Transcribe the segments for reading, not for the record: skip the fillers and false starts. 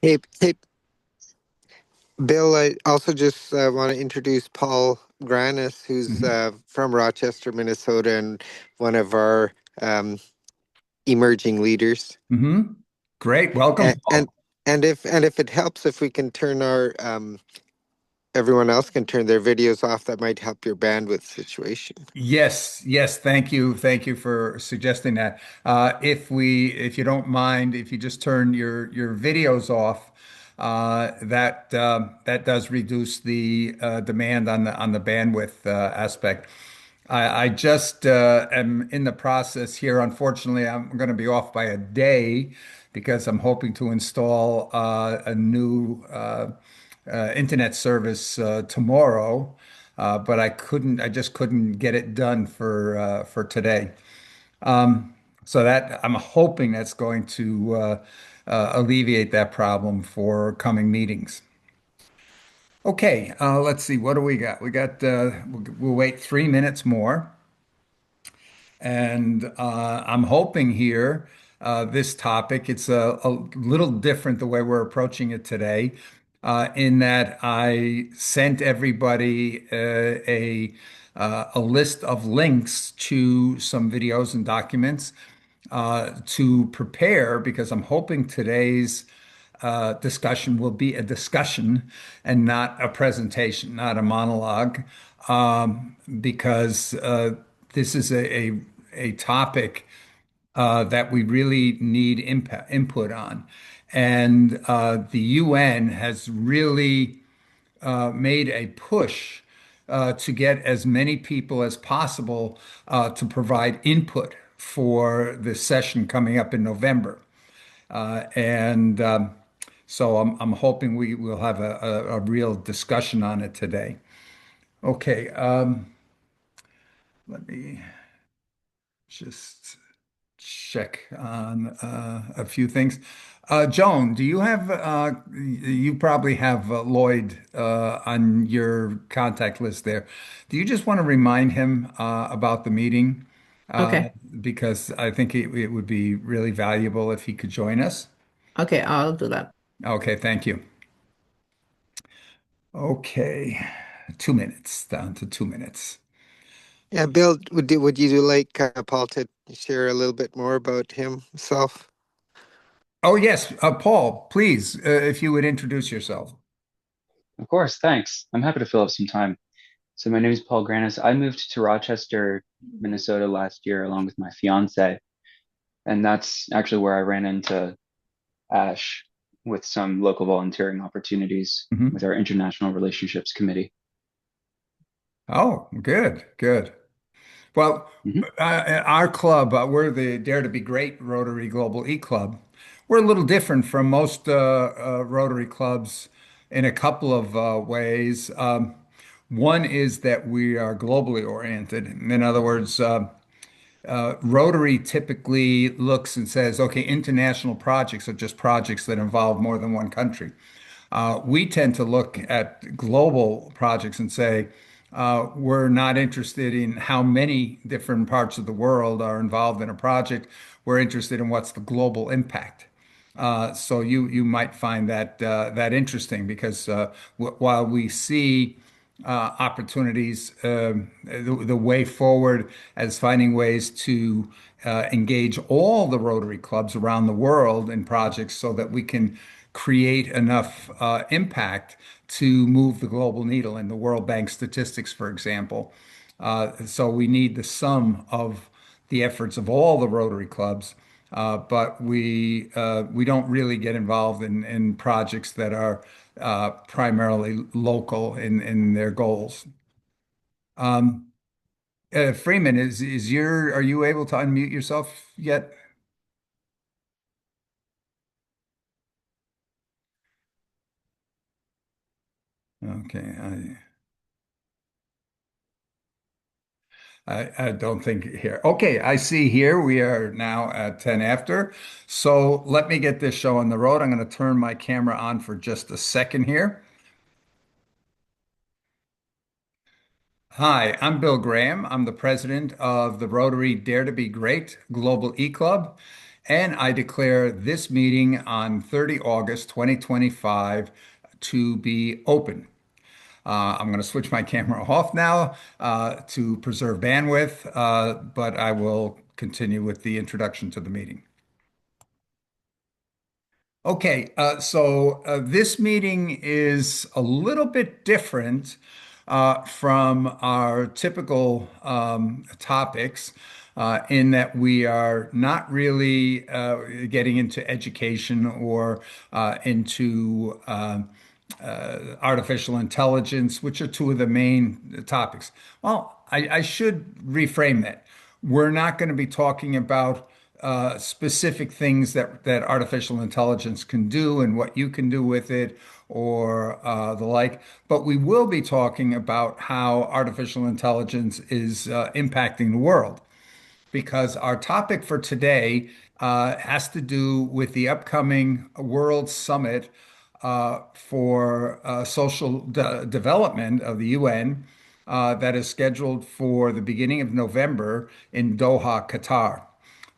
Hey, Bill, I also just want to introduce Paul Granis, who's Hmm. from Rochester, Minnesota, and one of our um, emerging leaders. Hmm. Great. Welcome, And, Paul. and and if it helps, if we can turn our everyone else can turn their videos off, that might help your bandwidth situation. Yes, yes. Thank you. Thank you for suggesting that. If you don't mind, if you just turn your videos off, that does reduce the demand on the bandwidth aspect. I just am in the process here. Unfortunately, I'm going to be off by a day because I'm hoping to install a new internet service tomorrow, but I just couldn't get it done for today. So that I'm hoping that's going to alleviate that problem for coming meetings. Okay, let's see. What do we got? We'll wait 3 minutes more. And I'm hoping here, this topic, it's a little different the way we're approaching it today, in that I sent everybody a list of links to some videos and documents to prepare, because I'm hoping today's discussion will be a discussion and not a presentation, not a monologue, because this is a topic that we really need input on. And the UN has really made a push to get as many people as possible to provide input for the session coming up in November. And so I'm hoping we will have a real discussion on it today. Okay, let me just check on a few things. Joan, do you have, you probably have Lloyd on your contact list there. Do you just want to remind him about the meeting? Uh, Okay. because I think it would be really valuable if he could join us. Okay, I'll do that. Okay, thank you. Okay, 2 minutes, down to 2 minutes. Yeah, Bill, would you like Paul to share a little bit more about himself? Oh, yes, Paul, please, if you would introduce yourself. Of course, thanks. I'm happy to fill up some time. So my name is Paul Granis. I moved to Rochester, Minnesota last year along with my fiance, and that's actually where I ran into Ash with some local volunteering opportunities Mhm. with our International Relationships Committee. Oh, good, good. Well, Hmm. our club, we're the Dare to Be Great Rotary Global eClub. We're a little different from most Rotary clubs in a couple of ways. One is that we are globally oriented. In other words, Rotary typically looks and says, okay, international projects are just projects that involve more than one country. We tend to look at global projects and say, we're not interested in how many different parts of the world are involved in a project. We're interested in what's the global impact. So you might find that interesting because while we see opportunities, the way forward as finding ways to engage all the Rotary clubs around the world in projects so that we can create enough impact to move the global needle in the World Bank statistics, for example. So we need the sum of the efforts of all the Rotary clubs, but we don't really get involved in projects that are primarily local in their goals. Um, Freeman, is your are you able to unmute yourself yet? Okay, I don't think here. Okay, I see here we are now at 10 after. So let me get this show on the road. I'm going to turn my camera on for just a second here. Hi, I'm Bill Graham. I'm the president of the Rotary Dare to Be Great Global eClub. and I declare this meeting on 30 August 2025 to be open. I'm going to switch my camera off now to preserve bandwidth, but I will continue with the introduction to the meeting. Okay, this meeting is a little bit different from our typical topics in that we are not really getting into education or into artificial intelligence, which are two of the main topics. Well, I should reframe that. We're not going to be talking about specific things that artificial intelligence can do and what you can do with it or the like, but we will be talking about how artificial intelligence is impacting the world because our topic for today has to do with the upcoming World Summit for Social Development of the UN that is scheduled for the beginning of November in Doha, Qatar.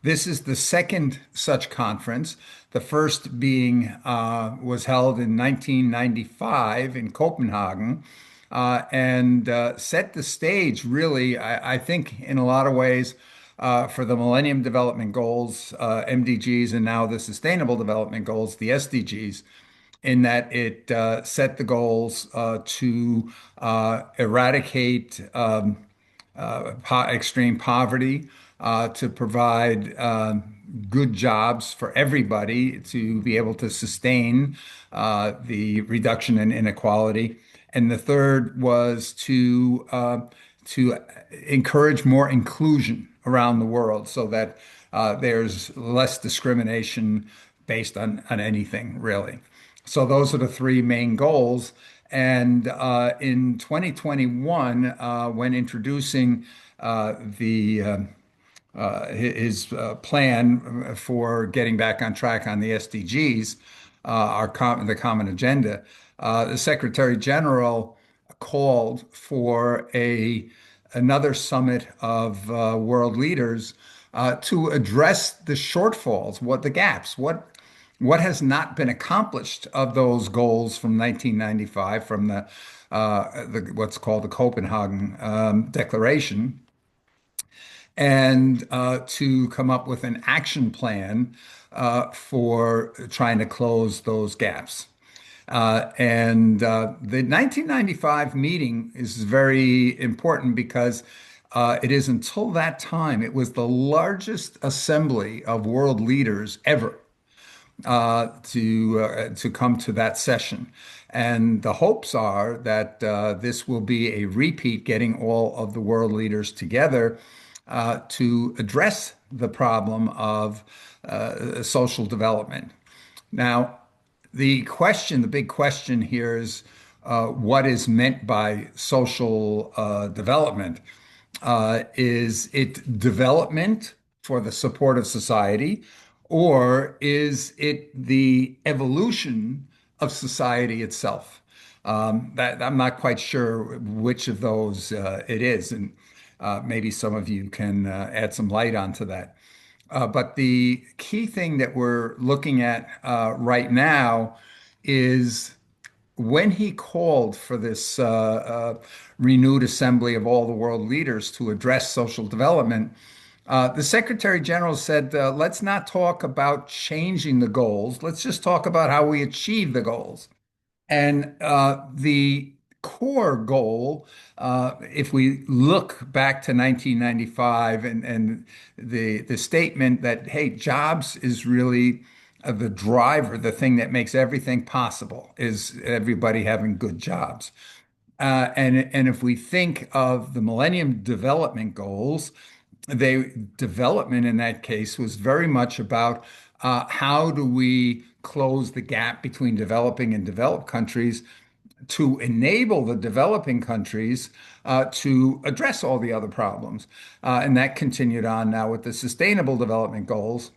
This is the second such conference. The first being was held in 1995 in Copenhagen and set the stage, really, I think, in a lot of ways, for the Millennium Development Goals, MDGs, and now the Sustainable Development Goals, the SDGs, in that it set the goals to eradicate extreme poverty, to provide good jobs for everybody, to be able to sustain the reduction in inequality. And the third was to encourage more inclusion around the world so that there's less discrimination based on anything, really. So those are the three main goals. And in 2021, when introducing the his plan for getting back on track on the SDGs, the common agenda, the Secretary General called for another summit of world leaders to address the shortfalls, the gaps, what has not been accomplished of those goals from 1995, from the what's called the Copenhagen Declaration, and to come up with an action plan for trying to close those gaps. The 1995 meeting is very important because it is until that time, it was the largest assembly of world leaders ever to come to that session. And the hopes are that this will be a repeat, getting all of the world leaders together to address the problem of social development. Now, the big question here is what is meant by social development? Is it development for the support of society, or is it the evolution of society itself? That I'm not quite sure which of those it is, and maybe some of you can add some light onto that. But the key thing that we're looking at right now is when he called for this renewed assembly of all the world leaders to address social development, the Secretary General said, let's not talk about changing the goals. Let's just talk about how we achieve the goals. And the core goal, if we look back to 1995 and the statement that, hey, jobs is really the driver, the thing that makes everything possible, is everybody having good jobs. And if we think of the Millennium Development Goals, development in that case was very much about how do we close the gap between developing and developed countries to enable the developing countries to address all the other problems. And that continued on now with the Sustainable Development Goals.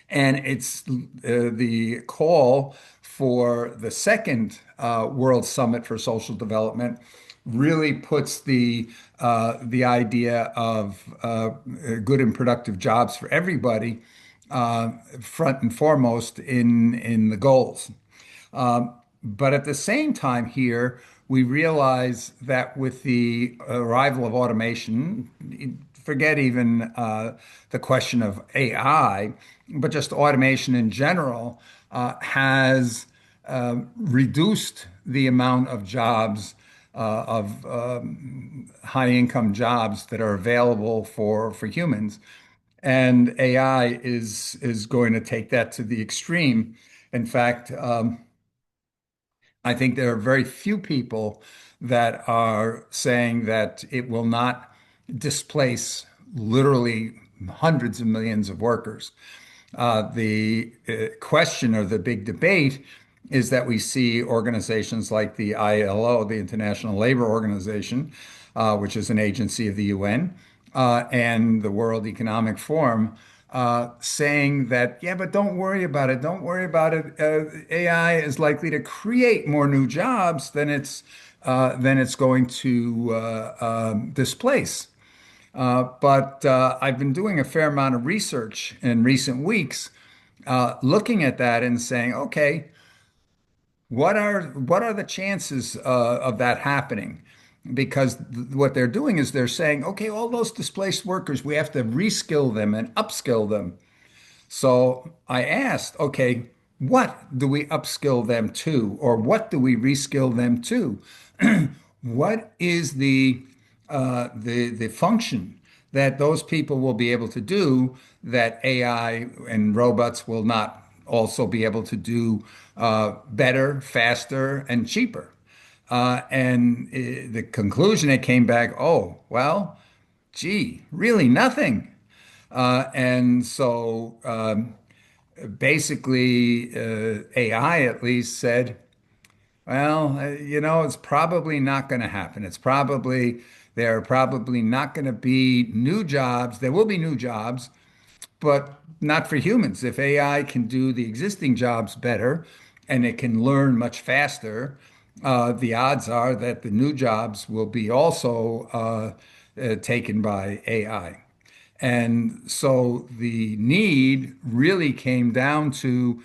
And it's the call for the second World Summit for Social Development really puts the idea of good and productive jobs for everybody front and foremost in the goals. But at the same time, here we realize that with the arrival of automation, forget even the question of AI, but just automation in general has reduced the amount of jobs of high income jobs that are available for humans. And AI is going to take that to the extreme. In fact, I think there are very few people that are saying that it will not displace literally hundreds of millions of workers. The question or the big debate is that we see organizations like the ILO, the International Labor Organization, which is an agency of the UN, and the World Economic Forum, saying that, yeah, but don't worry about it. Don't worry about it. AI is likely to create more new jobs than it's going to displace. But I've been doing a fair amount of research in recent weeks, looking at that and saying, okay, what are the chances of that happening? Because what they're doing is they're saying, okay, all those displaced workers, we have to reskill them and upskill them. So I asked, okay, what do we upskill them to, or what do we reskill them to? What is the function that those people will be able to do that AI and robots will not also be able to do better, faster, and cheaper? And the conclusion that came back, oh, well, gee, really nothing. And so basically, AI at least said, well, it's probably not going to happen. There are probably not going to be new jobs. There will be new jobs, but not for humans. If AI can do the existing jobs better and it can learn much faster, the odds are that the new jobs will be also taken by AI. And so the need really came down to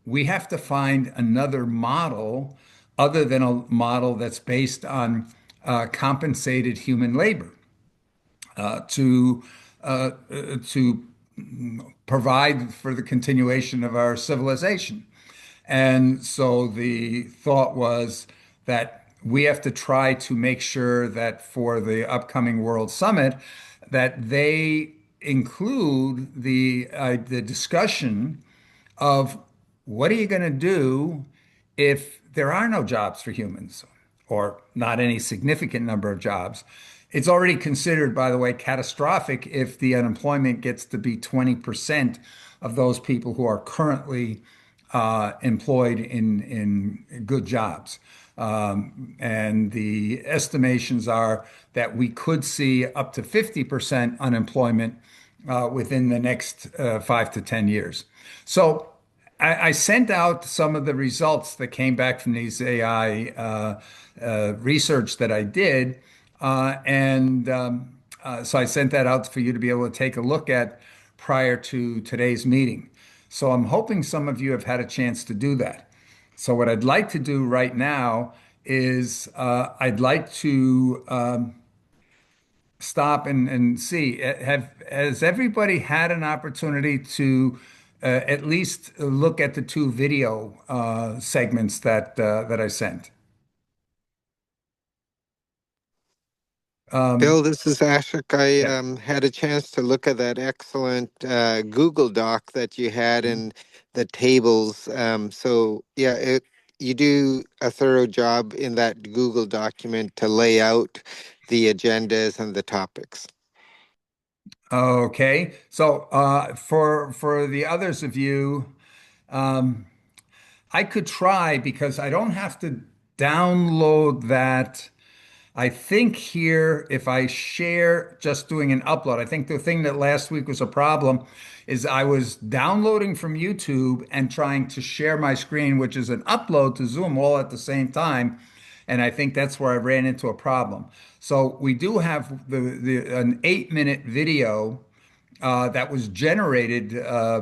we have to find another model other than a model that's based on compensated human labor to to provide for the continuation of our civilization. And so the thought was that we have to try to make sure that for the upcoming World Summit, that they include the discussion of what are you going to do if there are no jobs for humans or not any significant number of jobs. It's already considered, by the way, catastrophic if the unemployment gets to be 20% of those people who are currently employed in good jobs. And the estimations are that we could see up to 50% unemployment within the next 5 to 10 years. So I sent out some of the results that came back from these AI research that I did. And so I sent that out for you to be able to take a look at prior to today's meeting. So I'm hoping some of you have had a chance to do that. So what I'd like to do right now is I'd like to stop and see. Has everybody had an opportunity to at least look at the two video segments that I sent? Bill, Um, this is Ashok. I yeah. had a chance to look at that excellent Google Doc that you had in the tables. So yeah, you do a thorough job in that Google document to lay out the agendas and the topics. Okay. So for the others of you, um, I could try because I don't have to download that. I think here, if I share just doing an upload, I think the thing that last week was a problem is I was downloading from YouTube and trying to share my screen, which is an upload to Zoom all at the same time. And I think that's where I ran into a problem. So we do have an 8-minute video that was generated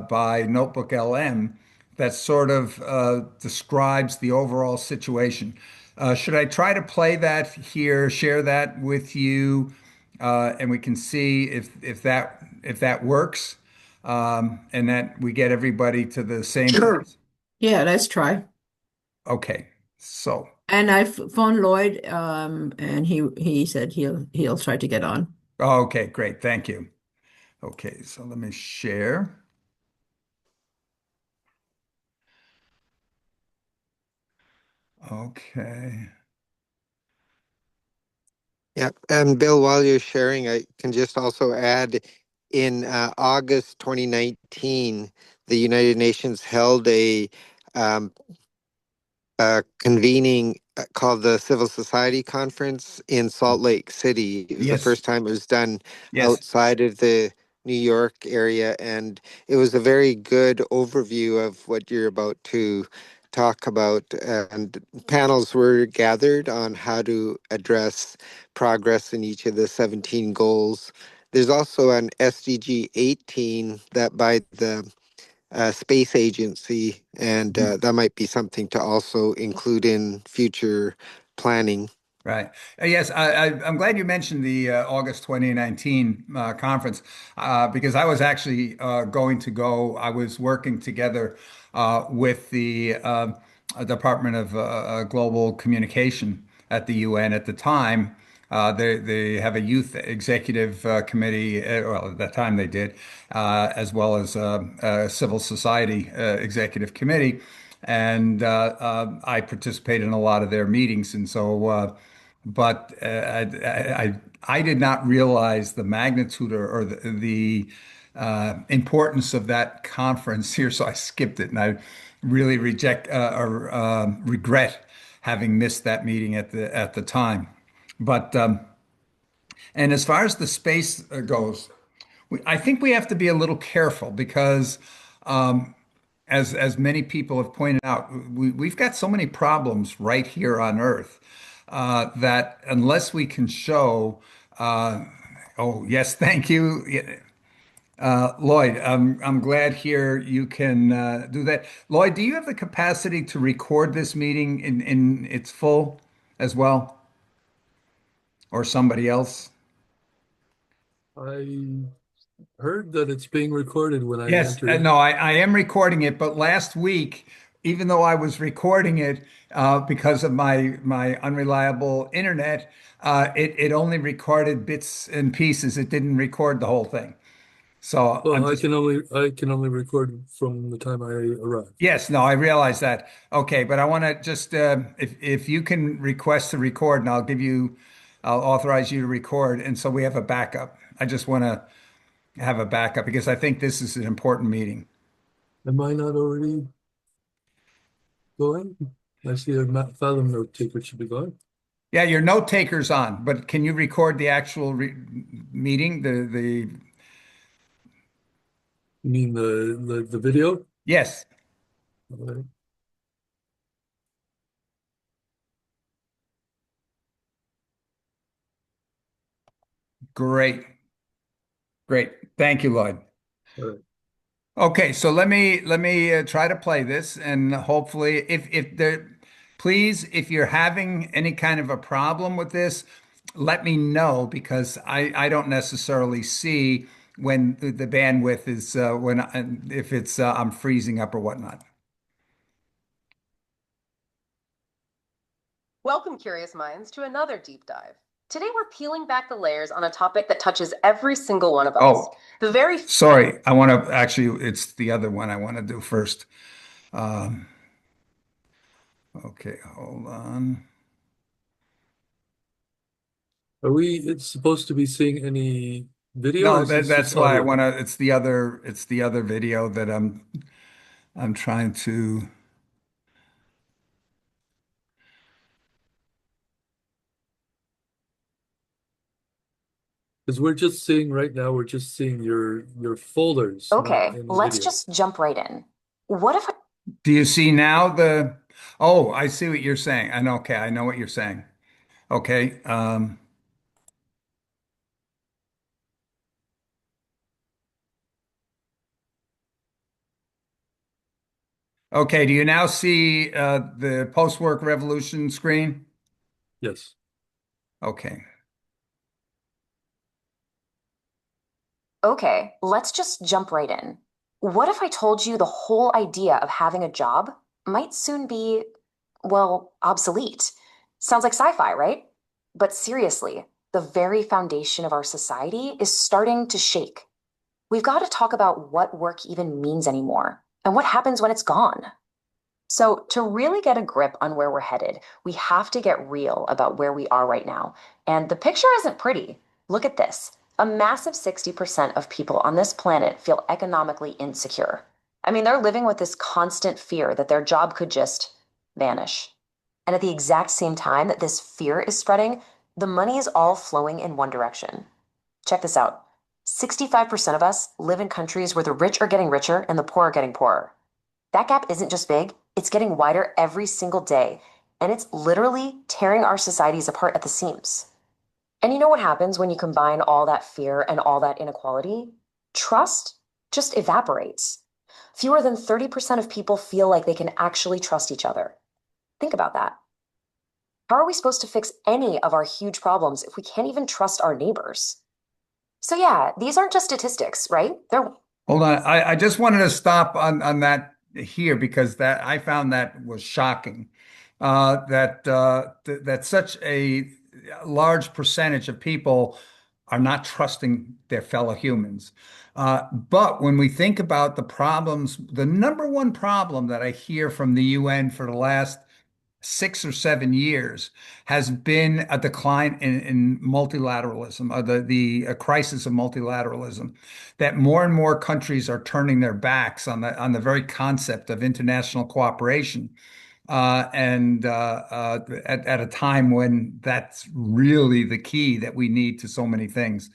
by Notebook LM that sort of describes the overall situation. Should I try to play that here, share that with you, and we can see if that works, and that we get everybody to the same Sure. place? Yeah, let's try. Okay, so And I've phoned Lloyd, and he said he'll try to get on. okay, great, thank you. Okay, so let me share. Okay. Yeah, and Bill, while you're sharing, I can just also add in August 2019, the United Nations held um, convening called the Civil Society Conference in Salt Lake City. It was the Yes, first time it was done yes. outside of the New York area, and it was a very good overview of what you're about to talk about. And panels were gathered on how to address progress in each of the 17 goals. There's also an SDG 18 that by the space agency, and that might be something to also include in future planning. Right. Yes, I'm glad you mentioned the August 2019 conference because I was actually going to go. I was working together with the Department of Global Communication at the UN at the time. They have a youth executive committee. Well, at that time they did, as well as a civil society executive committee, and I participated in a lot of their meetings, and so. But I did not realize the magnitude or the importance of that conference here, so I skipped it, and I really reject or regret having missed that meeting at the time. But and as far as the space goes, I think we have to be a little careful because as many people have pointed out, we've got so many problems right here on Earth that unless we can show, oh yes, thank you, yeah, Lloyd. I'm glad here you can do that. Lloyd, do you have the capacity to record this meeting in its full as well, or somebody else? I heard that it's being recorded when I Yes, enter. no, I am recording it, but last week, even though I was recording it because of my unreliable internet, it only recorded bits and pieces. It didn't record the whole thing. So I'm Well, just I can only record from the time I arrive. yes, no, I realize that. Okay, but I want to just if you can request to record, and I'll authorize you to record, and so we have a backup. I just want to have a backup because I think this is an important meeting. Am I not already going? I see a Fathom note taker should be going. Yeah, your note taker's on, but can you record the actual meeting? The You mean the video? yes, All right. great, great. Thank you, Lloyd. All right. Okay, so let me try to play this, and hopefully, if there, please, if you're having any kind of a problem with this, let me know because I don't necessarily see when the bandwidth is if it's I'm freezing up or whatnot. Welcome, curious minds, to another deep dive. Today we're peeling back the layers on a topic that touches every single one of us. Oh, The very sorry, I want to actually, it's the other one I want to do first. Um, okay, hold on. Are we it's supposed to be seeing any video or No, is this just that's why I audio? want to. It's the other video that I'm trying to. Because we're just seeing right now, we're just seeing your folders, not Okay, any let's video. just jump right in. What if Do you see now the? Oh, I see what you're saying. I know. Okay, I know what you're saying. Okay. Okay, do you now see the post-work revolution screen? Yes. Okay. Okay, let's just jump right in. What if I told you the whole idea of having a job might soon be, well, obsolete? Sounds like sci-fi, right? But seriously, the very foundation of our society is starting to shake. We've got to talk about what work even means anymore and what happens when it's gone. So, to really get a grip on where we're headed, we have to get real about where we are right now. And the picture isn't pretty. Look at this. A massive 60% of people on this planet feel economically insecure. I mean, they're living with this constant fear that their job could just vanish. And at the exact same time that this fear is spreading, the money is all flowing in one direction. Check this out. 65% of us live in countries where the rich are getting richer and the poor are getting poorer. That gap isn't just big, it's getting wider every single day, and it's literally tearing our societies apart at the seams. And you know what happens when you combine all that fear and all that inequality? Trust just evaporates. Fewer than 30% of people feel like they can actually trust each other. Think about that. How are we supposed to fix any of our huge problems if we can't even trust our neighbors? So, yeah, these aren't just statistics, right? They're Hold on. I just wanted to stop on that here because that I found that was shocking. That such a large percentage of people are not trusting their fellow humans. But when we think about the problems, the number one problem that I hear from the UN for the last 6 or 7 years has been a decline in multilateralism, the crisis of multilateralism, that more and more countries are turning their backs on the very concept of international cooperation. At a time when that's really the key that we need to so many things.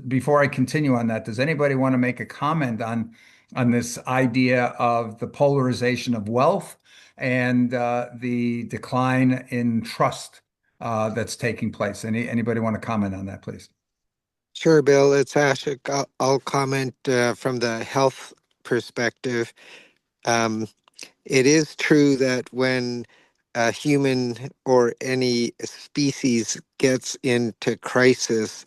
Before I continue on that, does anybody want to make a comment on this idea of the polarization of wealth and the decline in trust that's taking place? Anybody want to comment on that, please? Sure, Bill. It's Ashik. I'll comment from the health perspective. Um, it is true that when a human or any species gets into crisis,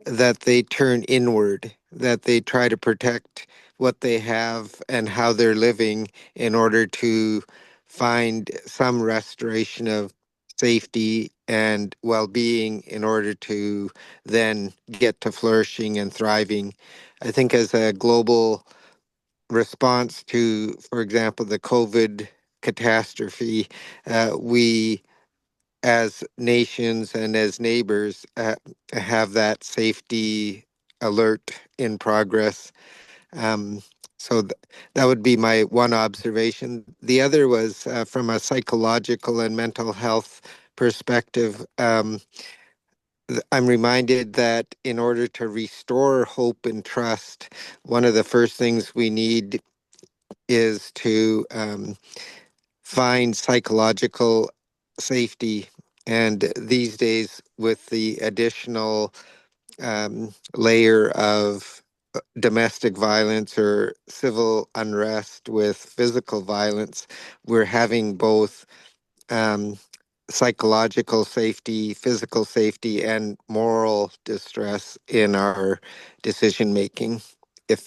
that they turn inward, that they try to protect what they have and how they're living in order to find some restoration of safety and well-being in order to then get to flourishing and thriving. I think as a global response to, for example, the COVID catastrophe, we as nations and as neighbors have that safety alert in progress. Um, that would be my one observation. The other was from a psychological and mental health perspective. I'm reminded that in order to restore hope and trust, one of the first things we need is to find psychological safety. And these days, with the additional layer of domestic violence or civil unrest with physical violence, we're having both um, psychological safety, physical safety, and moral distress in our decision making. If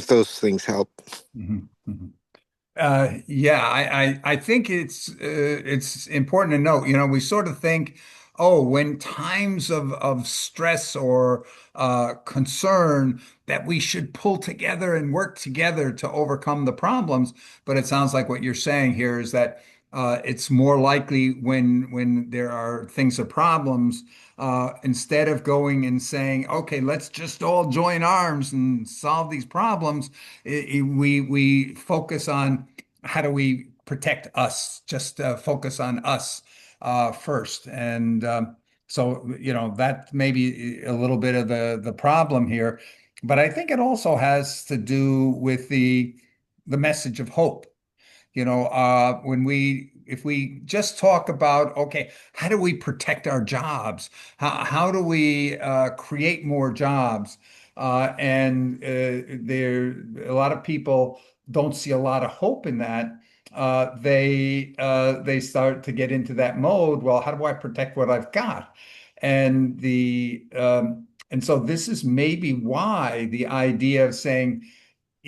those things help. Mhm, mhm. Yeah, I think it's important to note, we sort of think, oh, when times of stress or concern, that we should pull together and work together to overcome the problems. But it sounds like what you're saying here is that it's more likely when there are things or problems, instead of going and saying, okay, let's just all join arms and solve these problems, we focus on how do we protect us, just focus on us first. And that may be a little bit of the problem here. But I think it also has to do with the message of hope. When if we just talk about, okay, how do we protect our jobs? How do we create more jobs? And there, a lot of people don't see a lot of hope in that, they start to get into that mode. Well, how do I protect what I've got? And so this is maybe why the idea of saying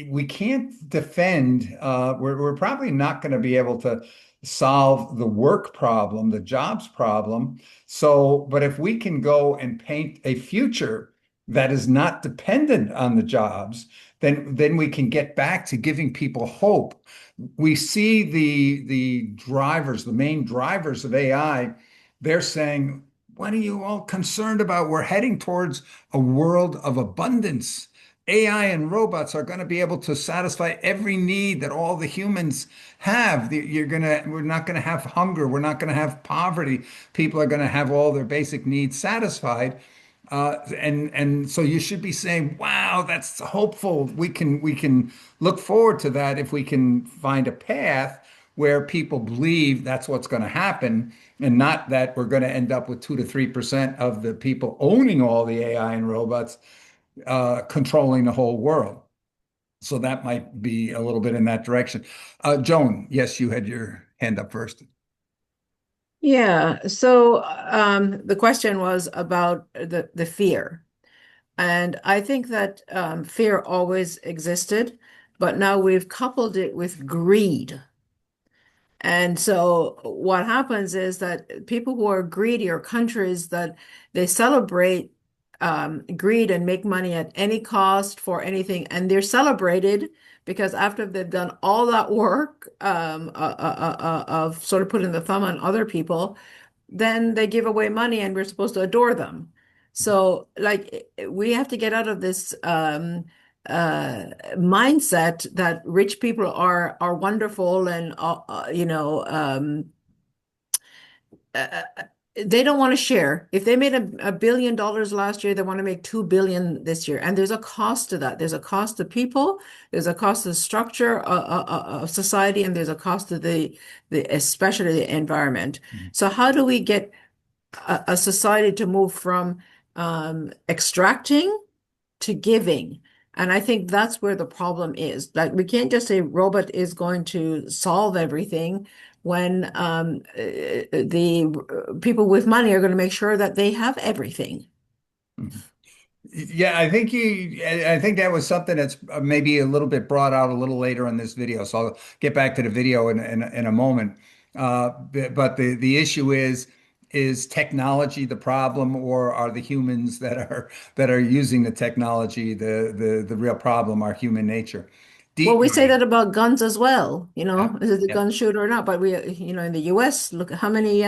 we can't defend, we're probably not going to be able to solve the work problem, the jobs problem. So, but if we can go and paint a future that is not dependent on the jobs, then we can get back to giving people hope. We see the drivers, the main drivers of AI, they're saying, what are you all concerned about? We're heading towards a world of abundance. AI and robots are going to be able to satisfy every need that all the humans have. We're not going to have hunger. We're not going to have poverty. People are going to have all their basic needs satisfied. And so you should be saying, "Wow, that's hopeful. We can look forward to that if we can find a path where people believe that's what's going to happen, and not that we're going to end up with 2 to 3% of the people owning all the AI and robots, controlling the whole world." So that might be a little bit in that direction. Joan, yes, you had your hand up first. Yeah. So the question was about the fear. And I think that fear always existed, but now we've coupled it with greed. And so what happens is that people who are greedy are countries that they celebrate greed and make money at any cost for anything. And they're celebrated because after they've done all that work of sort of putting the thumb on other people, then they give away money and we're supposed to adore them. So like we have to get out of this mindset that rich people are wonderful and uh, they don't want to share. If they made $1 billion last year, they want to make 2 billion this year. And there's a cost to that. There's a cost to people, there's a cost to the structure of society, and there's a cost to the especially the environment. Mhm. So how do we get a society to move from extracting to giving? And I think that's where the problem is. Like we can't just say robot is going to solve everything when the people with money are going to make sure that they have everything. Mhm. Yeah, I think that was something that's maybe a little bit brought out a little later in this video. So I'll get back to the video in a moment. But the issue is technology the problem, or are the humans that are using the technology the real problem, our human nature? Well, we Deep. say that about guns as well. Yeah, Is it a yeah, gun shooter or not? But in the US, look at how many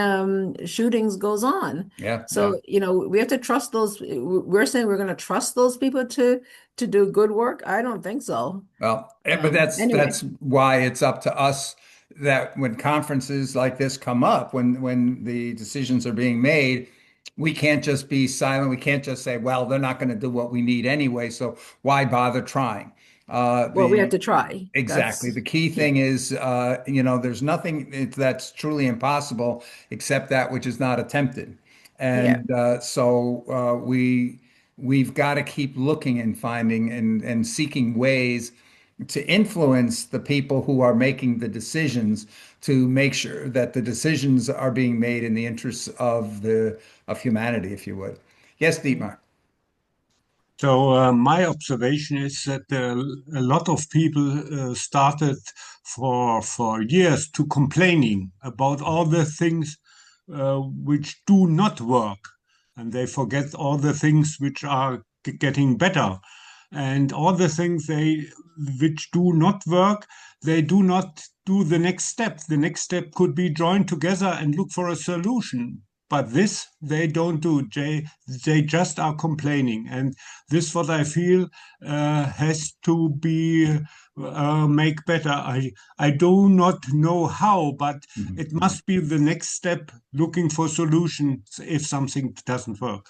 shootings goes on. yeah, yeah. So, we have to trust those. We're saying we're going to trust those people to do good work. I don't think so. Well, but that's Anyway, why it's up to us that when conferences like this come up, when the decisions are being made, we can't just be silent. We can't just say, "Well, they're not going to do what we need anyway, so why bother trying?" well, we have The to try. Exactly. The key Yeah, thing is, there's nothing that's truly impossible except that which is not attempted. yeah. And we've got to keep looking and finding and seeking ways to influence the people who are making the decisions to make sure that the decisions are being made in the interests of humanity, if you would. Yes, Dietmar. So my observation is that a lot of people started for years to complaining about all the things which do not work, and they forget all the things which are getting better, and all the things they which do not work, they do not do the next step. The next step could be join together and look for a solution. But this they don't do. They just are complaining, and this what I feel has to be make better. I do not know how, but it Mhm. must be the next step, looking for solutions if something doesn't work.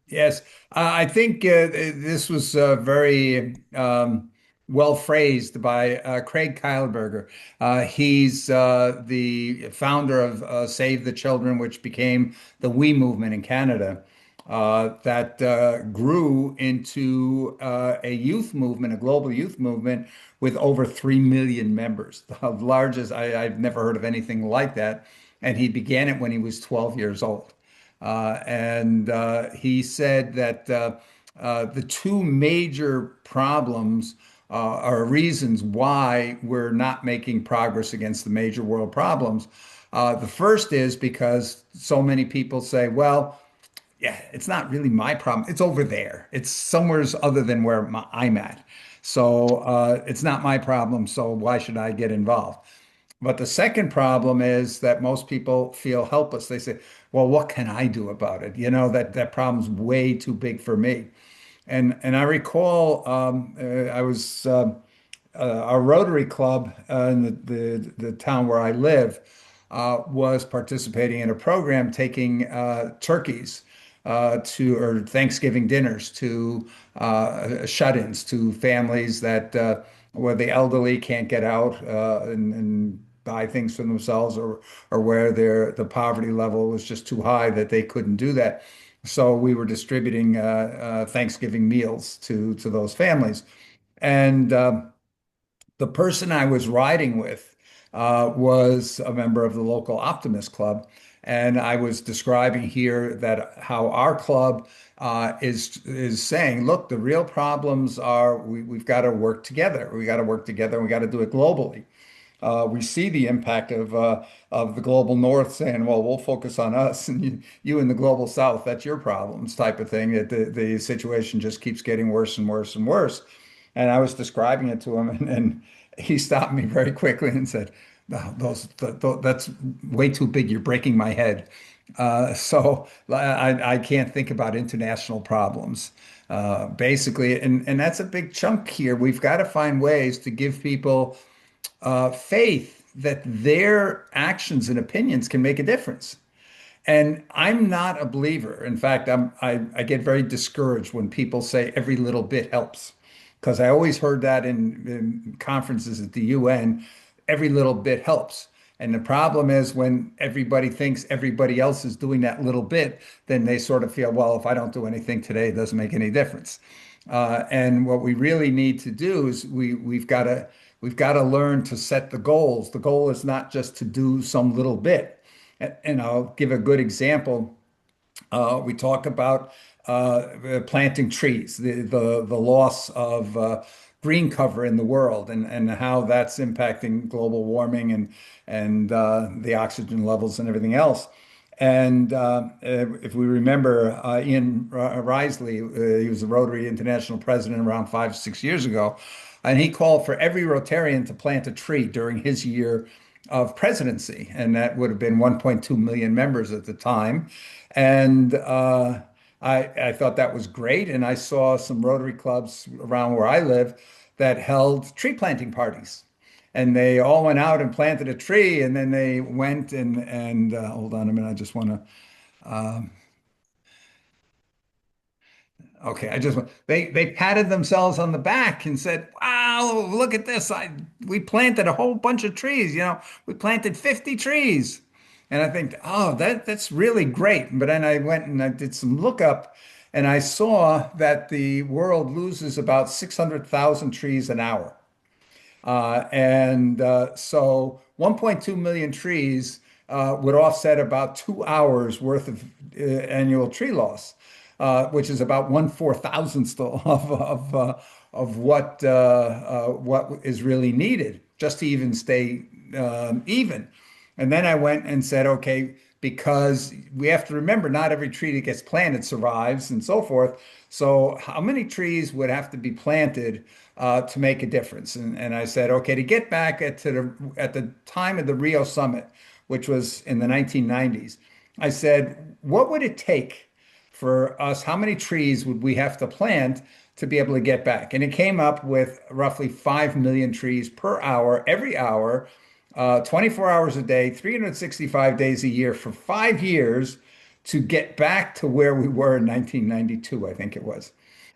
Yes, I think this was very well phrased by Craig Kyleberger. He's the founder of Save the Children, which became the We movement in Canada. that grew into a youth movement, a global youth movement with over 3 million members, the largest. I've never heard of anything like that. And he began it when he was 12 years old. And he said that the two major problems are reasons why we're not making progress against the major world problems. The first is because so many people say, well, yeah, it's not really my problem. It's over there. It's somewheres other than where I'm at. So it's not my problem. So why should I get involved? But the second problem is that most people feel helpless. They say, well, what can I do about it? You know, that problem's way too big for me. And I recall I was our Rotary Club in the town where I live was participating in a program taking turkeys to or Thanksgiving dinners to shut-ins to families that where the elderly can't get out and buy things for themselves or where the poverty level was just too high that they couldn't do that. So we were distributing Thanksgiving meals to those families. And the person I was riding with was a member of the local Optimist Club. And I was describing here that how our club is saying, look, the real problems are we've got to work together. We got to work together and we got to do it globally. We see the impact of the global north saying, well, we'll focus on us and you in the global south, that's your problems type of thing, that the situation just keeps getting worse and worse and worse. And I was describing it to him, and he stopped me very quickly and said, no, that's way too big. You're breaking my head. So I can't think about international problems. Basically, and that's a big chunk here. We've got to find ways to give people faith that their actions and opinions can make a difference. And I'm not a believer. In fact, I get very discouraged when people say every little bit helps, because I always heard that in conferences at the UN, every little bit helps. And the problem is when everybody thinks everybody else is doing that little bit, then they sort of feel, well, if I don't do anything today, it doesn't make any difference. And what we really need to do is we've got to learn to set the goals. The goal is not just to do some little bit. And I'll give a good example. We talk about planting trees, the loss of green cover in the world, and how that's impacting global warming and the oxygen levels and everything else. And if we remember, Ian Risley, he was the Rotary International president around 5, 6 years ago, and he called for every Rotarian to plant a tree during his year of presidency, and that would have been 1.2 million members at the time. And I thought that was great. And I saw some Rotary clubs around where I live that held tree planting parties. And they all went out and planted a tree, and then they went and hold on a minute, I just want to okay, they patted themselves on the back and said, "Wow, look at this! We planted a whole bunch of trees. We planted 50 trees." And I think, "Oh, that's really great." But then I went and I did some lookup, and I saw that the world loses about 600,000 trees an hour. And so 1.2 million trees would offset about 2 hours worth of annual tree loss, which is about 1/4,000th of what is really needed just to even stay even. And then I went and said, okay, because we have to remember not every tree that gets planted survives and so forth. So how many trees would have to be planted to make a difference? And I said, okay, to get back at the time of the Rio summit, which was in the 1990s, I said, what would it take for us? How many trees would we have to plant to be able to get back? And it came up with roughly 5 million trees per hour, every hour, 24 hours a day, 365 days a year for 5 years to get back to where we were in 1992, I think it was.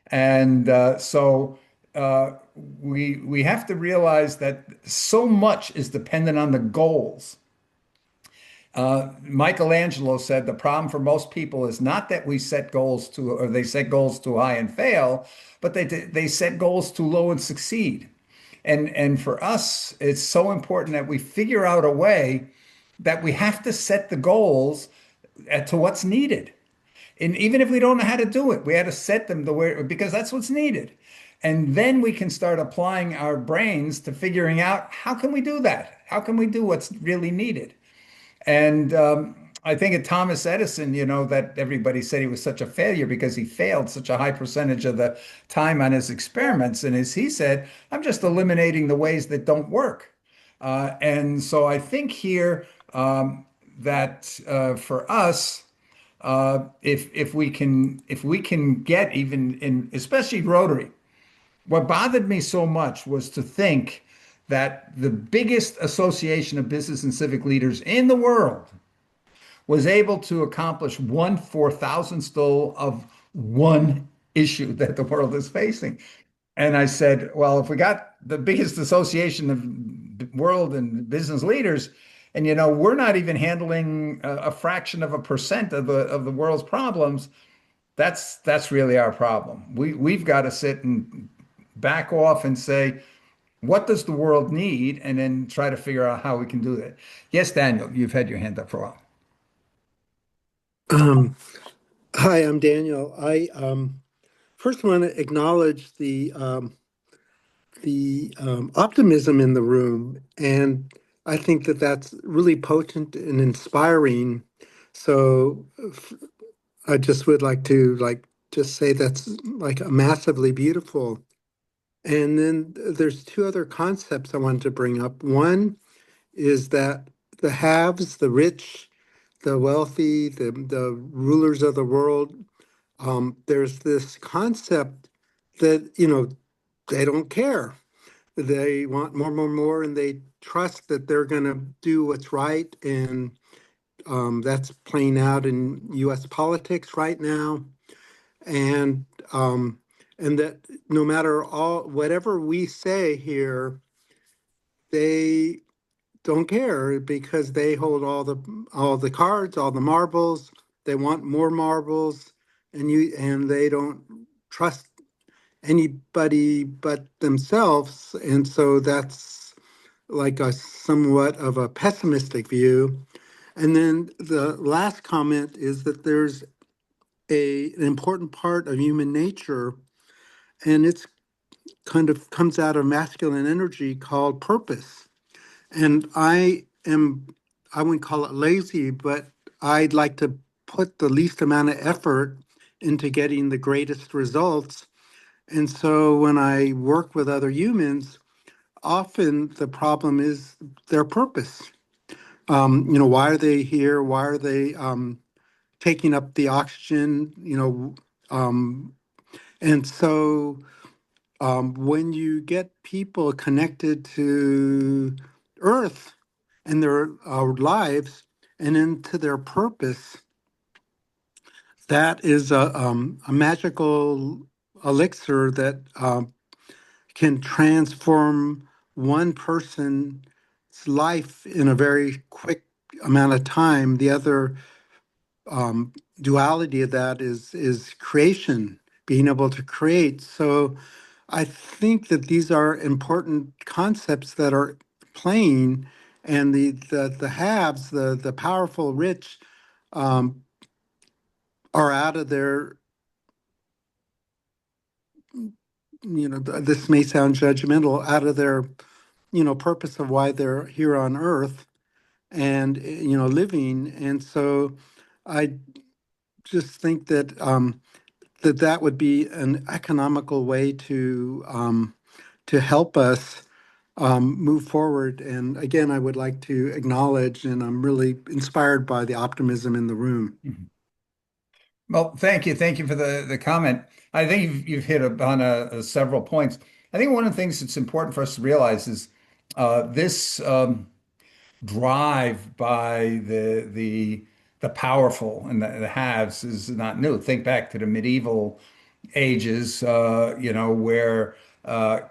And so we have to realize that so much is dependent on the goals. Michelangelo said the problem for most people is not that we set goals too, or they set goals too high and fail, but they set goals too low and succeed. And for us, it's so important that we figure out a way that we have to set the goals to what's needed. And even if we don't know how to do it, we had to set them the way because that's what's needed. And then we can start applying our brains to figuring out how can we do that? How can we do what's really needed? And I think of Thomas Edison, that everybody said he was such a failure because he failed such a high percentage of the time on his experiments. And as he said, I'm just eliminating the ways that don't work. And so I think here that for us, if we can get even in, especially Rotary, what bothered me so much was to think that the biggest association of business and civic leaders in the world was able to accomplish 1/4000th still of one issue that the world is facing. And I said, well, if we got the biggest association of world and business leaders, and we're not even handling a fraction of a percent of the world's problems, that's really our problem. We've got to sit and back off and say, what does the world need? And then try to figure out how we can do that. Yes, Daniel, you've had your hand up for a while. Um, Hi, I'm Daniel. I first want to acknowledge the optimism in the room, and I think that that's really potent and inspiring. So I just would like to just say that's like massively beautiful. And then there's two other concepts I wanted to bring up. One is that the haves, the rich, the wealthy, the rulers of the world, there's this concept that, they don't care. They want more, more, more, and they trust that they're going to do what's right. And that's playing out in US politics right now. And and that no matter whatever we say here, they don't care because they hold all the cards, all the marbles. They want more marbles, and they don't trust anybody but themselves. And so that's like a somewhat of a pessimistic view. And then the last comment is that there's an important part of human nature, and it's kind of comes out of masculine energy called purpose. And I wouldn't call it lazy, but I'd like to put the least amount of effort into getting the greatest results. And so when I work with other humans, often the problem is their purpose. Why are they here? Why are they taking up the oxygen? And so when you get people connected to Earth and their lives and into their purpose, that is a magical elixir that can transform one person's life in a very quick amount of time. The other duality of that is creation, being able to create. So I think that these are important concepts that are playing, and the haves, the powerful, rich, um, are out of their. This may sound judgmental, out of their, purpose of why they're here on Earth, and living. And so, I just think that that would be an economical way to help us move forward. And again, I would like to acknowledge, and I'm really inspired by the optimism in the room. Mhm. Well, thank you. Thank you for the comment. I think you've hit upon several points. I think one of the things that's important for us to realize is this drive by the powerful and the haves is not new. Think back to the medieval ages, where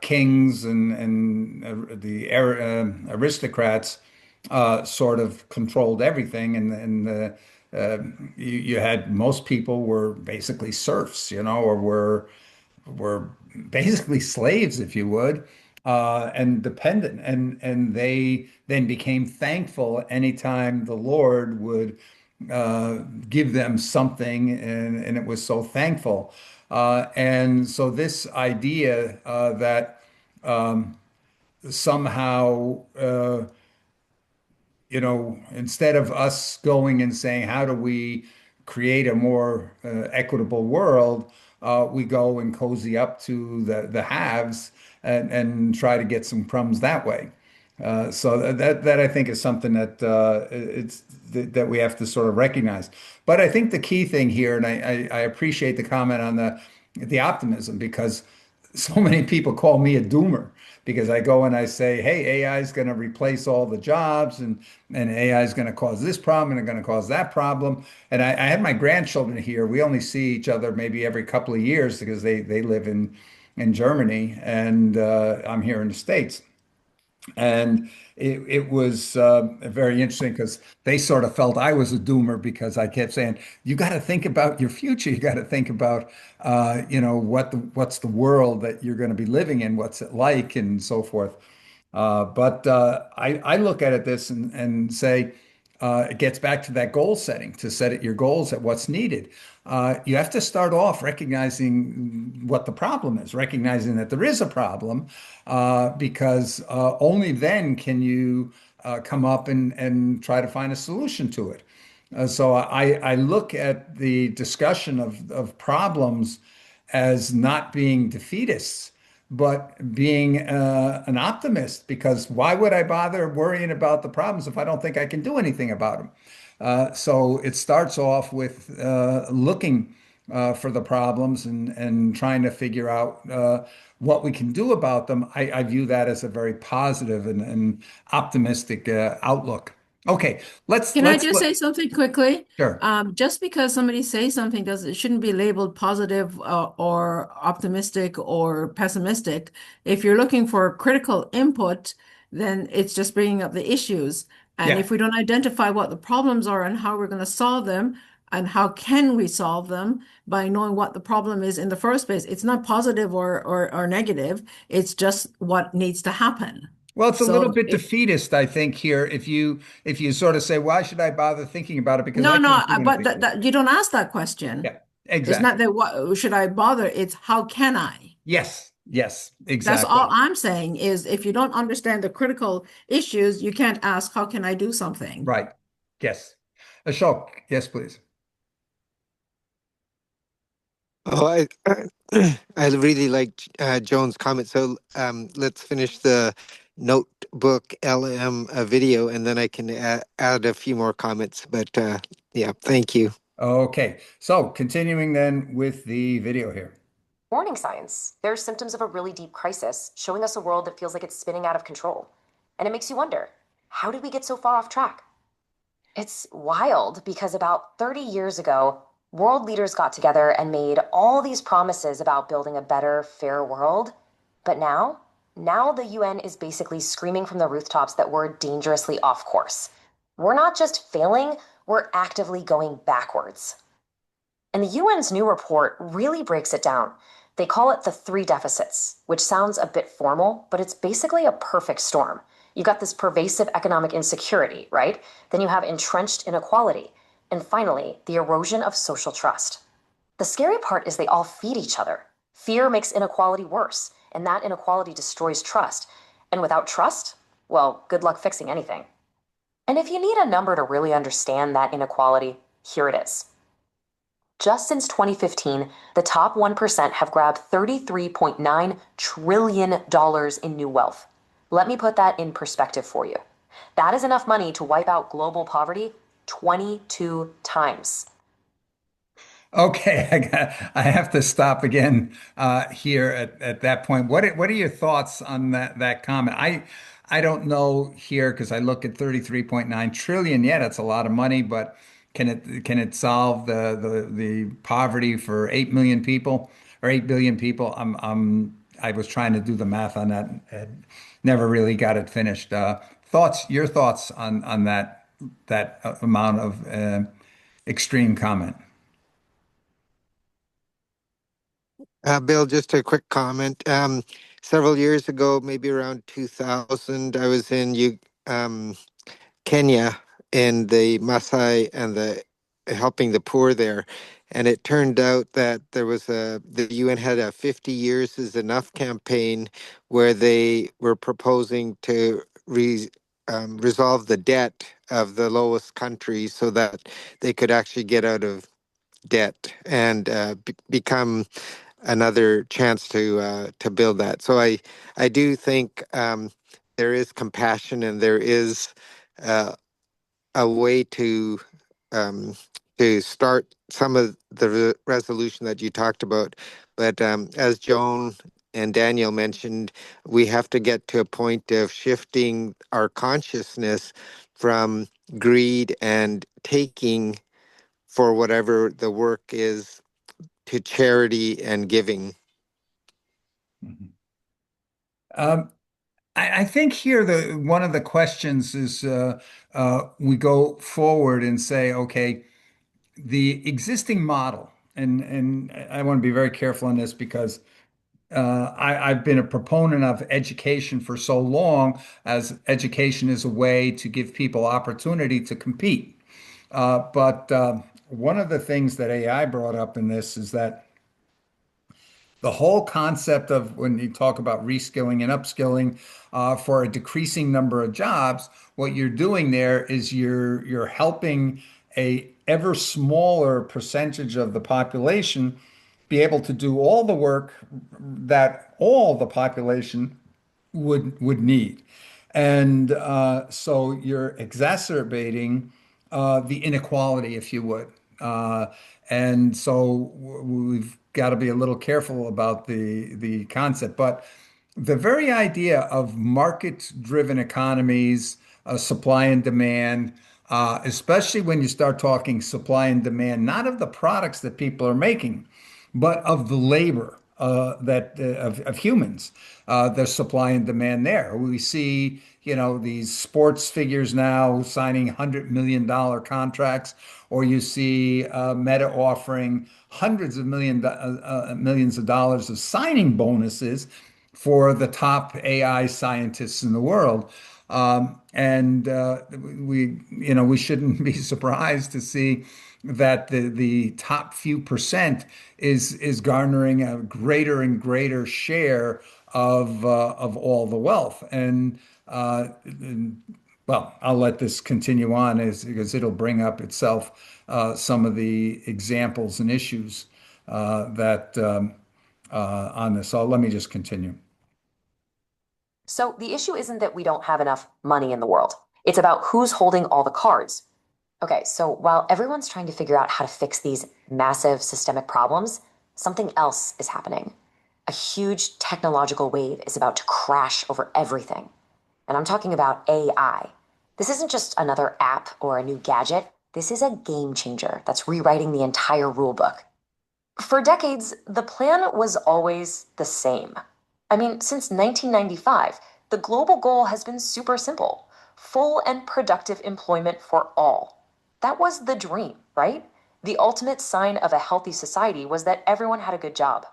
kings and the aristocrats sort of controlled everything, uh, you had most people were basically serfs, or were basically slaves, if you would, and dependent, and they then became thankful anytime the Lord would uh, give them something, and it was so thankful. And so this idea that somehow instead of us going and saying, how do we create a more equitable world, we go and cozy up to the haves and try to get some crumbs that way. So that I think is something that that we have to sort of recognize. But I think the key thing here, and I appreciate the comment on the optimism, because so many people call me a doomer because I go and I say, hey, AI is going to replace all the jobs, and AI is going to cause this problem and it's going to cause that problem. And I had my grandchildren here. We only see each other maybe every couple of years because they live in Germany, and I'm here in the States. And it was very interesting because they sort of felt I was a doomer because I kept saying, you got to think about your future. You got to think about, what's the world that you're going to be living in, what's it like, and so forth. But I look at it this and say, it gets back to that goal setting, to set it your goals at what's needed. You have to start off recognizing what the problem is, recognizing that there is a problem, because only then can you come up and try to find a solution to it. So I look at the discussion of problems as not being defeatists, but being an optimist, because why would I bother worrying about the problems if I don't think I can do anything about them? So it starts off with looking for the problems and trying to figure out what we can do about them. I view that as a very positive and optimistic outlook. Okay, Can I just say something quickly? sure. Just because somebody says something does it shouldn't be labeled positive or optimistic or pessimistic. If you're looking for critical input, then it's just bringing up the issues. And Yeah. if we don't identify what the problems are and how we're going to solve them, and how can we solve them by knowing what the problem is in the first place, it's not positive or negative. It's just what needs to happen. Well, it's a little So bit if defeatist, I think, here. If you sort of say, why should I bother thinking about it? Because No, I no, can't do but anything with it. you don't ask that question. Yeah, It's not exactly. that what should I bother? It's how can I? Yes, yes, That's all exactly. I'm saying is if you don't understand the critical issues, you can't ask how can I do something? Right. Yes. Ashok, yes, please. Oh, I really like Joan's comment. So let's finish the notebook LM video, and then I can add a few more comments. But yeah, thank you. Okay. So continuing then with the video here. Warning signs. They're symptoms of a really deep crisis, showing us a world that feels like it's spinning out of control. And it makes you wonder, how did we get so far off track? It's wild because about 30 years ago, world leaders got together and made all these promises about building a better, fair world. But now the UN is basically screaming from the rooftops that we're dangerously off course. We're not just failing, we're actively going backwards. And the UN's new report really breaks it down. They call it the three deficits, which sounds a bit formal, but it's basically a perfect storm. You've got this pervasive economic insecurity, right? Then you have entrenched inequality. And finally, the erosion of social trust. The scary part is they all feed each other. Fear makes inequality worse, and that inequality destroys trust. And without trust, well, good luck fixing anything. And if you need a number to really understand that inequality, here it is. Just since 2015, the top 1% have grabbed $33.9 trillion in new wealth. Let me put that in perspective for you. That is enough money to wipe out global poverty 22 times. Okay, I have to stop again here at that point. What are your thoughts on that comment? I don't know here because I look at 33.9 trillion. Yeah, that's a lot of money, but can it solve the poverty for 8 million people or 8 billion people? I was trying to do the math on that and never really got it finished. Your thoughts on that amount of extreme comment. Bill, just a quick comment. Several years ago, maybe around 2000, I was in Kenya in the Maasai and the helping the poor there. And it turned out that the UN had a 50 years is enough campaign where they were proposing to resolve the debt of the lowest countries so that they could actually get out of debt and become another chance to build that. So I do think there is compassion and there is uh, a way um, to start some of the resolution that you talked about. But as Joan and Daniel mentioned, we have to get to a point of shifting our consciousness from greed and taking for whatever the work is to charity and giving. Mhm. Um, I think here the one of the questions is we go forward and say, okay, the existing model, and I want to be very careful on this because I've been a proponent of education for so long, as education is a way to give people opportunity to compete. But one of the things that AI brought up in this is that the whole concept of when you talk about reskilling and upskilling for a decreasing number of jobs, what you're doing there is you're helping a ever smaller percentage of the population be able to do all the work that all the population would need. And so you're exacerbating the inequality, if you would. Uh, and so we've got to be a little careful about the concept. But the very idea of market-driven economies, supply and demand, especially when you start talking supply and demand, not of the products that people are making, but of the labor of humans. There's supply and demand there. We see, these sports figures now signing $100 million contracts, or you see Meta offering hundreds of millions of dollars of signing bonuses for the top AI scientists in the world. And we shouldn't be surprised to see that the top few percent is garnering a greater and greater share of all the wealth. And well, I'll let this continue on because it'll bring up itself some of the examples and issues that on this. So let me just continue. So the issue isn't that we don't have enough money in the world. It's about who's holding all the cards. Okay, so while everyone's trying to figure out how to fix these massive systemic problems, something else is happening. A huge technological wave is about to crash over everything. And I'm talking about AI. This isn't just another app or a new gadget. This is a game changer that's rewriting the entire rulebook. For decades, the plan was always the same. I mean, since 1995, the global goal has been super simple: full and productive employment for all. That was the dream, right? The ultimate sign of a healthy society was that everyone had a good job.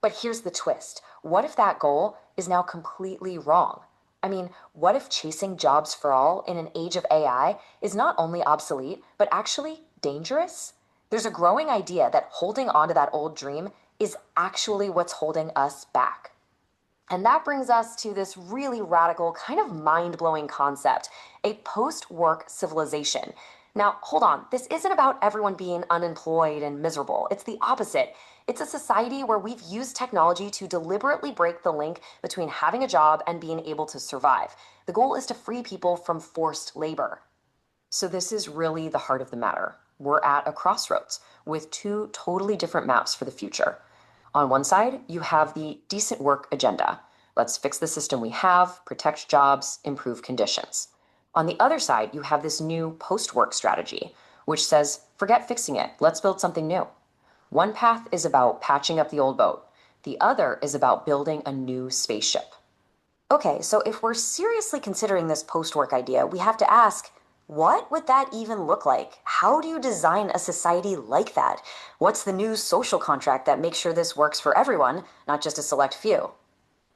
But here's the twist. What if that goal is now completely wrong? I mean, what if chasing jobs for all in an age of AI is not only obsolete, but actually dangerous? There's a growing idea that holding on to that old dream is actually what's holding us back. And that brings us to this really radical, kind of mind-blowing concept: a post-work civilization. Now, hold on, this isn't about everyone being unemployed and miserable. It's the opposite. It's a society where we've used technology to deliberately break the link between having a job and being able to survive. The goal is to free people from forced labor. So this is really the heart of the matter. We're at a crossroads with two totally different maps for the future. On one side, you have the decent work agenda. Let's fix the system we have, protect jobs, improve conditions. On the other side, you have this new post-work strategy, which says, forget fixing it, let's build something new. One path is about patching up the old boat. The other is about building a new spaceship. Okay, so if we're seriously considering this post-work idea, we have to ask, what would that even look like? How do you design a society like that? What's the new social contract that makes sure this works for everyone, not just a select few?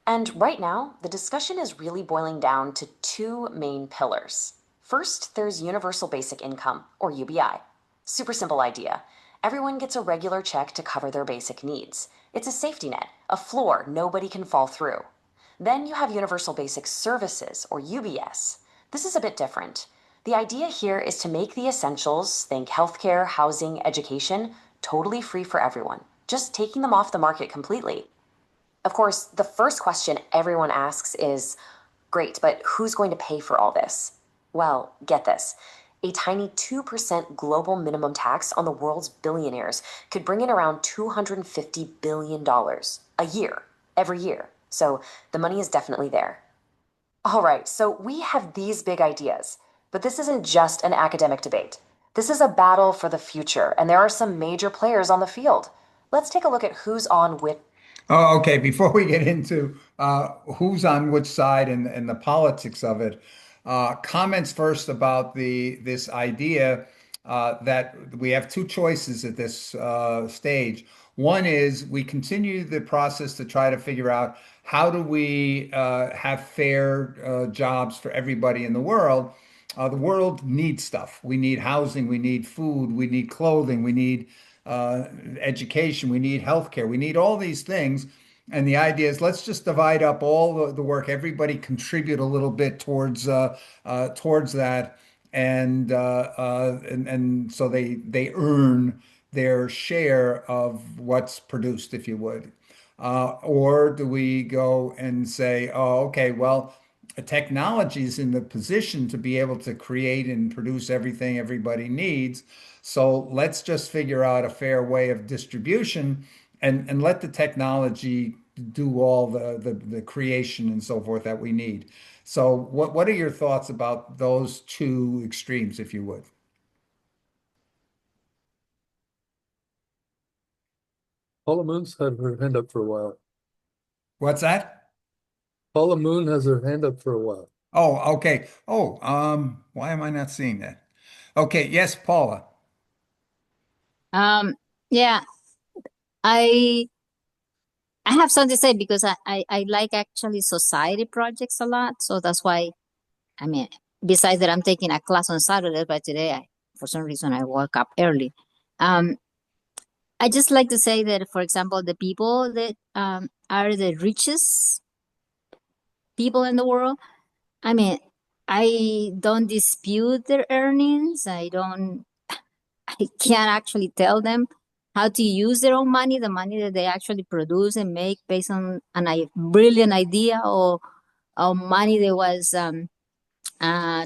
And right now, the discussion is really boiling down to two main pillars. First, there's universal basic income, or UBI. Super simple idea. Everyone gets a regular check to cover their basic needs. It's a safety net, a floor nobody can fall through. Then you have universal basic services, or UBS. This is a bit different. The idea here is to make the essentials, think healthcare, housing, education, totally free for everyone, just taking them off the market completely. Of course, the first question everyone asks is, great, but who's going to pay for all this? Well, get this. A tiny 2% global minimum tax on the world's billionaires could bring in around $250 billion a year, every year. So the money is definitely there. All right, so we have these big ideas, but this isn't just an academic debate. This is a battle for the future, and there are some major players on the field. Let's take a look at who's on with. Oh, okay. Before we get into who's on which side and the politics of it, comments first about the this idea that we have two choices at this stage. One is we continue the process to try to figure out how do we have fair jobs for everybody in the world. The world needs stuff. We need housing, we need food, we need clothing, we need education, we need healthcare, we need all these things. And the idea is let's just divide up all the work. Everybody contribute a little bit towards that, and so they earn their share of what's produced, if you would. Or do we go and say, oh, okay, well, technology is in the position to be able to create and produce everything everybody needs. So let's just figure out a fair way of distribution and let the technology do all the creation and so forth that we need. So what are your thoughts about those two extremes, if you would? Paula Moon's had her hand up for a while. What's that? Paula Moon has her hand up for a while. Oh, okay. Oh, why am I not seeing that? Okay, yes, Paula. Yeah, I I have something to say because I like actually society projects a lot. So that's why, I mean, besides that I'm taking a class on Saturday, but today for some reason I woke up early. Um, I just like to say that, for example, the people that are the richest people in the world, I mean, I don't dispute their earnings. I can't actually tell them how to use their own money, the money that they actually produce and make based on a brilliant idea or money that was uh,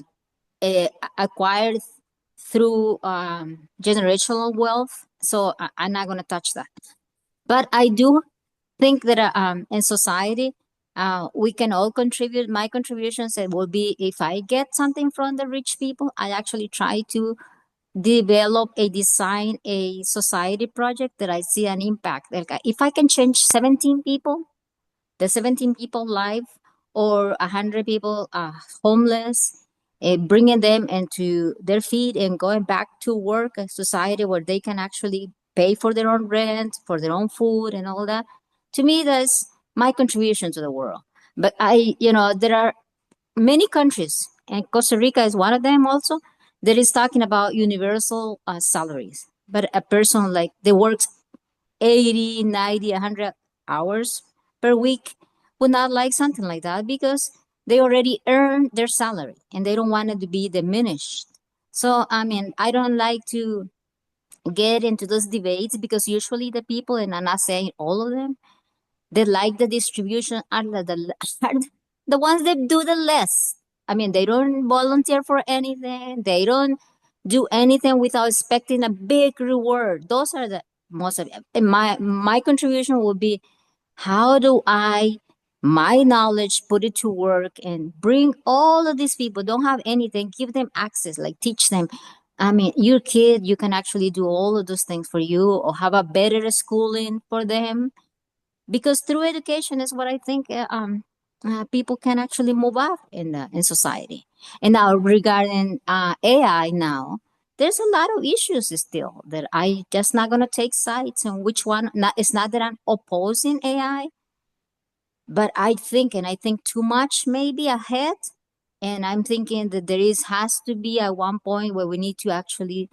acquired through generational wealth. So I'm not going to touch that. But I do think that in society, we can all contribute. My contributions it will be if I get something from the rich people, I actually try to develop a society project that I see an impact. Like if I can change 17 people, the 17 people life, or 100 people homeless, bringing them into their feet and going back to work, a society where they can actually pay for their own rent, for their own food and all that. To me, that's my contribution to the world. But there are many countries, and Costa Rica is one of them also, that is talking about universal salaries. But a person like they works 80, 90, 100 hours per week would not like something like that because they already earn their salary and they don't want it to be diminished. So, I mean, I don't like to get into those debates because usually the people, and I'm not saying all of them, they like the distribution are are the ones that do the less. I mean, they don't volunteer for anything. They don't do anything without expecting a big reward. Those are the most of it. And my contribution would be how do I my knowledge put it to work and bring all of these people don't have anything, give them access, like teach them. I mean, your kid, you can actually do all of those things for you or have a better schooling for them because through education is what I think people can actually move up in society. And now regarding AI now, there's a lot of issues still that I just not gonna take sides on which one. Not, it's not that I'm opposing AI, but I think too much maybe ahead. And I'm thinking that there is has to be at one point where we need to actually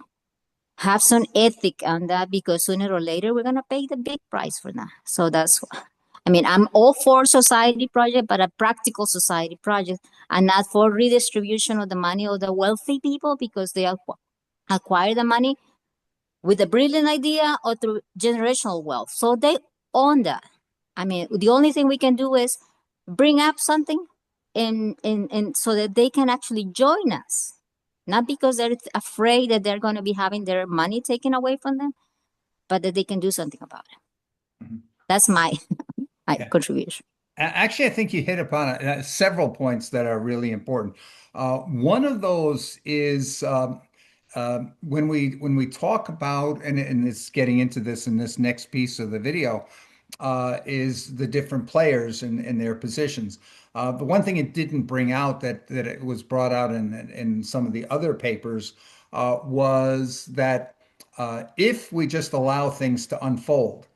have some ethic on that, because sooner or later we're gonna pay the big price for that. So that's, I mean, I'm all for society project, but a practical society project, and not for redistribution of the money of the wealthy people because they acquire the money with a brilliant idea or through generational wealth. So they own that. I mean, the only thing we can do is bring up something and so that they can actually join us. Not because they're afraid that they're going to be having their money taken away from them, but that they can do something about it. Mhm. That's my my Yeah. contribution. Actually, I think you hit upon several points that are really important. One of those is when we talk about, and it's getting into this in this next piece of the video, is the different players and their positions. The one thing it didn't bring out that it was brought out in some of the other papers was that if we just allow things to unfold,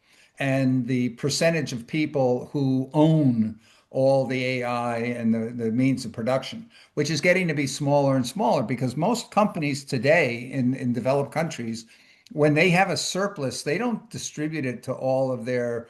and the percentage of people who own all the AI and the means of production, which is getting to be smaller and smaller because most companies today in developed countries, when they have a surplus, they don't distribute it to all of their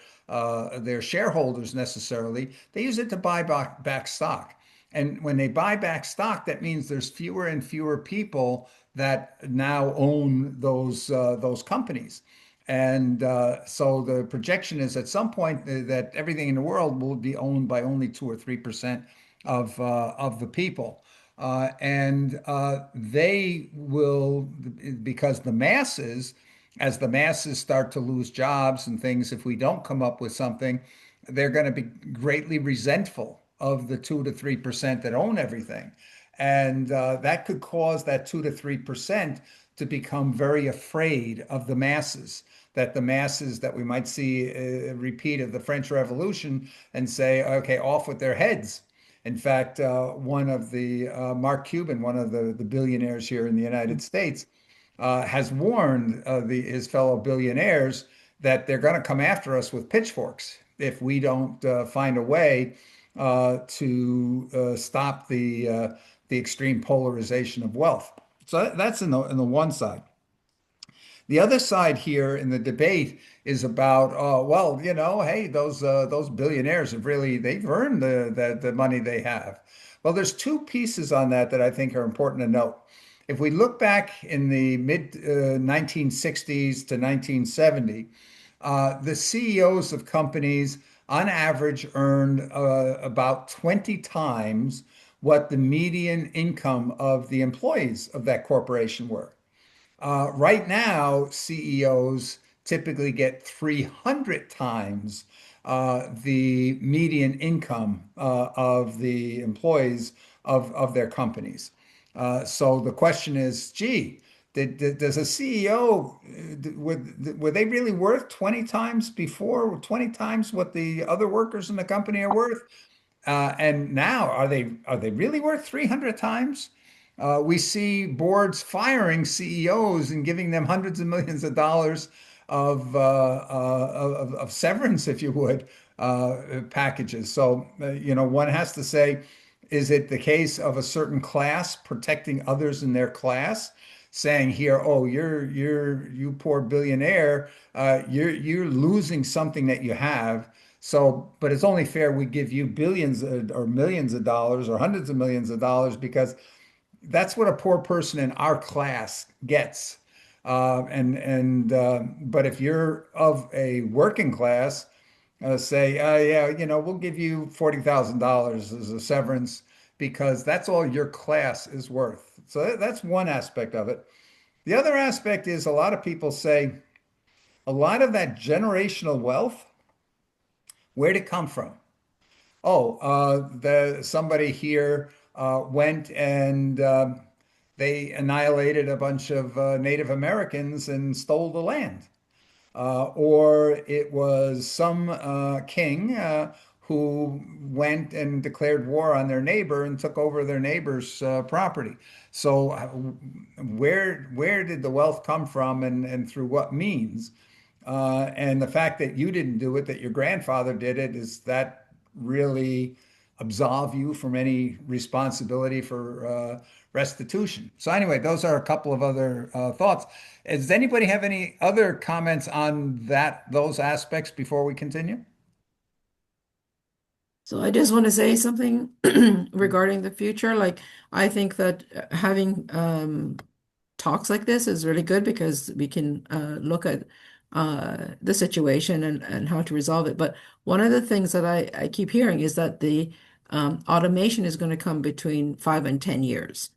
shareholders necessarily. They use it to buy back stock. And when they buy back stock, that means there's fewer and fewer people that now own those companies. And so the projection is at some point that everything in the world will be owned by only 2 or 3% of the people. And they will, because as the masses start to lose jobs and things, if we don't come up with something, they're going to be greatly resentful of the 2 to 3% that own everything. And that could cause that 2 to 3% to become very afraid of the masses, that the masses that we might see a repeat of the French Revolution and say, okay, off with their heads. In fact, one of the Mark Cuban, one of the billionaires here in the United States, has warned his fellow billionaires that they're going to come after us with pitchforks if we don't find a way to stop the extreme polarization of wealth. So that's in the one side. The other side here in the debate is about, well, hey, those billionaires have really they've earned the money they have. Well, there's two pieces on that I think are important to note. If we look back in the mid 1960s to 1970, the CEOs of companies on average earned about 20 times what the median income of the employees of that corporation were. Right now, CEOs typically get 300 times the median income of the employees of their companies. So the question is, gee, does a CEO, were they really worth 20 times before, 20 times what the other workers in the company are worth? And now, are they really worth 300 times? We see boards firing CEOs and giving them hundreds of millions of dollars of severance, if you would, packages. So, one has to say, is it the case of a certain class protecting others in their class? Saying here, oh, you poor billionaire, you're losing something that you have. So, but it's only fair we give you billions or millions of dollars or hundreds of millions of dollars because that's what a poor person in our class gets. But if you're of a working class, say, yeah, we'll give you $40,000 as a severance because that's all your class is worth. So that's one aspect of it. The other aspect is a lot of people say a lot of that generational wealth, where'd it come from? Oh, somebody here went and they annihilated a bunch of Native Americans and stole the land. Or it was some king who went and declared war on their neighbor and took over their neighbor's property. So where did the wealth come from and through what means? And the fact that you didn't do it, that your grandfather did it, is that really absolve you from any responsibility for restitution? So anyway, those are a couple of other thoughts. Does anybody have any other comments on those aspects before we continue? So I just want to say something regarding the future. Like, I think that having talks like this is really good because we can look at the situation and how to resolve it. But one of the things that I keep hearing is that the automation is going to come between 5 and 10 years.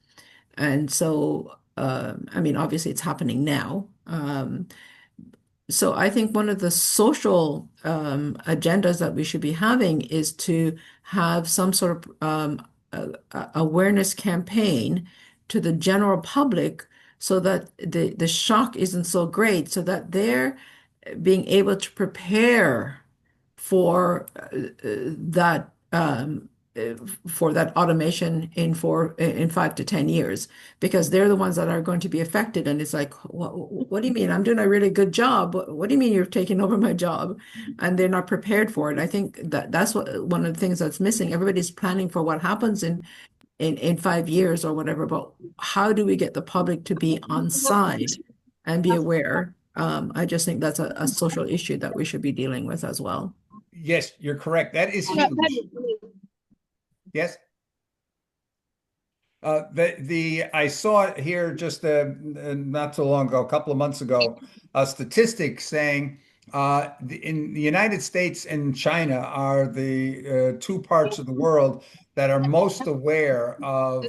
And so, I mean, obviously it's happening now. So I think one of the social agendas that we should be having is to have some sort of awareness campaign to the general public so that the shock isn't so great, so that they're being able to prepare for that automation in 5 to 10 years, because they're the ones that are going to be affected. And it's like, what do you mean? I'm doing a really good job. What do you mean you're taking over my job? And they're not prepared for it. I think that's one of the things that's missing. Everybody's planning for what happens in 5 years or whatever, but how do we get the public to be on side and be aware? I just think that's a social issue that we should be dealing with as well. Yes, you're correct. That is huge. Yes. I saw it here just not so long ago, a couple of months ago, a statistic saying in the United States and China are the two parts of the world that are most aware of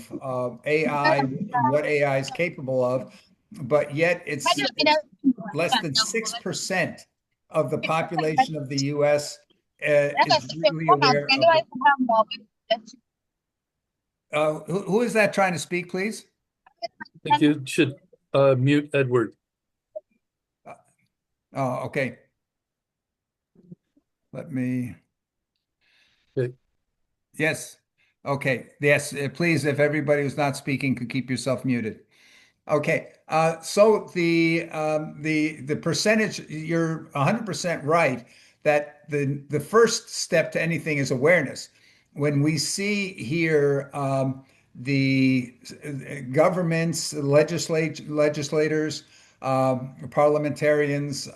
AI and what AI is capable of, but yet it's less than 6% of the population of the US is really aware of it. Who is that trying to speak, please? I think you should mute Edward. Oh, okay. Let me. Okay. Yes. Okay. Yes. Please, if everybody who's not speaking could keep yourself muted. Okay. So the percentage, you're 100% right that the first step to anything is awareness. When we see here the governments, legislators, parliamentarians,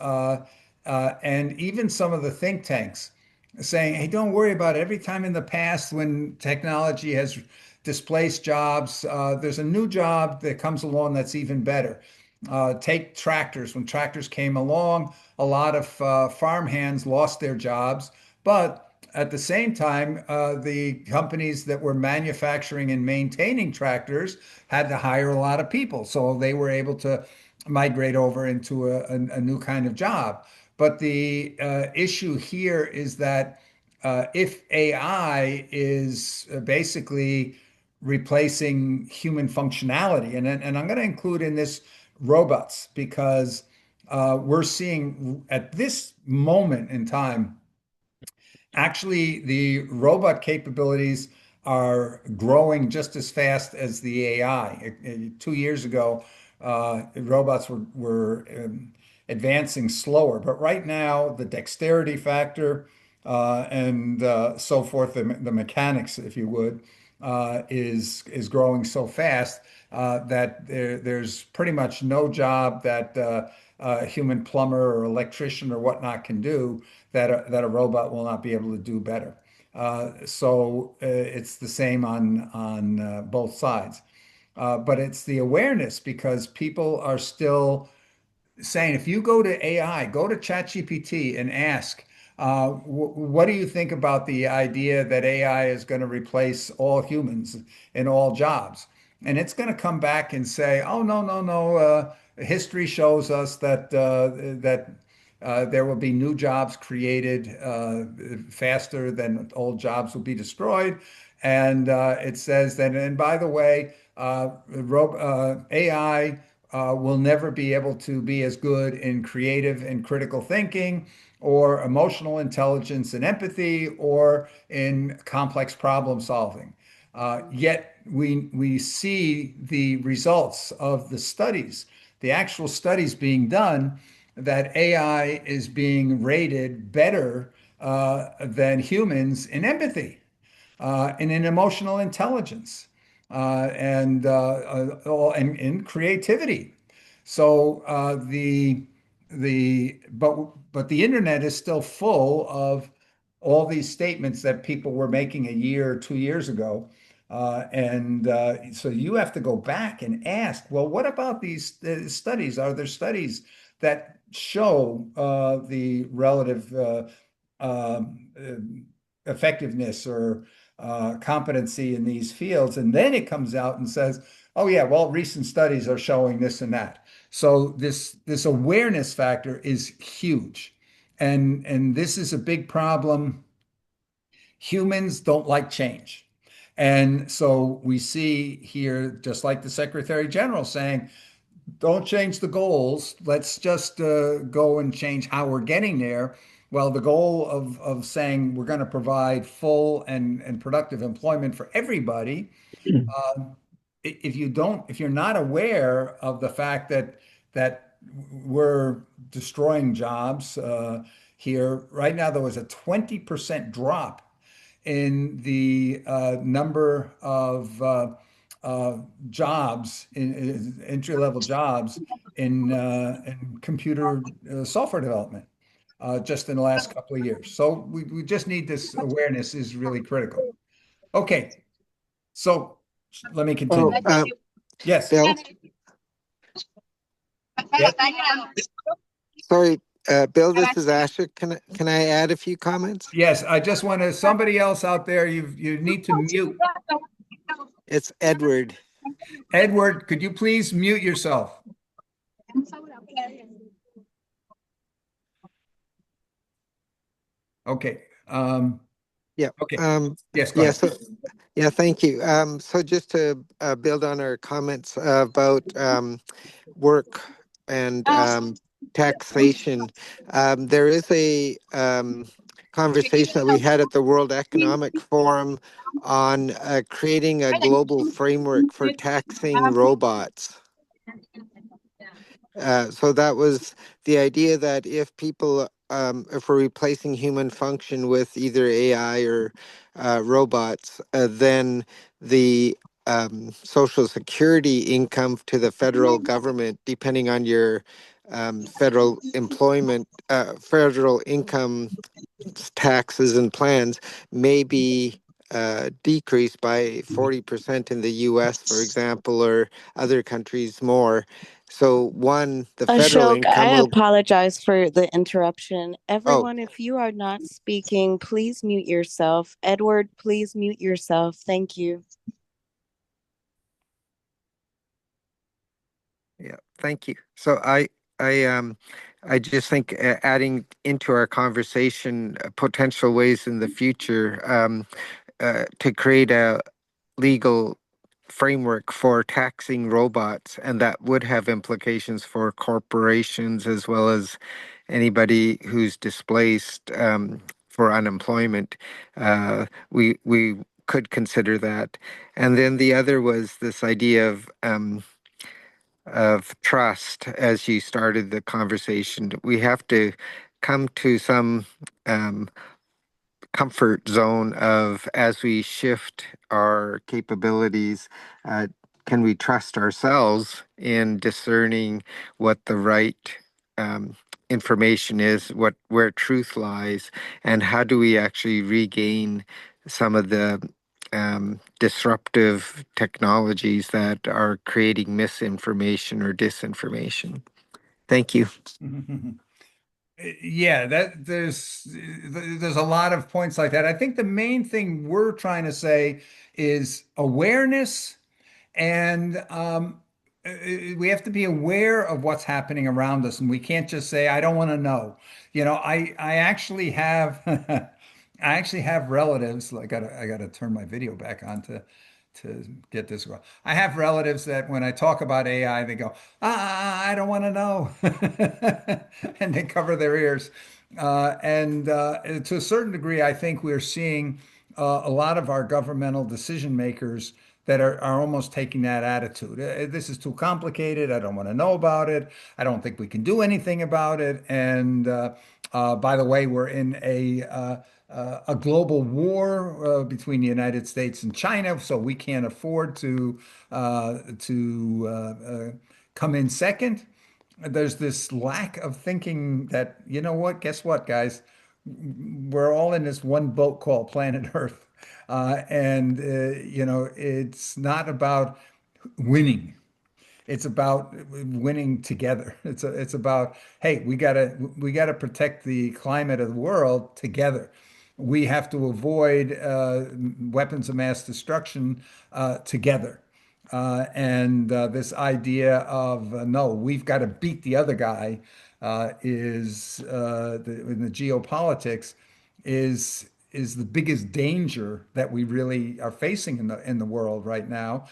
and even some of the think tanks saying, hey, don't worry about it. Every time in the past when technology has displaced jobs, there's a new job that comes along that's even better. Take tractors. When tractors came along, a lot of farm hands lost their jobs, but at the same time, the companies that were manufacturing and maintaining tractors had to hire a lot of people. So they were able to migrate over into a new kind of job. But the issue here is that if AI is basically replacing human functionality, and I'm going to include in this robots, because we're seeing at this moment in time, actually, the robot capabilities are growing just as fast as the AI. 2 years ago, robots were advancing slower, but right now, the dexterity factor and so forth, the mechanics, if you would, is growing so fast that there's pretty much no job that a human plumber or electrician or whatnot can do that a robot will not be able to do better. So it's the same on both sides. But it's the awareness, because people are still saying, if you go to AI, go to ChatGPT and ask, what do you think about the idea that AI is going to replace all humans in all jobs? And it's going to come back and say, oh, no, no, no. History shows us that there will be new jobs created faster than old jobs will be destroyed. And it says that, and by the way, AI will never be able to be as good in creative and critical thinking or emotional intelligence and empathy or in complex problem solving. Yet we see the results of the studies, the actual studies being done, that AI is being rated better than humans in empathy and in emotional intelligence and in creativity. So but the internet is still full of all these statements that people were making a year or 2 years ago. So you have to go back and ask, well, what about these studies? Are there studies that show the relative effectiveness or competency in these fields? And then it comes out and says, oh yeah, well, recent studies are showing this and that. So this awareness factor is huge. And this is a big problem. Humans don't like change. And so we see here, just like the Secretary General saying, don't change the goals. Let's just go and change how we're getting there. Well, the goal of saying we're going to provide full and productive employment for everybody, if you're not aware of the fact that we're destroying jobs here right now, there was a 20% drop in the number of jobs in entry-level jobs in computer software development just in the last couple of years. So we just need this awareness is really critical. Okay, so let me continue. Oh, Yes. Bill, Yes. sorry, Bill, this is Asher. Can I add a few comments? Yes, I just want to, somebody else out there, you need to mute. It's Edward. Edward, could you please mute yourself? Okay. Yeah. Okay. Yes, go Yeah. ahead. So, yeah. Thank you. So just to build on our comments about work and taxation, there is a conversation that we had at the World Economic Forum on creating a global framework for taxing robots. So that was the idea that if we're replacing human function with either AI or robots, then the social security income to the federal government, depending on your federal employment, federal income taxes and plans, may be decreased by 40% in the US, for example, or other countries more. So one, the federal Ashok, income I will. apologize for the interruption. Oh, Everyone, if you are not speaking, please mute yourself. Edward, please mute yourself. Thank you. yeah, thank you. So I just think adding into our conversation potential ways in the future to create a legal framework for taxing robots, and that would have implications for corporations as well as anybody who's displaced for unemployment. We could consider that, and then the other was this idea of trust. As you started the conversation, we have to come to some comfort zone of, as we shift our capabilities, uh, can we trust ourselves in discerning what the right um, information is, where truth lies, and how do we actually regain some of the disruptive technologies that are creating misinformation or disinformation? Thank you. Yeah, that there's a lot of points like that. I think the main thing we're trying to say is awareness, and we have to be aware of what's happening around us, and we can't just say, "I don't want to know." I actually have I actually have relatives. I gotta turn my video back on to get this going. I have relatives that when I talk about AI, they go, I don't want to know. And they cover their ears. And to a certain degree, I think we're seeing a lot of our governmental decision makers that are almost taking that attitude. This is too complicated. I don't want to know about it. I don't think we can do anything about it. And by the way, we're in a global war between the United States and China, so we can't afford to come in second. There's this lack of thinking that, you know what, guess what, guys? We're all in this one boat called planet Earth. And it's not about winning. It's about winning together. It's about, hey, we gotta protect the climate of the world together. We have to avoid weapons of mass destruction together. And this idea of no, we've got to beat the other guy in the geopolitics is the biggest danger that we really are facing in the world right now,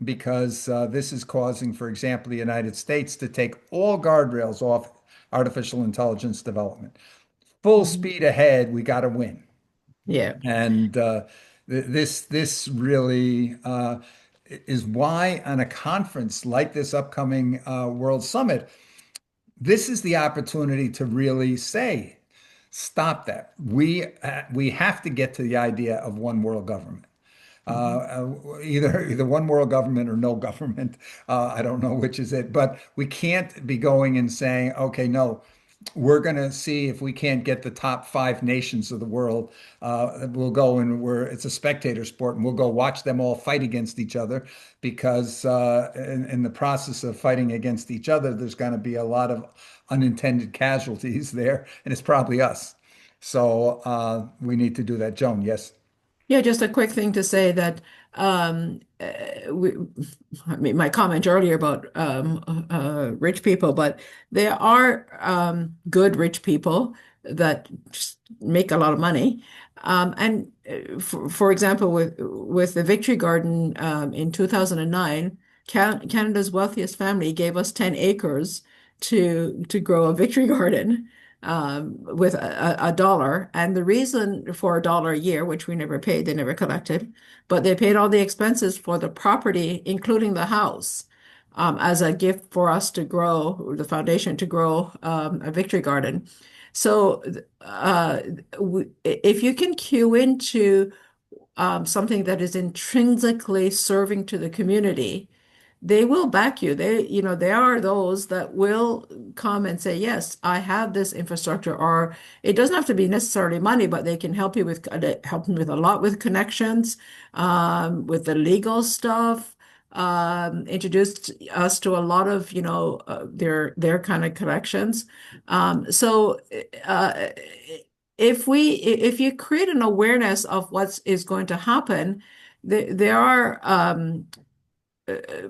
because this is causing, for example, the United States to take all guardrails off artificial intelligence development. Full Mhm. speed ahead, we got to win. Yeah. And this really is why on a conference like this upcoming World Summit, this is the opportunity to really say, stop that. We have to get to the idea of one world government. Mhm. Either one world government or no government. I don't know which is it, but we can't be going and saying, okay, no, we're going to see if we can't get the top five nations of the world. We'll go and it's a spectator sport, and we'll go watch them all fight against each other, because in the process of fighting against each other, there's going to be a lot of unintended casualties there, and it's probably us. So we need to do that. Joan, yes. Yeah, just a quick thing to say that we, I mean, my comment earlier about rich people, but there are good rich people that just make a lot of money. And for example, with the Victory Garden in 2009, Canada's wealthiest family gave us 10 acres to grow a Victory Garden with a dollar. And the reason for $1 a year, which we never paid, they never collected, but they paid all the expenses for the property, including the house, as a gift for us to grow, the foundation to grow a Victory Garden. So if you can cue into something that is intrinsically serving to the community, they will back you. There are those that will come and say, yes, I have this infrastructure, or it doesn't have to be necessarily money, but they can help you with a lot with connections, with the legal stuff, introduced us to a lot of, their kind of connections. So if you create an awareness of what is going to happen, there are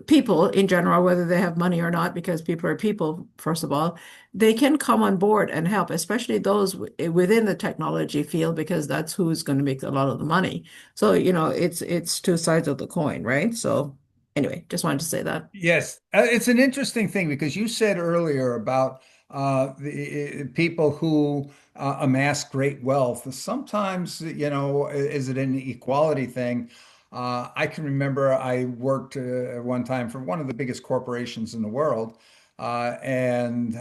people in general, whether they have money or not, because people are people, first of all, they can come on board and help, especially those within the technology field, because that's who's going to make a lot of the money. So, it's two sides of the coin, right? So anyway, just wanted to say that. Yes, it's an interesting thing because you said earlier about the people who amass great wealth. Sometimes, is it an equality thing? I can remember I worked one time for one of the biggest corporations in the world, and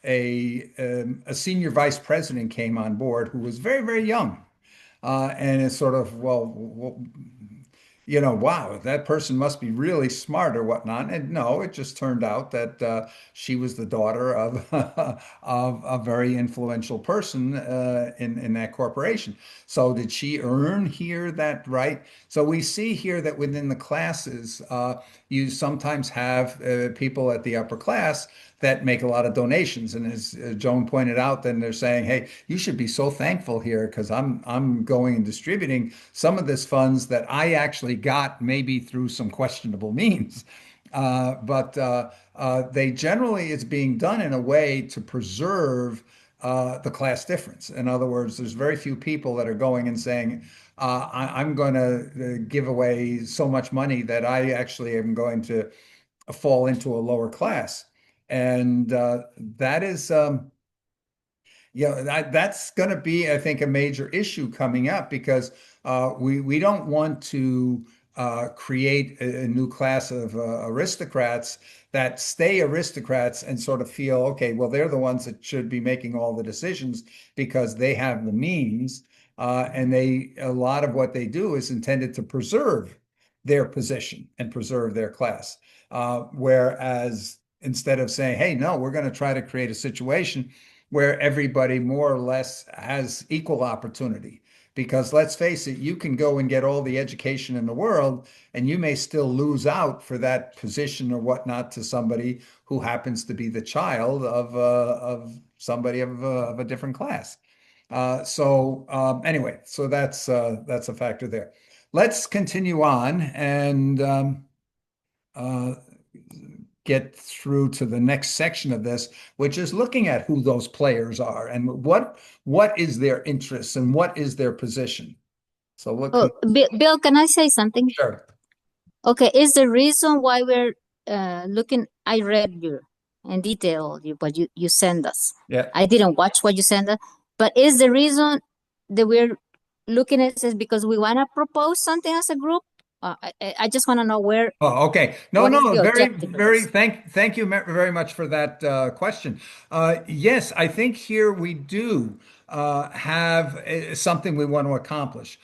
a senior vice president came on board who was very, very young. And it's sort of, well, wow, that person must be really smart or whatnot. And no, it just turned out that she was the daughter of of a very influential person in that corporation. So did she earn here that right? So we see here that within the classes, you sometimes have people at the upper class that make a lot of donations. And as Joan pointed out, then they're saying, "Hey, you should be so thankful here because I'm going and distributing some of this funds that I actually got maybe through some questionable means." But they generally it's being done in a way to preserve the class difference. In other words, there's very few people that are going and saying, I'm going to give away so much money that I actually am going to fall into a lower class. And that is, that's going to be, I think, a major issue coming up because we don't want to create a new class of aristocrats that stay aristocrats and sort of feel, okay, well, they're the ones that should be making all the decisions because they have the means, and a lot of what they do is intended to preserve their position and preserve their class. Whereas instead of saying, hey, no, we're going to try to create a situation where everybody more or less has equal opportunity. Because let's face it, you can go and get all the education in the world, and you may still lose out for that position or whatnot to somebody who happens to be the child of somebody of a different class. Anyway, so that's a factor there. Let's continue on and uh, get through to the next section of this, which is looking at who those players are and what is their interest and what is their position. So look. Oh, Bill, can I say something? Sure. Okay, is the reason why we're looking, I read your in detail what you send us. Yeah. I didn't watch what you sent us, but is the reason that we're looking at this because we want to propose something as a group? I just want to know where. Oh, okay. No, What is no, the very, objective of very, this? thank you very much for that question. Yes, I think here we do have something we want to accomplish.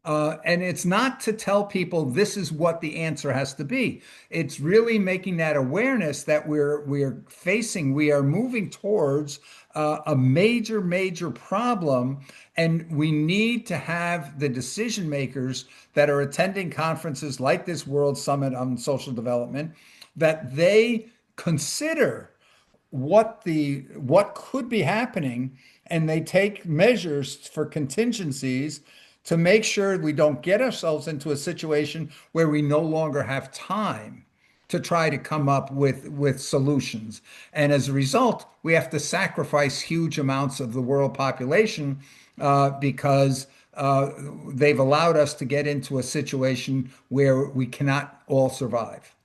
And it's not to tell people this is what the answer has to be. It's really making that awareness that we're facing, we are moving towards a major problem, and we need to have the decision makers that are attending conferences like this World Summit on Social Development, that they consider what could be happening, and they take measures for contingencies to make sure we don't get ourselves into a situation where we no longer have time to try to come up with solutions. And as a result, we have to sacrifice huge amounts of the world population because they've allowed us to get into a situation where we cannot all survive.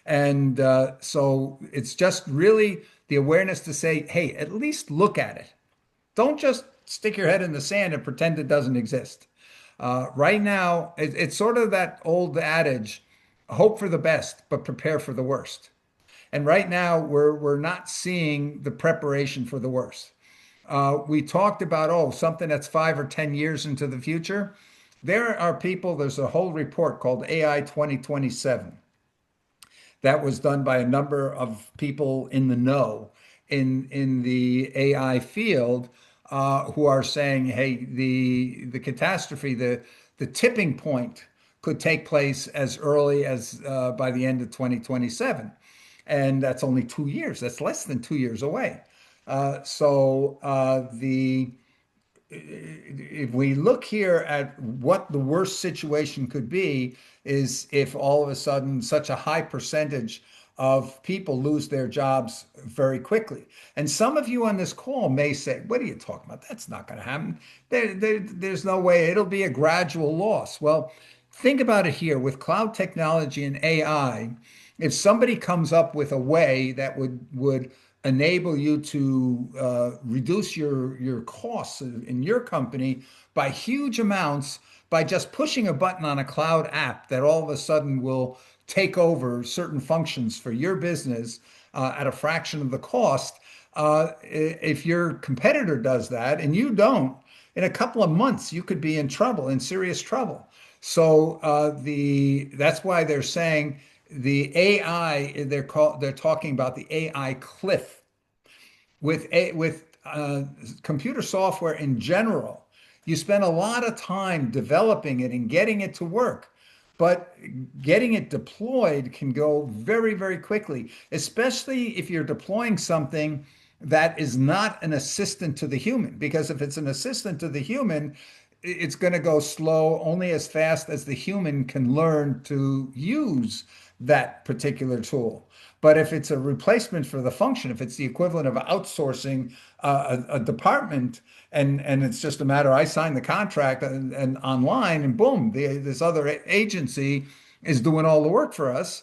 And so it's just really the awareness to say, hey, at least look at it. Don't just stick your head in the sand and pretend it doesn't exist. Right now, it's sort of that old adage, hope for the best, but prepare for the worst. And right now, we're not seeing the preparation for the worst. We talked about, something that's 5 or 10 years into the future. There are people, there's a whole report called AI 2027 that was done by a number of people in the know in the AI field, who are saying, hey, the catastrophe, the tipping point could take place as early as by the end of 2027. And that's only 2 years. That's less than 2 years away. The if we look here at what the worst situation could be, is if all of a sudden such a high percentage of people lose their jobs very quickly. And some of you on this call may say, what are you talking about? That's not going to happen. There's no way. It'll be a gradual loss. Well, think about it here with cloud technology and AI. If somebody comes up with a way that would enable you to reduce your costs in your company by huge amounts by just pushing a button on a cloud app that all of a sudden will take over certain functions for your business at a fraction of the cost. If your competitor does that and you don't, in a couple of months you could be in trouble, in serious trouble. So that's why they're saying the AI, they're talking about the AI cliff with computer software in general. You spend a lot of time developing it and getting it to work, but getting it deployed can go very quickly, especially if you're deploying something that is not an assistant to the human. Because if it's an assistant to the human, it's going to go slow only as fast as the human can learn to use that particular tool. But if it's a replacement for the function, if it's the equivalent of outsourcing a department, and it's just a matter, I sign the contract and online, and boom, this other agency is doing all the work for us,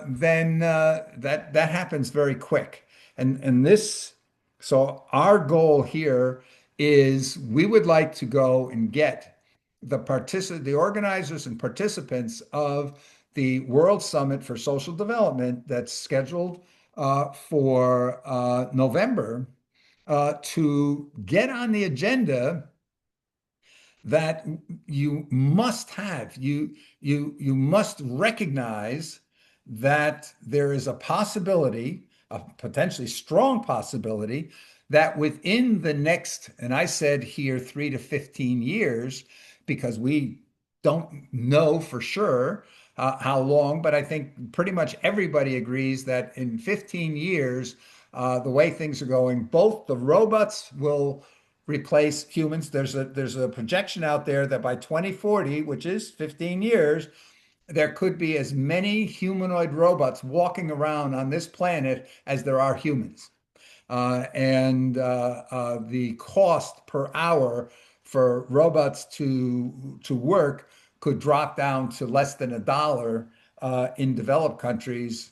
then that happens very quick. And this, so our goal here is we would like to go and get the organizers and participants of the World Summit for Social Development that's scheduled for November to get on the agenda that you must have. You must recognize that there is a possibility, a potentially strong possibility, that within the next, and I said here 3 to 15 years, because we don't know for sure how long, but I think pretty much everybody agrees that in 15 years, the way things are going, both the robots will replace humans. There's a projection out there that by 2040, which is 15 years, there could be as many humanoid robots walking around on this planet as there are humans. And the cost per hour for robots to work could drop down to less than $1 in developed countries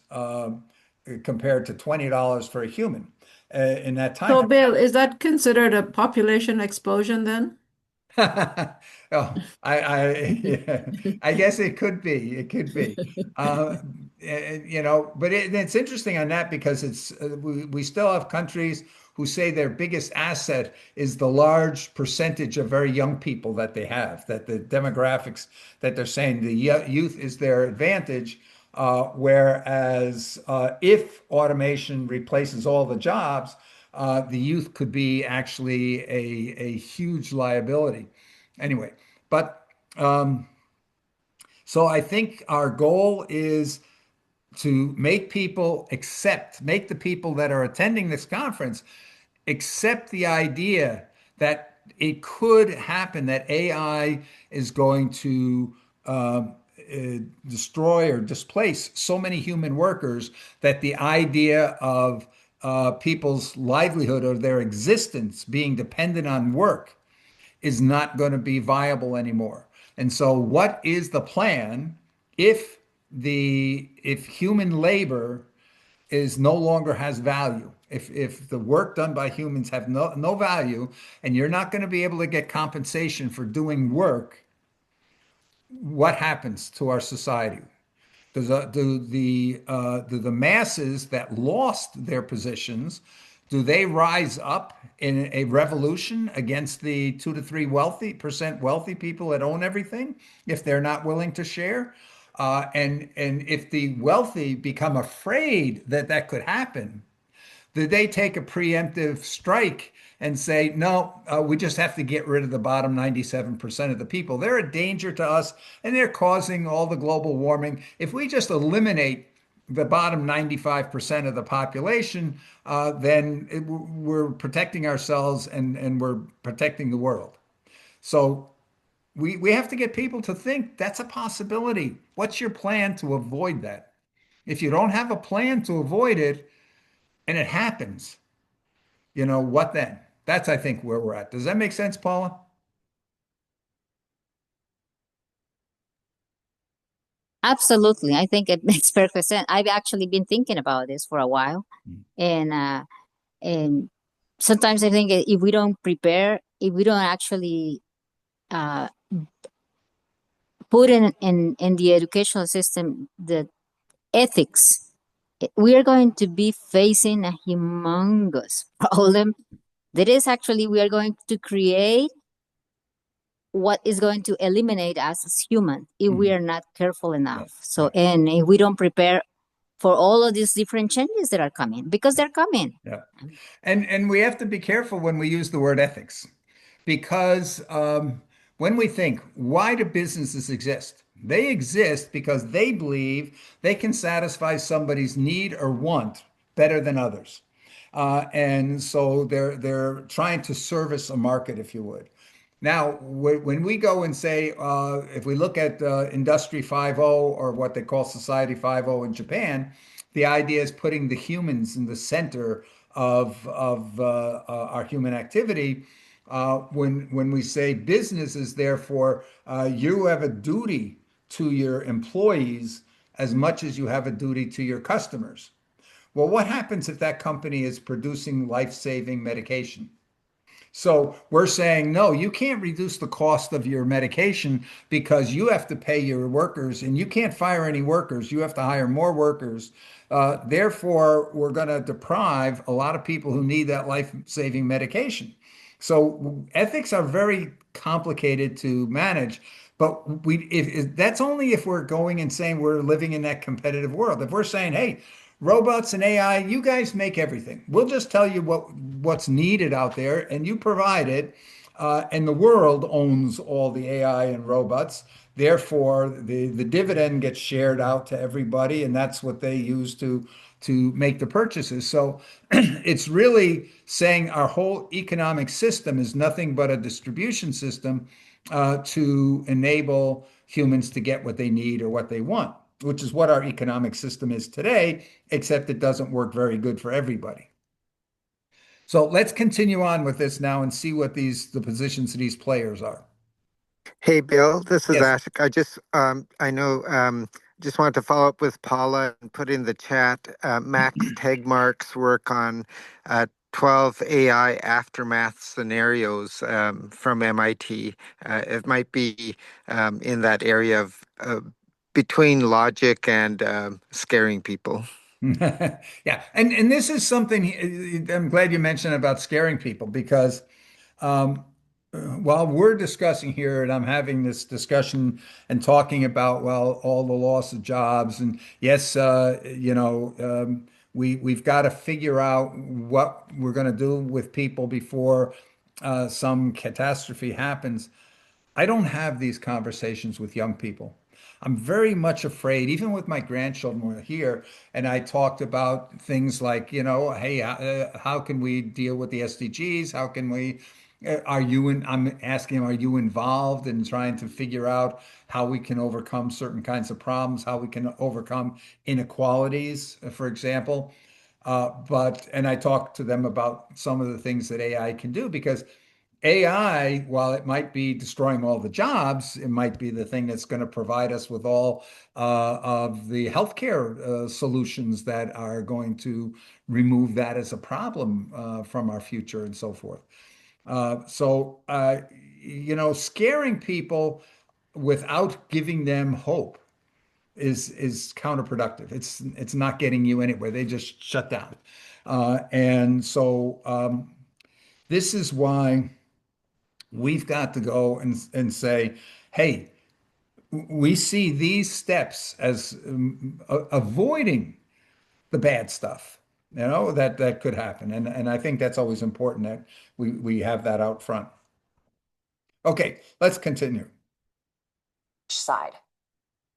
compared to $20 for a human in that time. So, Bill, is that considered a population explosion then? Oh, yeah, I guess it could be. It could be. But it's interesting on that because we still have countries who say their biggest asset is the large percentage of very young people that they have, that the demographics that they're saying the youth is their advantage. Whereas if automation replaces all the jobs, the youth could be actually a huge liability. Anyway, but so I think our goal is to make make the people that are attending this conference accept the idea that it could happen, that AI is going to destroy or displace so many human workers that the idea of people's livelihood or their existence being dependent on work is not going to be viable anymore. And so what is the plan if if human labor is no longer has value? If the work done by humans have no value and you're not going to be able to get compensation for doing work, what happens to our society? Do the masses that lost their positions, do they rise up in a revolution against the 2 to 3% wealthy people that own everything if they're not willing to share? And if the wealthy become afraid that that could happen, did they take a preemptive strike and say, no, we just have to get rid of the bottom 97% of the people? They're a danger to us and they're causing all the global warming. If we just eliminate the bottom 95% of the population, we're protecting ourselves and we're protecting the world. So we have to get people to think that's a possibility. What's your plan to avoid that? If you don't have a plan to avoid it and it happens, what then? That's, I think, where we're at. Does that make sense, Paula? Absolutely. I think it makes perfect sense. I've actually been thinking about this for a while. And sometimes I think if we don't prepare, if we don't actually uh, put in the educational system the ethics, we are going to be facing a humongous problem. That is actually, we are going to create what is going to eliminate us as human if we are not careful enough. So, and if we don't prepare for all of these different changes that are coming, because they're coming. Yeah. And we have to be careful when we use the word ethics, because when we think, why do businesses exist? They exist because they believe they can satisfy somebody's need or want better than others. And so they're trying to service a market, if you would. Now, when we go and say, if we look at Industry 5.0 or what they call Society 5.0 in Japan, The idea is putting the humans in the center of our human activity. When we say businesses, therefore, you have a duty to your employees as much as you have a duty to your customers. Well, what happens if that company is producing life-saving medication? So we're saying, no, you can't reduce the cost of your medication because you have to pay your workers and you can't fire any workers. You have to hire more workers. Therefore, we're going to deprive a lot of people who need that life-saving medication. So ethics are very complicated to manage. But if that's only if we're going and saying we're living in that competitive world. If we're saying, hey, robots and AI, you guys make everything. We'll just tell you what's needed out there, and you provide it. And the world owns all the AI and robots. Therefore, the dividend gets shared out to everybody, and that's what they use to make the purchases. So it's really saying our whole economic system is nothing but a distribution system to enable humans to get what they need or what they want, which is what our economic system is today, except it doesn't work very good for everybody. So let's continue on with this now and see what the positions of these players are. Hey, Bill, this is Yes. Ashik. I know, just wanted to follow up with Paula and put in the chat Max Tegmark's work on 12 AI aftermath scenarios from MIT. It might be in that area of between logic and scaring people. Yeah, and this is something I'm glad you mentioned about scaring people because um, while we're discussing here and I'm having this discussion and talking about, well, all the loss of jobs and yes, we've got to figure out what we're going to do with people before some catastrophe happens. I don't have these conversations with young people. I'm very much afraid, even with my grandchildren who are here, and I talked about things like, hey, how can we deal with the SDGs? How can we, I'm asking them, are you involved in trying to figure out how we can overcome certain kinds of problems, how we can overcome inequalities, for example? And I talked to them about some of the things that AI can do because AI, while it might be destroying all the jobs, it might be the thing that's going to provide us with all of the healthcare solutions that are going to remove that as a problem from our future and so forth. Scaring people without giving them hope is counterproductive. It's not getting you anywhere. They just shut down. This is why we've got to go and say, hey, we see these steps as avoiding the bad stuff, that could happen. And I think that's always important that we have that out front. Okay, let's continue. Side.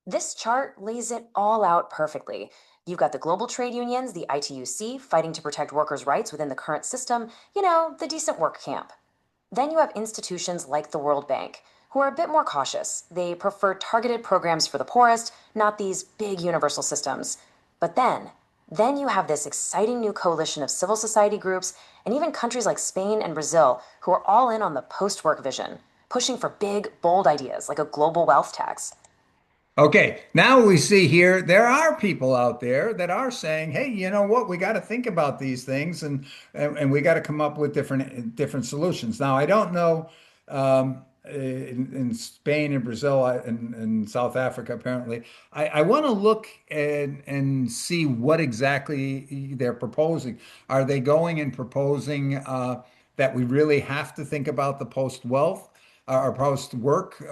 This chart lays it all out perfectly. You've got the global trade unions, the ITUC, fighting to protect workers' rights within the current system, the decent work camp. Then you have institutions like the World Bank, who are a bit more cautious. They prefer targeted programs for the poorest, not these big universal systems. But then you have this exciting new coalition of civil society groups and even countries like Spain and Brazil who are all in on the post-work vision, pushing for big, bold ideas like a global wealth tax. Okay, now we see here there are people out there that are saying, "Hey, you know what? We got to think about these things, and we got to come up with different solutions." Now, I don't know in Spain and Brazil and South Africa. Apparently, I want to look and see what exactly they're proposing. Are they going and proposing that we really have to think about the post-wealth or post-work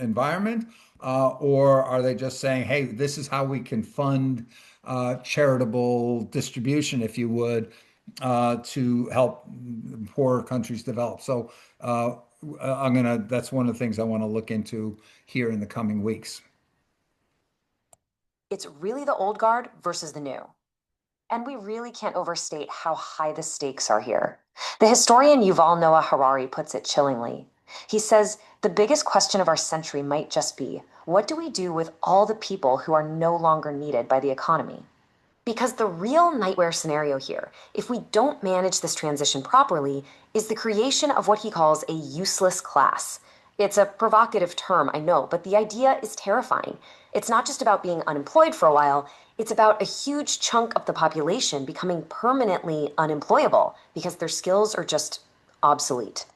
environment? Or are they just saying, hey, this is how we can fund charitable distribution, if you would, to help poorer countries develop? So that's one of the things I want to look into here in the coming weeks. It's really the old guard versus the new. And we really can't overstate how high the stakes are here. The historian Yuval Noah Harari puts it chillingly. He says, the biggest question of our century might just be, what do we do with all the people who are no longer needed by the economy? Because the real nightmare scenario here, if we don't manage this transition properly, is the creation of what he calls a useless class. It's a provocative term, I know, but the idea is terrifying. It's not just about being unemployed for a while, it's about a huge chunk of the population becoming permanently unemployable because their skills are just obsolete.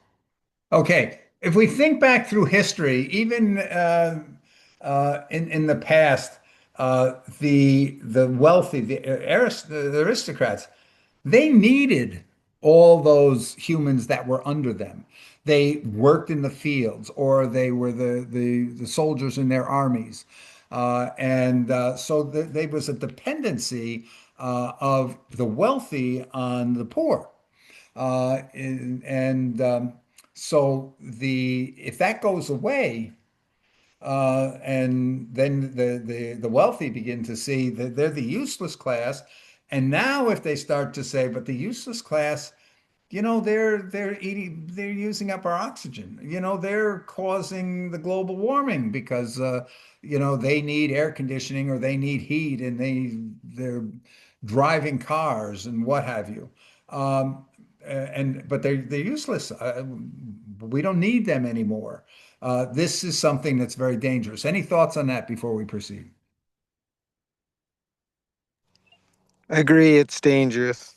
Okay, if we think back through history, even in the past, the wealthy, the aristocrats, they needed all those humans that were under them. They worked in the fields, or they were the soldiers in their armies, and so there was a dependency of the wealthy on the poor. And so the if that goes away, and then the wealthy begin to see that they're the useless class, and now if they start to say, but the useless class, they're using up our oxygen. They're causing the global warming because they need air conditioning or they need heat and they're driving cars and what have you. But they're useless. We don't need them anymore. This is something that's very dangerous. Any thoughts on that before we proceed? Agree, it's dangerous.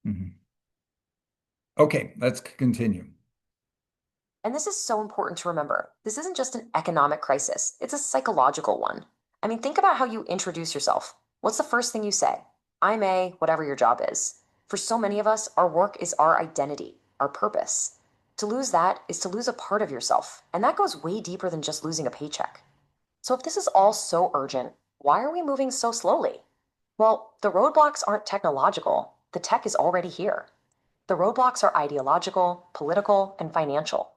Mhm. Okay, let's continue. And this is so important to remember. This isn't just an economic crisis, it's a psychological one. I mean, think about how you introduce yourself. What's the first thing you say? I'm a whatever your job is. For so many of us, our work is our identity, our purpose. To lose that is to lose a part of yourself, and that goes way deeper than just losing a paycheck. So, if this is all so urgent, why are we moving so slowly? Well, the roadblocks aren't technological, the tech is already here. The roadblocks are ideological, political, and financial.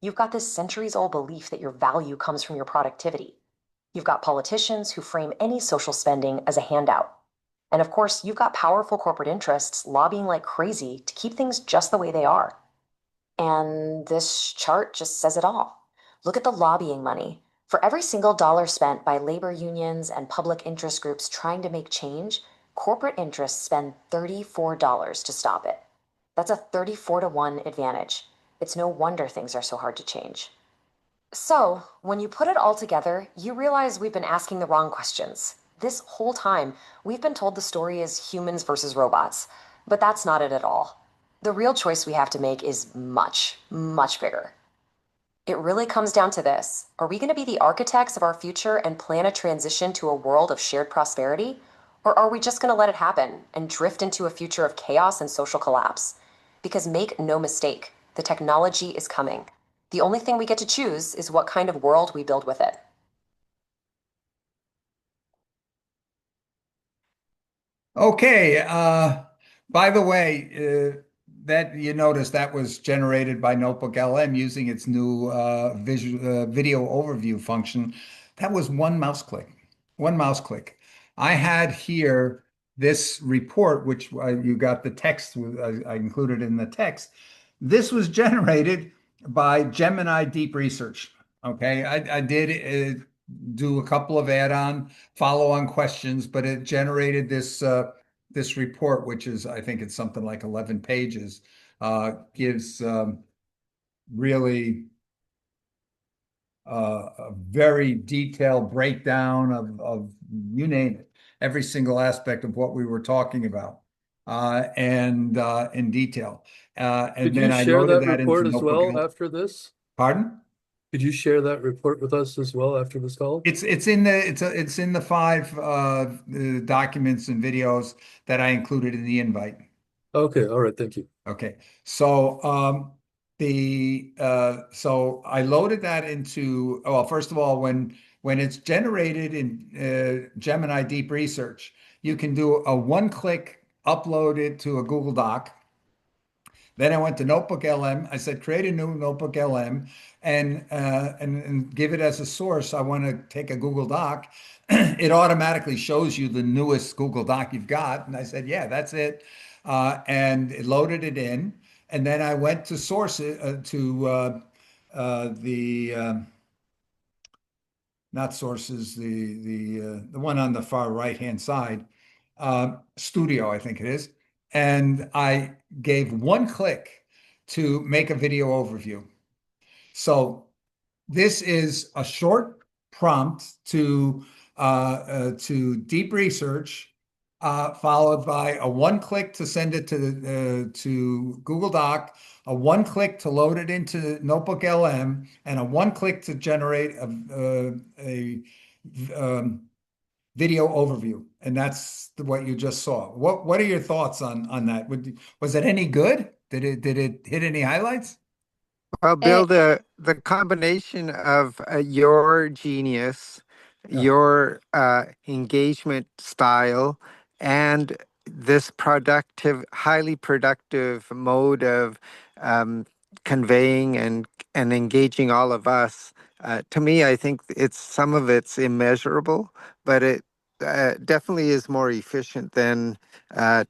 You've got this centuries old belief that your value comes from your productivity. You've got politicians who frame any social spending as a handout. And of course, you've got powerful corporate interests lobbying like crazy to keep things just the way they are. And this chart just says it all. Look at the lobbying money. For every single dollar spent by labor unions and public interest groups trying to make change, corporate interests spend $34 to stop it. That's a 34 to 1 advantage. It's no wonder things are so hard to change. So, when you put it all together, you realize we've been asking the wrong questions. This whole time, we've been told the story is humans versus robots, but that's not it at all. The real choice we have to make is much, much bigger. It really comes down to this. Are we going to be the architects of our future and plan a transition to a world of shared prosperity? Or are we just going to let it happen and drift into a future of chaos and social collapse? Because make no mistake, the technology is coming. The only thing we get to choose is what kind of world we build with it. Okay. By the way, that you notice that was generated by Notebook LM using its new video overview function. That was one mouse click. One mouse click. I had here this report, which you got the text. I included in the text. This was generated by Gemini Deep Research. Okay, I did do a couple of add-on follow-on questions, but it generated this report, which is, I think it's something like 11 pages, gives really a very detailed breakdown of you name it, every single aspect of what we were talking about, and in detail. And Could you then I share loaded that that into report as Notebook. well after this? Pardon? Could you share that report with us as well after this call? It's in the five documents and videos that I included in the invite. Okay, all right, thank you. Okay, so so I loaded that into, well, first of all, when it's generated in Gemini Deep Research, you can do a one-click upload it to a Google Doc. Then I went to Notebook LM. I said, create a new Notebook LM and give it as a source. I want to take a Google Doc. It automatically shows you the newest Google Doc you've got. And I said, yeah, that's it. And it loaded it in. And then I went to source it the not sources, the one on the far right hand side. Studio, I think it is. And I gave one click to make a video overview. So this is a short prompt to deep research, followed by a one click to send it to Google Doc, a one click to load it into Notebook LM, and a one click to generate a video overview. And that's what you just saw. What are your thoughts on that? Was it any good? Did it hit any highlights? Well, Uh, Bill, the combination of your genius, Yeah. your engagement style, and this highly productive mode of um, conveying and engaging all of us, to me, I think some of it's immeasurable, but it definitely is more efficient than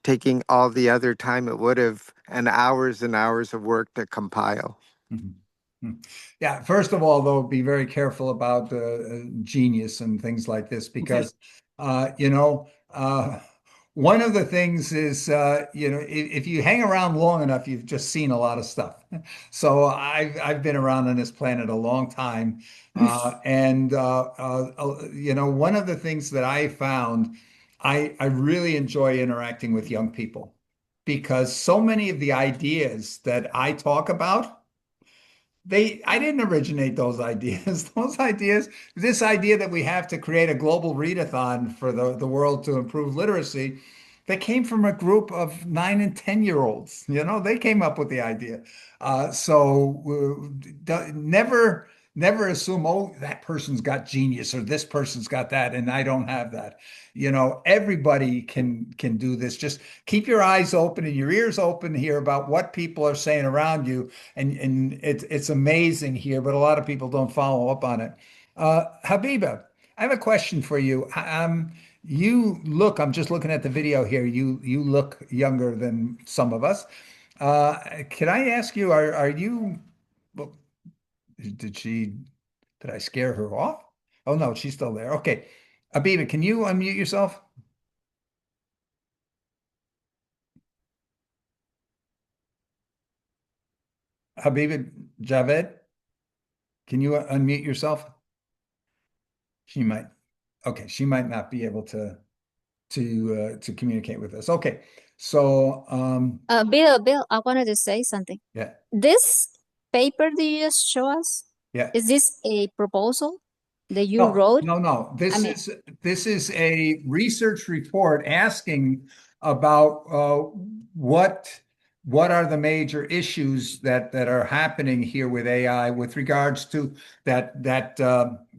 taking all the other time it would have and hours of work to compile. Mhm. Mhm. Yeah, first of all, though, be very careful about genius and things like this because, uh, you know, uh, one of the things is, if you hang around long enough, you've just seen a lot of stuff. So I've been around on this planet a long time, and one of the things that I found, I really enjoy interacting with young people because so many of the ideas that I talk about I didn't originate those ideas. Those ideas, this idea that we have to create a global readathon for the world to improve literacy, that came from a group of 9 and 10-year-olds. They came up with the idea. Never assume, oh, that person's got genius or this person's got that, and I don't have that. Everybody can do this. Just keep your eyes open and your ears open here about what people are saying around you and it's amazing here, but a lot of people don't follow up on it. Habiba, I have a question for you. I'm just looking at the video here. You look younger than some of us. Can I ask you, are you, well, did she, did I scare her off? Oh no, she's still there. Okay. Habiba, can you unmute yourself? Habiba Javed, can you unmute yourself? She might. Okay, she might not be able to communicate with us. Okay, so Bill, I wanted to say something. yeah, This paper that you just show us, yeah. is this a proposal that you No, wrote? no, no. I mean, This is a research report asking about what are the major issues that are happening here with AI with regards to that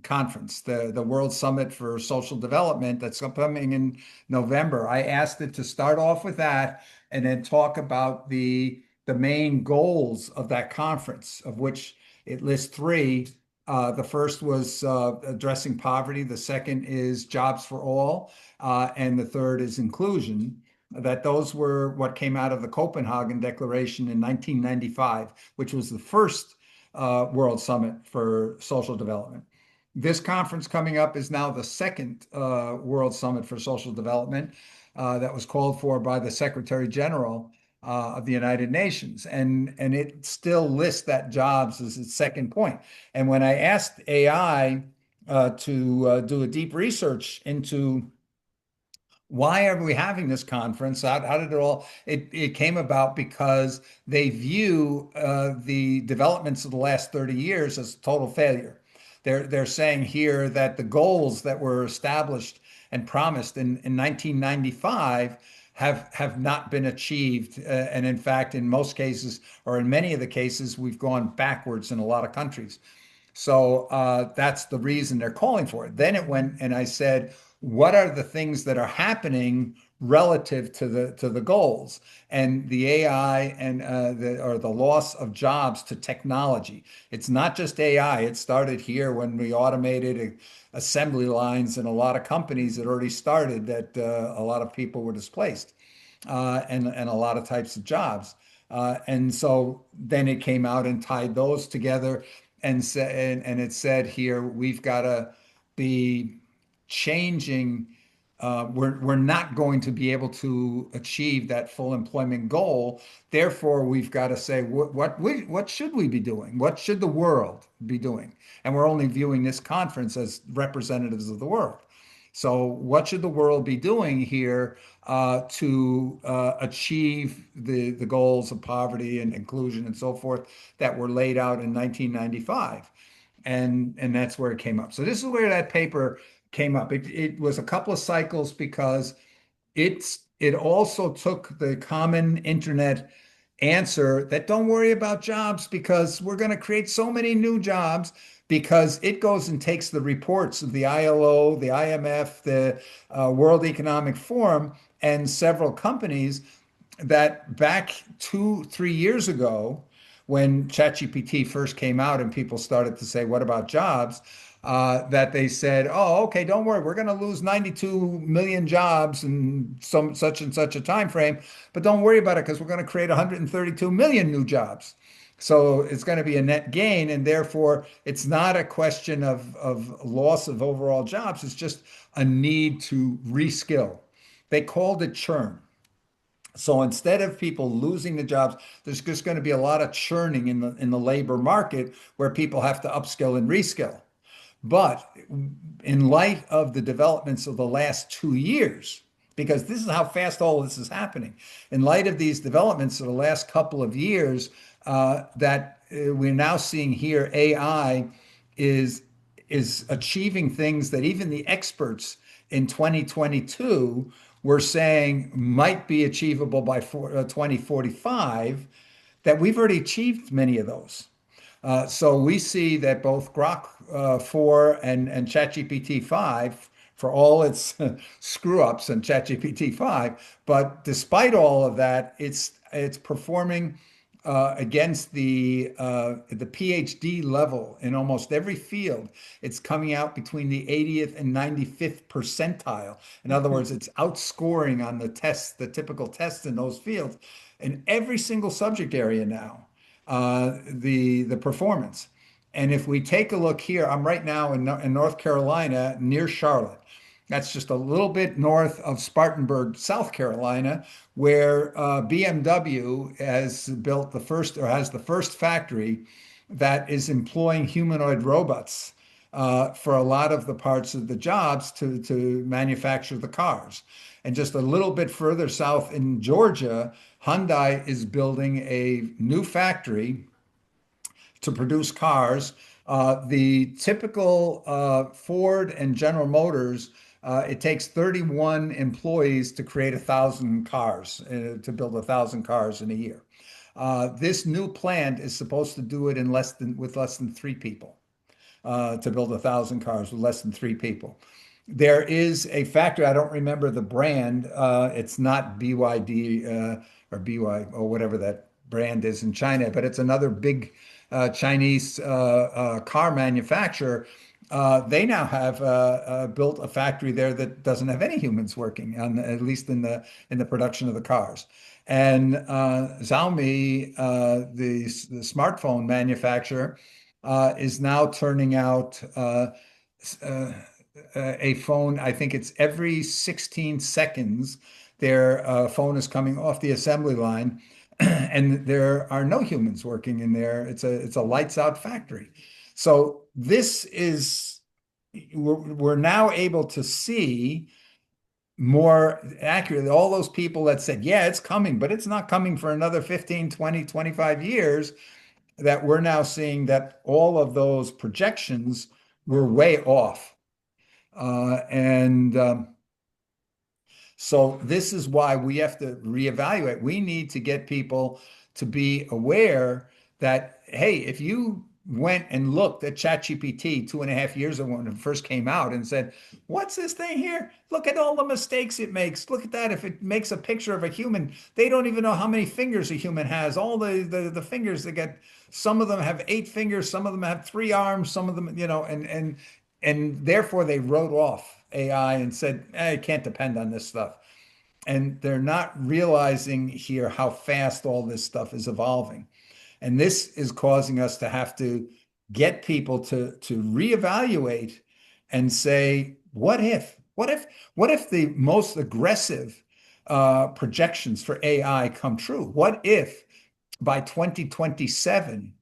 conference, the World Summit for Social Development that's coming in November. I asked it to start off with that and then talk about the main goals of that conference, of which it lists three. The first was addressing poverty. The second is jobs for all. And the third is inclusion. That those were what came out of the Copenhagen Declaration in 1995, which was the first World Summit for Social Development. This conference coming up is now the second World Summit for Social Development that was called for by the Secretary General of the United Nations. And it still lists that jobs as its second point. And when I asked AI to do a deep research into why are we having this conference? How did it came about because they view the developments of the last 30 years as total failure. They're saying here that the goals that were established and promised in 1995 have not been achieved. And in fact, in most cases, or in many of the cases, we've gone backwards in a lot of countries. So that's the reason they're calling for it. Then it went, and I said, what are the things that are happening relative to the goals and the AI and the loss of jobs to technology? It's not just AI. It started here when we automated assembly lines in a lot of companies that already started that a lot of people were displaced and a lot of types of jobs. And so then it came out and tied those together and it said here we've got to be changing we're not going to be able to achieve that full employment goal. Therefore, we've got to say what should we be doing? What should the world be doing? And we're only viewing this conference as representatives of the world. So, what should the world be doing here to achieve the goals of poverty and inclusion and so forth that were laid out in 1995? And that's where it came up. So this is where that paper came up. It was a couple of cycles because it also took the common internet answer that don't worry about jobs because we're going to create so many new jobs, because it goes and takes the reports of the ILO, the IMF, the World Economic Forum, and several companies that back 2, 3 years ago, when ChatGPT first came out and people started to say, what about jobs? That they said, oh, okay, don't worry, we're going to lose 92 million jobs in some such and such a time frame, but don't worry about it because we're going to create 132 million new jobs. So it's going to be a net gain, and therefore it's not a question of loss of overall jobs. It's just a need to reskill. They called it churn. So instead of people losing the jobs, there's just going to be a lot of churning in the labor market where people have to upskill and reskill. But in light of the developments of the last 2 years, because this is how fast all of this is happening, in light of these developments of the last couple of years, that we're now seeing here, AI is achieving things that even the experts in 2022 were saying might be achievable by 2045, that we've already achieved many of those. So we see that both Grok 4 and ChatGPT 5, for all its screw ups and ChatGPT 5, but despite all of that, it's performing against the PhD level in almost every field. It's coming out between the 80th and 95th percentile. In other words, it's outscoring on the tests, the typical tests in those fields, in every single subject area now, the performance. And if we take a look here, I'm right now in North Carolina near Charlotte. That's just a little bit north of Spartanburg, South Carolina, where BMW has built the first, or has the first factory that is employing humanoid robots for a lot of the parts of the jobs to manufacture the cars. And just a little bit further south in Georgia, Hyundai is building a new factory to produce cars. The typical Ford and General Motors, it takes 31 employees to create 1,000 cars, to build 1,000 cars in a year. This new plant is supposed to do it with less than 3 people, to build 1,000 cars with less than 3 people. There is a factory, I don't remember the brand. It's not BYD or BY or whatever that brand is in China, but it's another big Chinese car manufacturer. They now have built a factory there that doesn't have any humans working on, at least in the production of the cars. And Xiaomi, the smartphone manufacturer, is now turning out a phone. I think it's every 16 seconds, their phone is coming off the assembly line, and there are no humans working in there. It's a lights out factory. So this is, we're now able to see more accurately all those people that said, yeah, it's coming, but it's not coming for another 15, 20, 25 years, that we're now seeing that all of those projections were way off. And so this is why we have to reevaluate. We need to get people to be aware that, hey, if you went and looked at ChatGPT 2.5 years ago when it first came out and said, what's this thing here? Look at all the mistakes it makes. Look at that. If it makes a picture of a human, they don't even know how many fingers a human has. All the fingers they get, some of them have 8 fingers, some of them have 3 arms, some of them, and therefore they wrote off AI and said, I can't depend on this stuff. And they're not realizing here how fast all this stuff is evolving. And this is causing us to have to get people to reevaluate and say, what if? What if the most aggressive projections for AI come true? What if by 2027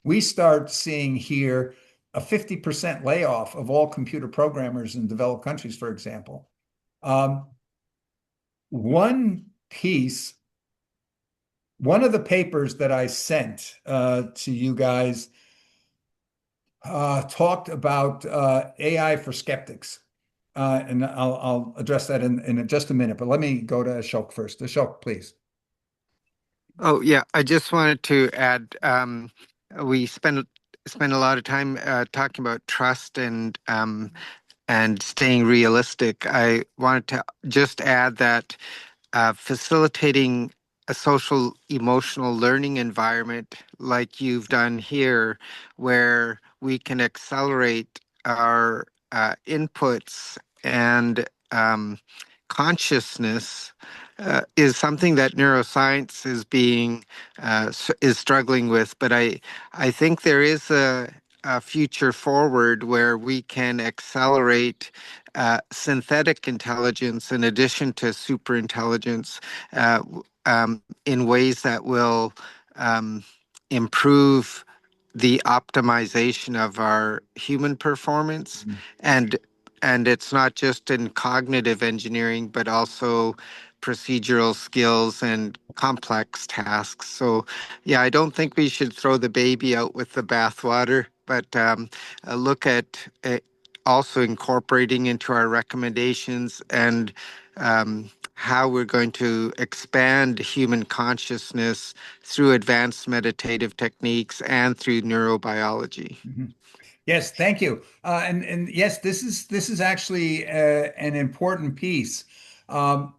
we start seeing here a 50% layoff of all computer programmers in developed countries, for example? Um, one piece, one of the papers that I sent to you guys talked about AI for skeptics. And I'll address that in just a minute, but let me go to Ashok first. Ashok, please. Oh yeah, I just wanted to add. We spend a lot of time talking about trust and staying realistic. I wanted to just add that facilitating a social emotional learning environment like you've done here, where we can accelerate our inputs and consciousness is something that neuroscience is being is struggling with. But I think there is a future forward where we can accelerate synthetic intelligence in addition to super intelligence in ways that will improve the optimization of our human performance. Mhm. and and it's not just in cognitive engineering but also procedural skills and complex tasks. So yeah, I don't think we should throw the baby out with the bathwater, but look at also incorporating into our recommendations and how we're going to expand human consciousness through advanced meditative techniques and through neurobiology. Mhm. Yes, thank you. And yes, this is actually an important piece. Um,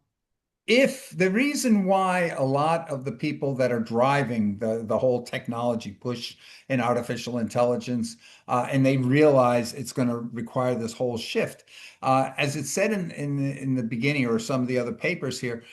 if the reason why a lot of the people that are driving the whole technology push in artificial intelligence and they realize it's going to require this whole shift, as it said in the beginning or some of the other papers here,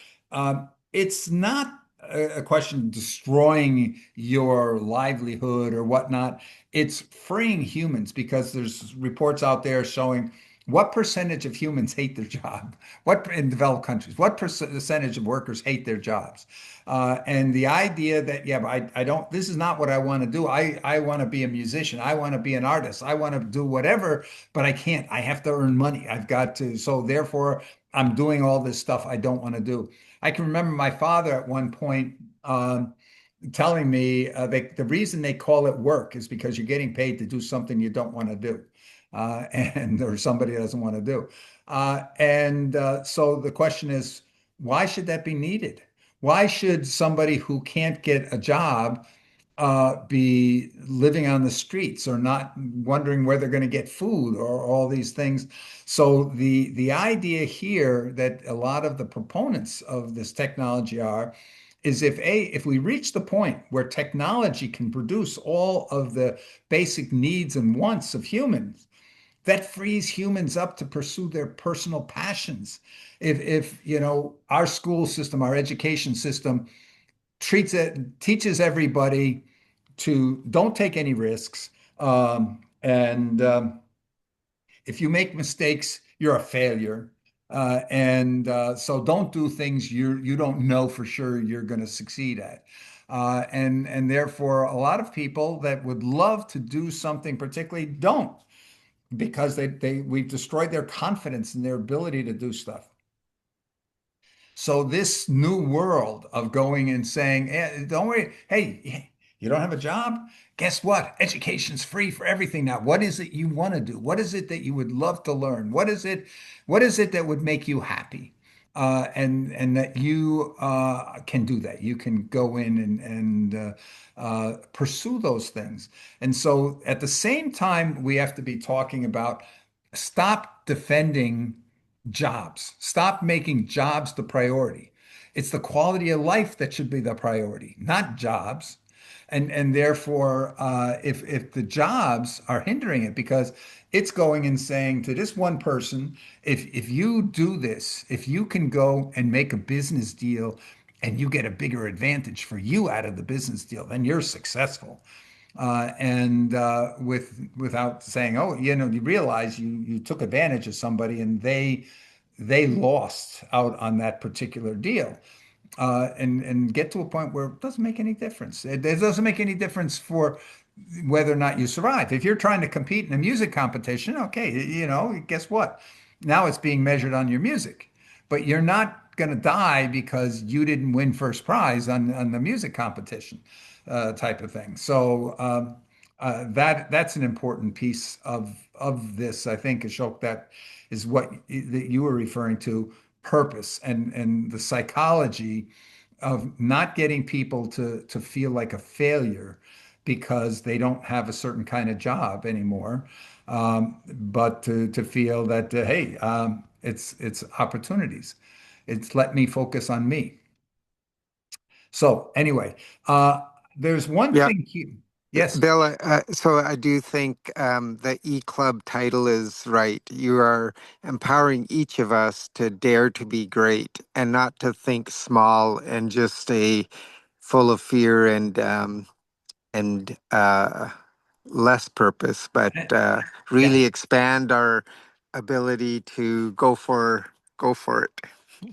it's not a question of destroying your livelihood or whatnot. It's freeing humans because there's reports out there showing what percentage of humans hate their job. What in developed countries? What percentage of workers hate their jobs? And the idea that, yeah, but I don't, this is not what I want to do. I want to be a musician. I want to be an artist. I want to do whatever, but I can't. I have to earn money. I've got to. So therefore, I'm doing all this stuff I don't want to do. I can remember my father at one point telling me the reason they call it work is because you're getting paid to do something you don't want to do. And or somebody doesn't want to do. So the question is, why should that be needed? Why should somebody who can't get a job be living on the streets or not wondering where they're going to get food or all these things? So the idea here that a lot of the proponents of this technology are is if we reach the point where technology can produce all of the basic needs and wants of humans, that frees humans up to pursue their personal passions. If our school system, our education system teaches everybody to don't take any risks, and if you make mistakes, you're a failure. So don't do things you don't know for sure you're going to succeed at. And therefore, a lot of people that would love to do something particularly don't because we've destroyed their confidence in their ability to do stuff. So this new world of going and saying, don't worry, hey, you don't have a job? Guess what? Education's free for everything now. What is it you want to do? What is it that you would love to learn? What is it that would make you happy? And that you can do that. You can go in and pursue those things. And so at the same time, we have to be talking about stop defending jobs. Stop making jobs the priority. It's the quality of life that should be the priority, not jobs. And therefore, if the jobs are hindering it, because it's going and saying to this one person, if you do this, if you can go and make a business deal and you get a bigger advantage for you out of the business deal, then you're successful. and without saying, oh, you realize you took advantage of somebody and they lost out on that particular deal. And get to a point where it doesn't make any difference. It doesn't make any difference for whether or not you survive. If you're trying to compete in a music competition, okay, guess what? Now it's being measured on your music, but you're not going to die because you didn't win first prize on the music competition type of thing. So that's an important piece of this, I think, Ashok, that is what that you were referring to, purpose and the psychology of not getting people to feel like a failure because they don't have a certain kind of job anymore, but to feel that hey, it's opportunities. It's let me focus on me. So anyway, uh, there's one Yeah. thing here. Yes. Bill, so I do think the eClub title is right. You are empowering each of us to dare to be great and not to think small and just stay full of fear and less purpose, but Yeah. really expand our ability to go for it.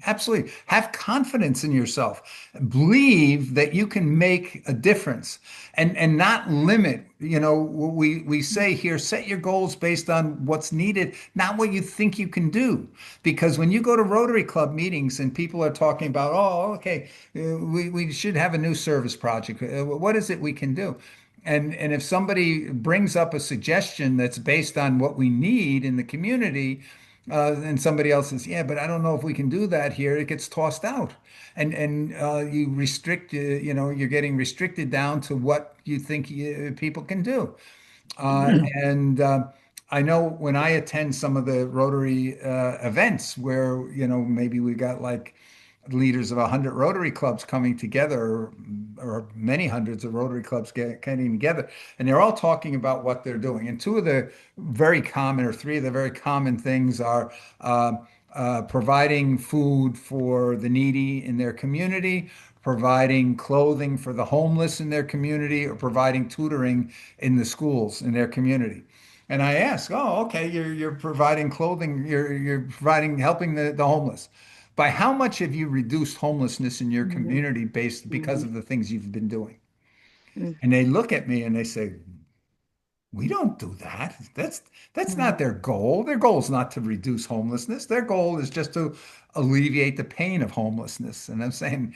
Absolutely. Have confidence in yourself. Believe that you can make a difference and not limit. We say here, set your goals based on what's needed, not what you think you can do. Because when you go to Rotary Club meetings and people are talking about, oh, okay, we should have a new service project. What is it we can do? And if somebody brings up a suggestion that's based on what we need in the community, and somebody else says, "Yeah, but I don't know if we can do that here." It gets tossed out, and you restrict. You're getting restricted down to what you think people can do. And I know when I attend some of the Rotary events where, maybe we got like leaders of 100 Rotary clubs coming together, or many hundreds of Rotary clubs getting together, and they're all talking about what they're doing. And two of the very common, or three of the very common things are providing food for the needy in their community, providing clothing for the homeless in their community, or providing tutoring in the schools in their community. And I ask, oh, okay, you're providing clothing, you're providing helping the homeless. By how much have you reduced homelessness in your Mhm. community based because Mhm. of the things you've been doing? Mhm. And they look at me and they say, we don't do that. That's not Mhm. their goal. Their goal is not to reduce homelessness. Their goal is just to alleviate the pain of homelessness. And I'm saying,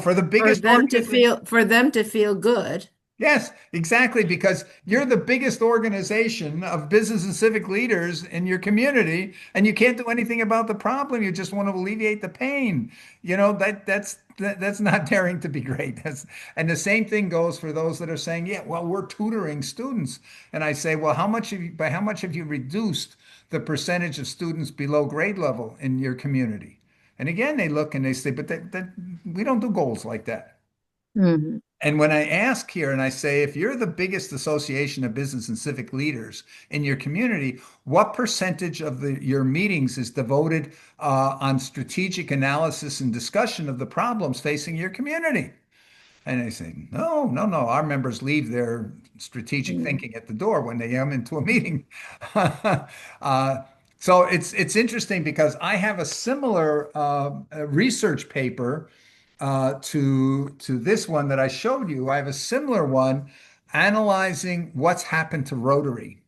for the For biggest them to organization. feel good. Yes, exactly, because you're the biggest organization of business and civic leaders in your community, and you can't do anything about the problem. You just want to alleviate the pain. That's not daring to be great. And the same thing goes for those that are saying, yeah, well, we're tutoring students. And I say, well, by how much have you reduced the percentage of students below grade level in your community? And again, they look and they say, but that we don't do goals like that. Mhm. And when I ask here and I say, if you're the biggest association of business and civic leaders in your community, what percentage of your meetings is devoted on strategic analysis and discussion of the problems facing your community? And they say, no, no, no. Our members leave their strategic Mhm. thinking at the door when they come into a meeting. uh, so it's interesting because I have a similar research paper to this one that I showed you. I have a similar one analyzing what's happened to Rotary.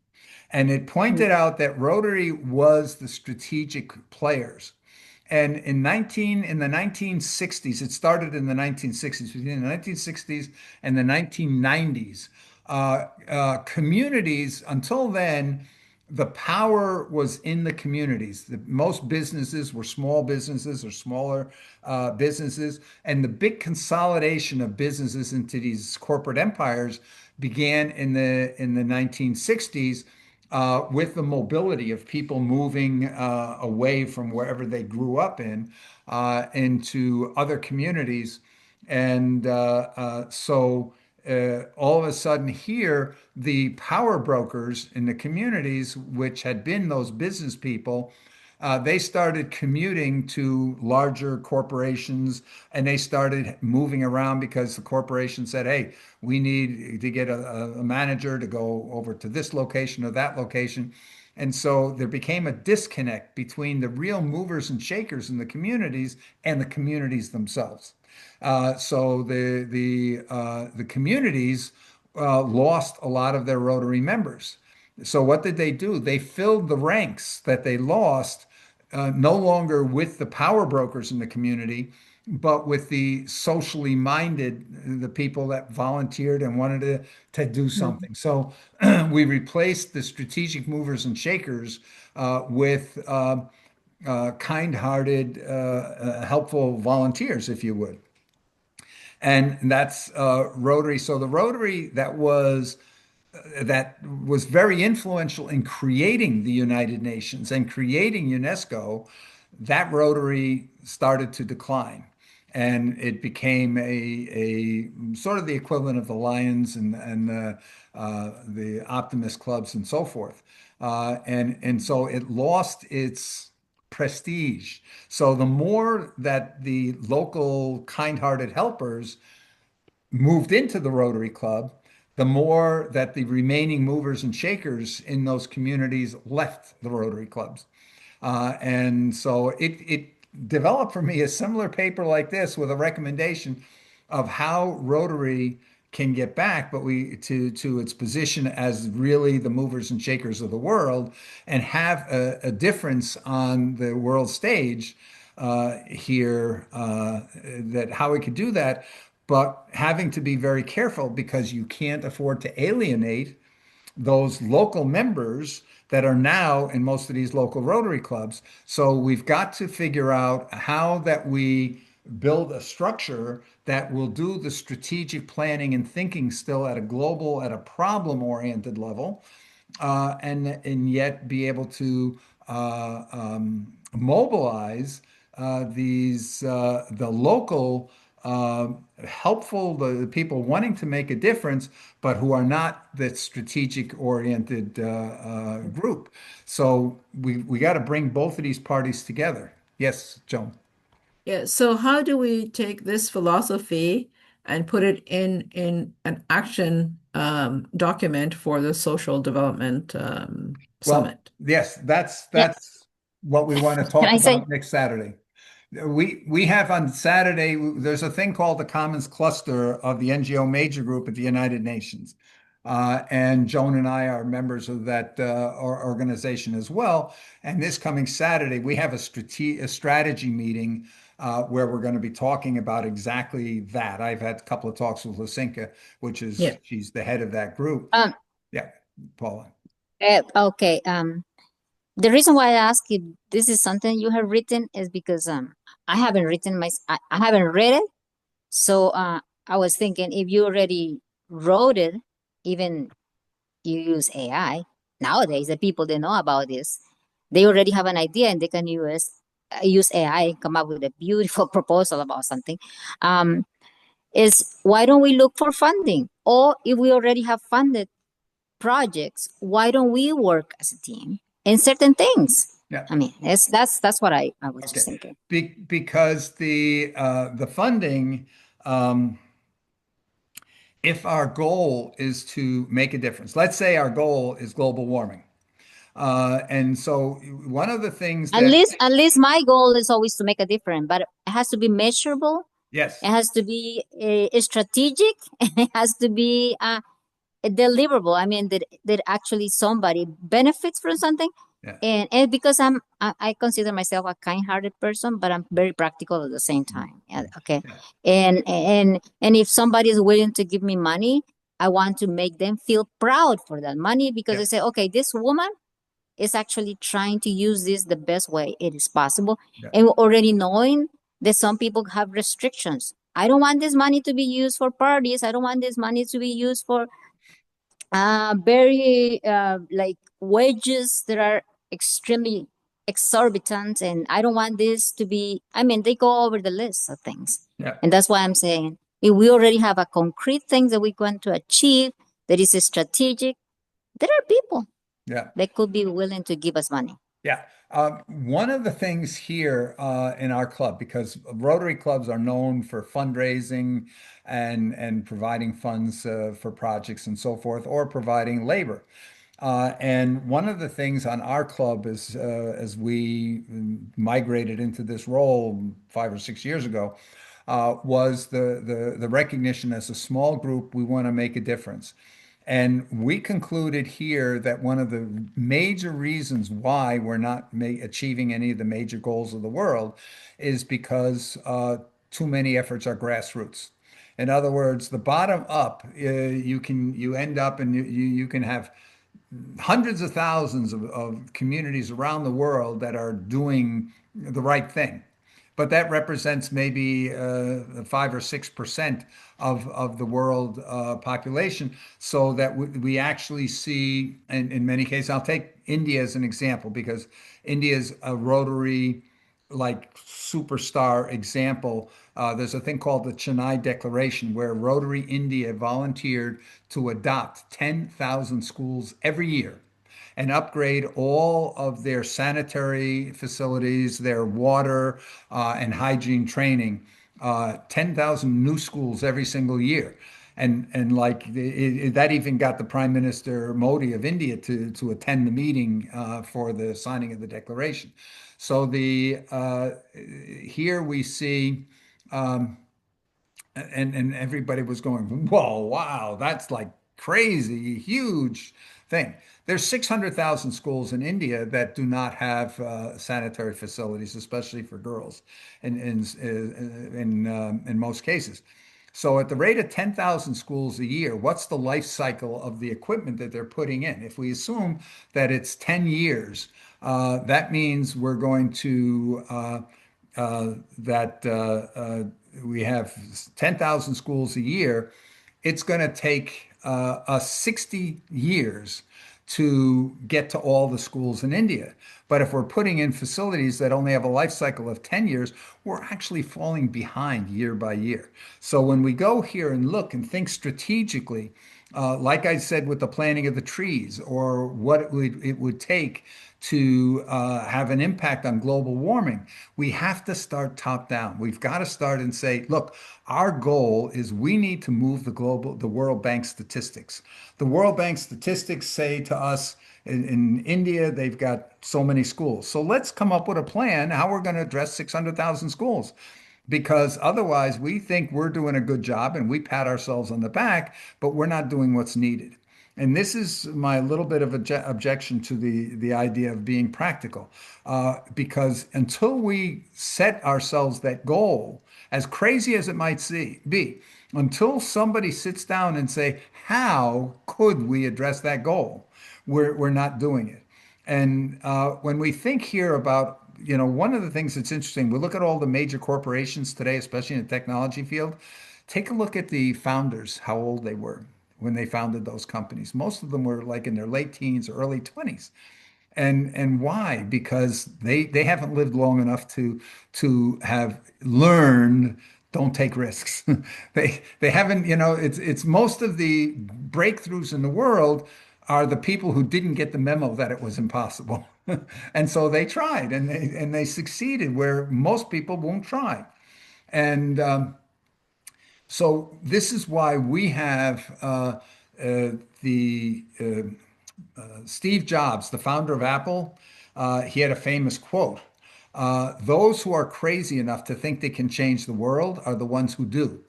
And it pointed out that Rotary was the strategic players. And in the 1960s, it started in the 1960s, between the 1960s and the 1990s. Communities, until then, the power was in the communities. Most businesses were small businesses or smaller businesses, and the big consolidation of businesses into these corporate empires began in the 1960s with the mobility of people moving away from wherever they grew up in into other communities. And so all of a sudden here, the power brokers in the communities, which had been those business people, They started commuting to larger corporations, and they started moving around because the corporation said, hey, we need to get a manager to go over to this location or that location. And so there became a disconnect between the real movers and shakers in the communities and the communities themselves. So the communities lost a lot of their Rotary members. So what did they do? They filled the ranks that they lost, no longer with the power brokers in the community, but with the socially minded, the people that volunteered and wanted to do something. So we replaced the strategic movers and shakers with kind-hearted, helpful volunteers, if you would. And that's Rotary. So the Rotary that was very influential in creating the United Nations and creating UNESCO, that Rotary started to decline. And it became a sort of the equivalent of the Lions and the Optimist clubs and so forth. And so it lost its prestige. So the more that the local kind-hearted helpers moved into the Rotary Club, the more that the remaining movers and shakers in those communities left the Rotary clubs. And so it developed for me a similar paper like this with a recommendation of how Rotary can get back, but to its position as really the movers and shakers of the world and have a difference on the world stage here, that how we could do that, but having to be very careful because you can't afford to alienate those local members that are now in most of these local Rotary clubs. So we've got to figure out how that we build a structure that will do the strategic planning and thinking still at a global, at a problem-oriented level, and yet be able to mobilize the local helpful, the people wanting to make a difference, but who are not that strategic oriented group. So we got to bring both of these parties together. Yes, Joan. Yeah, so how do we take this philosophy and put it in an action document for the social development Well, summit? yes, that's Yeah. what we want to Can talk I say? about next Saturday. We have on Saturday, there's a thing called the Commons Cluster of the NGO Major Group at the United Nations. And Joan and I are members of that organization as well. And this coming Saturday, we have a strategy meeting where we're going to be talking about exactly that. I've had a couple of talks with Lucinka, which is, Yeah. she's the head of that group. Yeah, Paula. Okay. The reason why I ask if this is something you have written is because I haven't written I haven't read it. So I was thinking if you already wrote it, even you use AI nowadays, the people they know about this, they already have an idea and they can use AI and come up with a beautiful proposal about something. Is why don't we look for funding? Or if we already have funded projects, why don't we work as a team in certain things? Yeah. I mean, that's what I was Okay. just thinking. Because the funding, if our goal is to make a difference, let's say our goal is global warming. And so one of the things that At least my goal is always to make a difference, but it has to be measurable. yes, It has to be strategic. It has to be deliverable. I mean, that actually somebody benefits from something. yeah, And because I consider myself a kind-hearted person, but I'm very practical at the same time. Yeah, okay. yeah, And if somebody is willing to give me money, I want to make them feel proud for that money because yeah, they say, okay, this woman is actually trying to use this the best way it is possible. yeah, And already knowing that some people have restrictions. I don't want this money to be used for parties. I don't want this money to be used for very like wages that are extremely exorbitant, and I don't want this to be, I mean, they go over the list of things. yeah, And that's why I'm saying if we already have a concrete thing that we want to achieve that is strategic, there are people yeah. that could be willing to give us money. Yeah. One of the things here in our club, because Rotary clubs are known for fundraising and providing funds for projects and so forth, or providing labor. And one of the things on our club is, as we migrated into this role 5 or 6 years ago, was the recognition as a small group, we want to make a difference. And we concluded here that one of the major reasons why we're not achieving any of the major goals of the world is because too many efforts are grassroots. In other words, the bottom up, you end up and you can have hundreds of thousands of communities around the world that are doing the right thing. But that represents maybe 5 or 6% of the world population. So that we actually see, in many cases, I'll take India as an example because India is a Rotary like superstar example. There's a thing called the Chennai Declaration where Rotary India volunteered to adopt 10,000 schools every year and upgrade all of their sanitary facilities, their water and hygiene training. 10,000 new schools every single year. And like that even got the Prime Minister Modi of India to attend the meeting for the signing of the declaration. So the here we see and everybody was going, whoa, wow, that's like crazy, huge thing. There's 600,000 schools in India that do not have sanitary facilities, especially for girls, in most cases. So at the rate of 10,000 schools a year, what's the life cycle of the equipment that they're putting in? If we assume that it's 10 years, that means we're going to that we have 10,000 schools a year. It's going to take us 60 years to get to all the schools in India. But if we're putting in facilities that only have a life cycle of 10 years, we're actually falling behind year by year. So when we go here and look and think strategically, like I said with the planting of the trees, or what it would take to have an impact on global warming, we have to start top down. We've got to start and say, look, our goal is we need to move the World Bank statistics. The World Bank statistics say to us in India, they've got so many schools. So let's come up with a plan how we're going to address 600,000 schools because otherwise we think we're doing a good job and we pat ourselves on the back, but we're not doing what's needed. And this is my little bit of objection to the idea of being practical, because until we set ourselves that goal, as crazy as it might be, until somebody sits down and say, how could we address that goal? We're not doing it. And when we think here about, one of the things that's interesting, we look at all the major corporations today, especially in the technology field. Take a look at the founders, how old they were when they founded those companies. Most of them were like in their late teens or early 20s. And why? Because they haven't lived long enough to have learned don't take risks. They haven't, it's most of the breakthroughs in the world are the people who didn't get the memo that it was impossible. And so they tried and they succeeded where most people won't try. And so this is why we have the Steve Jobs, the founder of Apple. He had a famous quote: "Those who are crazy enough to think they can change the world are the ones who do."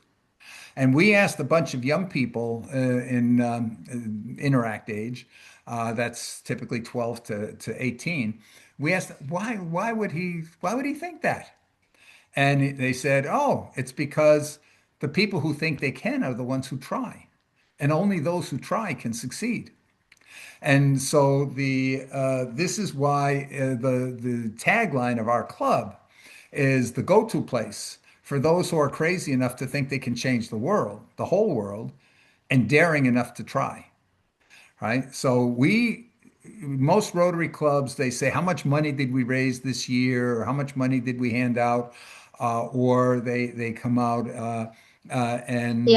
And we asked a bunch of young people in interact age, that's typically 12 to 18. We asked why would he think that? And they said, oh, it's because the people who think they can are the ones who try. And only those who try can succeed. And so this is why the tagline of our club is the go-to place for those who are crazy enough to think they can change the world, the whole world, and daring enough to try. Right? So most Rotary clubs, they say, how much money did we raise this year? Or how much money did we hand out? Or they come out Yeah, and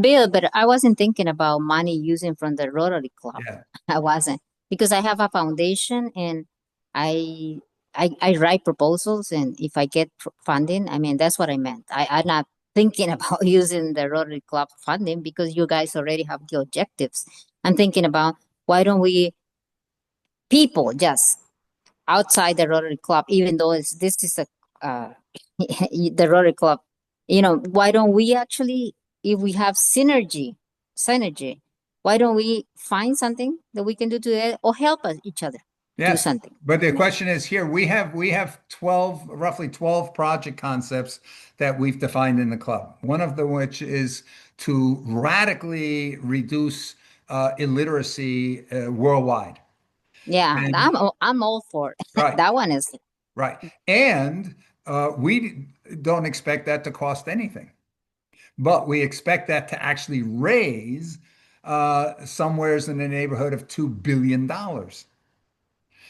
Bill, but I wasn't thinking about money using from the Rotary Club. yeah, I wasn't because I have a foundation and I I write proposals, and if I get funding, I mean, that's what I meant. I'm not thinking about using the Rotary Club funding because you guys already have the objectives. I'm thinking about why don't we people just outside the Rotary Club, even though this is a the Rotary Club, why don't we actually, if we have synergy, why don't we find something that we can do together or help us each other do Yes, something? but the question is here, we have 12, roughly 12 project concepts that we've defined in the club. One of them which is to radically reduce illiteracy worldwide. Yeah, And I'm all for it. right, That one is. right. And we don't expect that to cost anything, but we expect that to actually raise somewheres in the neighborhood of $2 billion.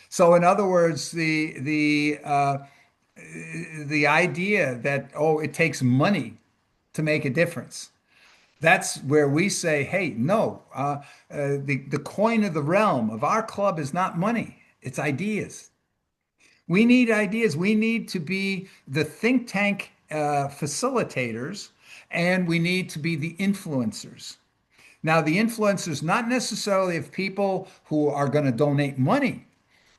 So in other words, the idea that, oh, it takes money to make a difference. That's where we say, hey, no, the coin of the realm of our club is not money, it's ideas. We need ideas. We need to be the think tank facilitators, and we need to be the influencers. Now, the influencers, not necessarily of people who are going to donate money,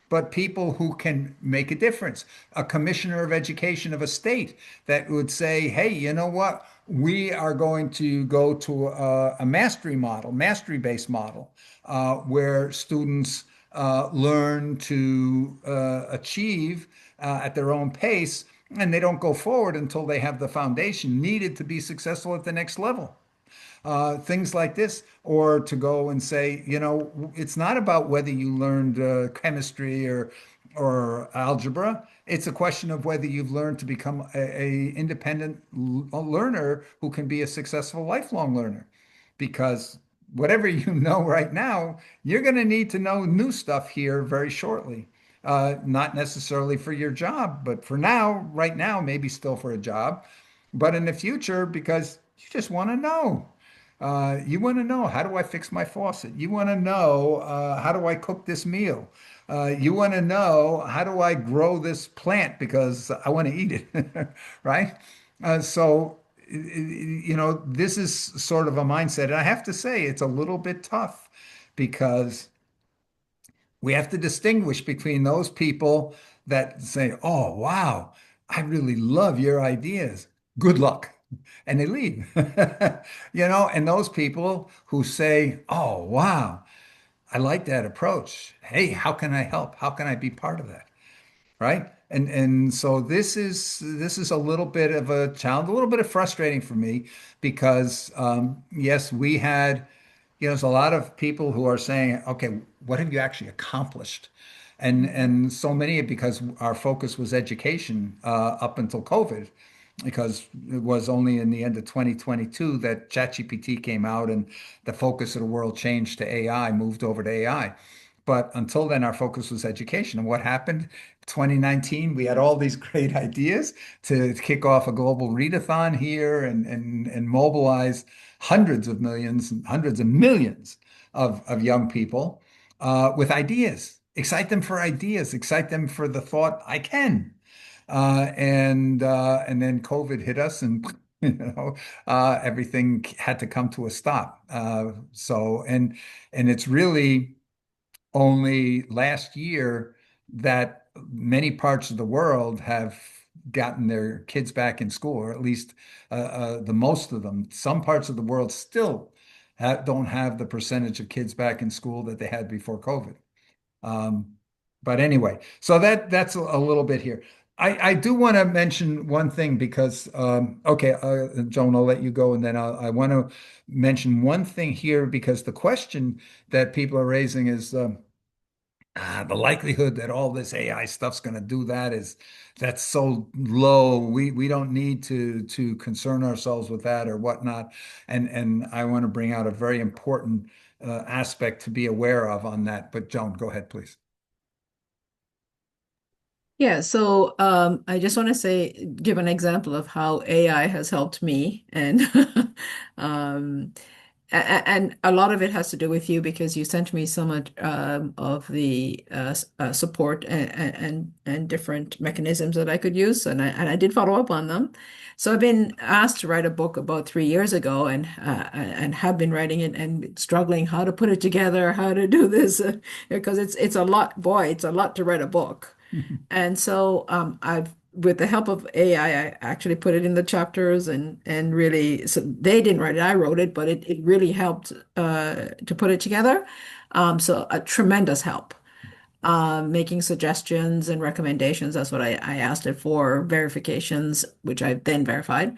but people who can make a difference. A commissioner of education of a state that would say, hey, you know what? We are going to go to a mastery model, mastery-based model, where students learn to achieve at their own pace, and they don't go forward until they have the foundation needed to be successful at the next level. Things like this, or to go and say, it's not about whether you learned chemistry or algebra. It's a question of whether you've learned to become a independent learner who can be a successful lifelong learner. Because whatever you know right now, you're going to need to know new stuff here very shortly. Not necessarily for your job, but for now, right now, maybe still for a job, but in the future, because you just want to know. You want to know, how do I fix my faucet? You want to know, how do I cook this meal? You want to know, how do I grow this plant because I want to eat it, right? So, this is sort of a mindset. And I have to say, it's a little bit tough because we have to distinguish between those people that say, oh, wow, I really love your ideas. Good luck. And they leave. And those people who say, oh, wow, I like that approach. Hey, how can I help? How can I be part of that? Right? And so this is a little bit of a challenge, a little bit of frustrating for me because yes, we had, there's a lot of people who are saying, okay, what have you actually accomplished? And so many, because our focus was education up until COVID, because it was only in the end of 2022 that ChatGPT came out and the focus of the world changed to AI, moved over to AI. But until then, our focus was education. And what happened? 2019, we had all these great ideas to kick off a global readathon here and mobilize hundreds of millions, hundreds of millions of young people with ideas. Excite them for ideas, excite them for the thought, I can. And then COVID hit us, and everything had to come to a stop. And it's really only last year that many parts of the world have gotten their kids back in school, or at least the most of them. Some parts of the world still don't have the percentage of kids back in school that they had before COVID. Um, but anyway, so that's a little bit here. I do want to mention one thing because, okay, Joan, I'll let you go, and then I want to mention one thing here because the question that people are raising is the likelihood that all this AI stuff's going to do that's so low. We don't need to concern ourselves with that or whatnot. And I want to bring out a very important aspect to be aware of on that. But Joan, go ahead, please. Yeah, so I just want to give an example of how AI has helped me, and um, And a lot of it has to do with you because you sent me so much of the support and different mechanisms that I could use, and I did follow up on them. So I've been asked to write a book about 3 years ago, and have been writing it and struggling how to put it together, how to do this, because it's a lot. Boy, it's a lot to write a book. And so I've, with the help of AI, I actually put it in the chapters and really, so they didn't write it, I wrote it, but it really helped to put it together. So a tremendous help. Making suggestions and recommendations. That's what I asked it for, verifications, which I then verified.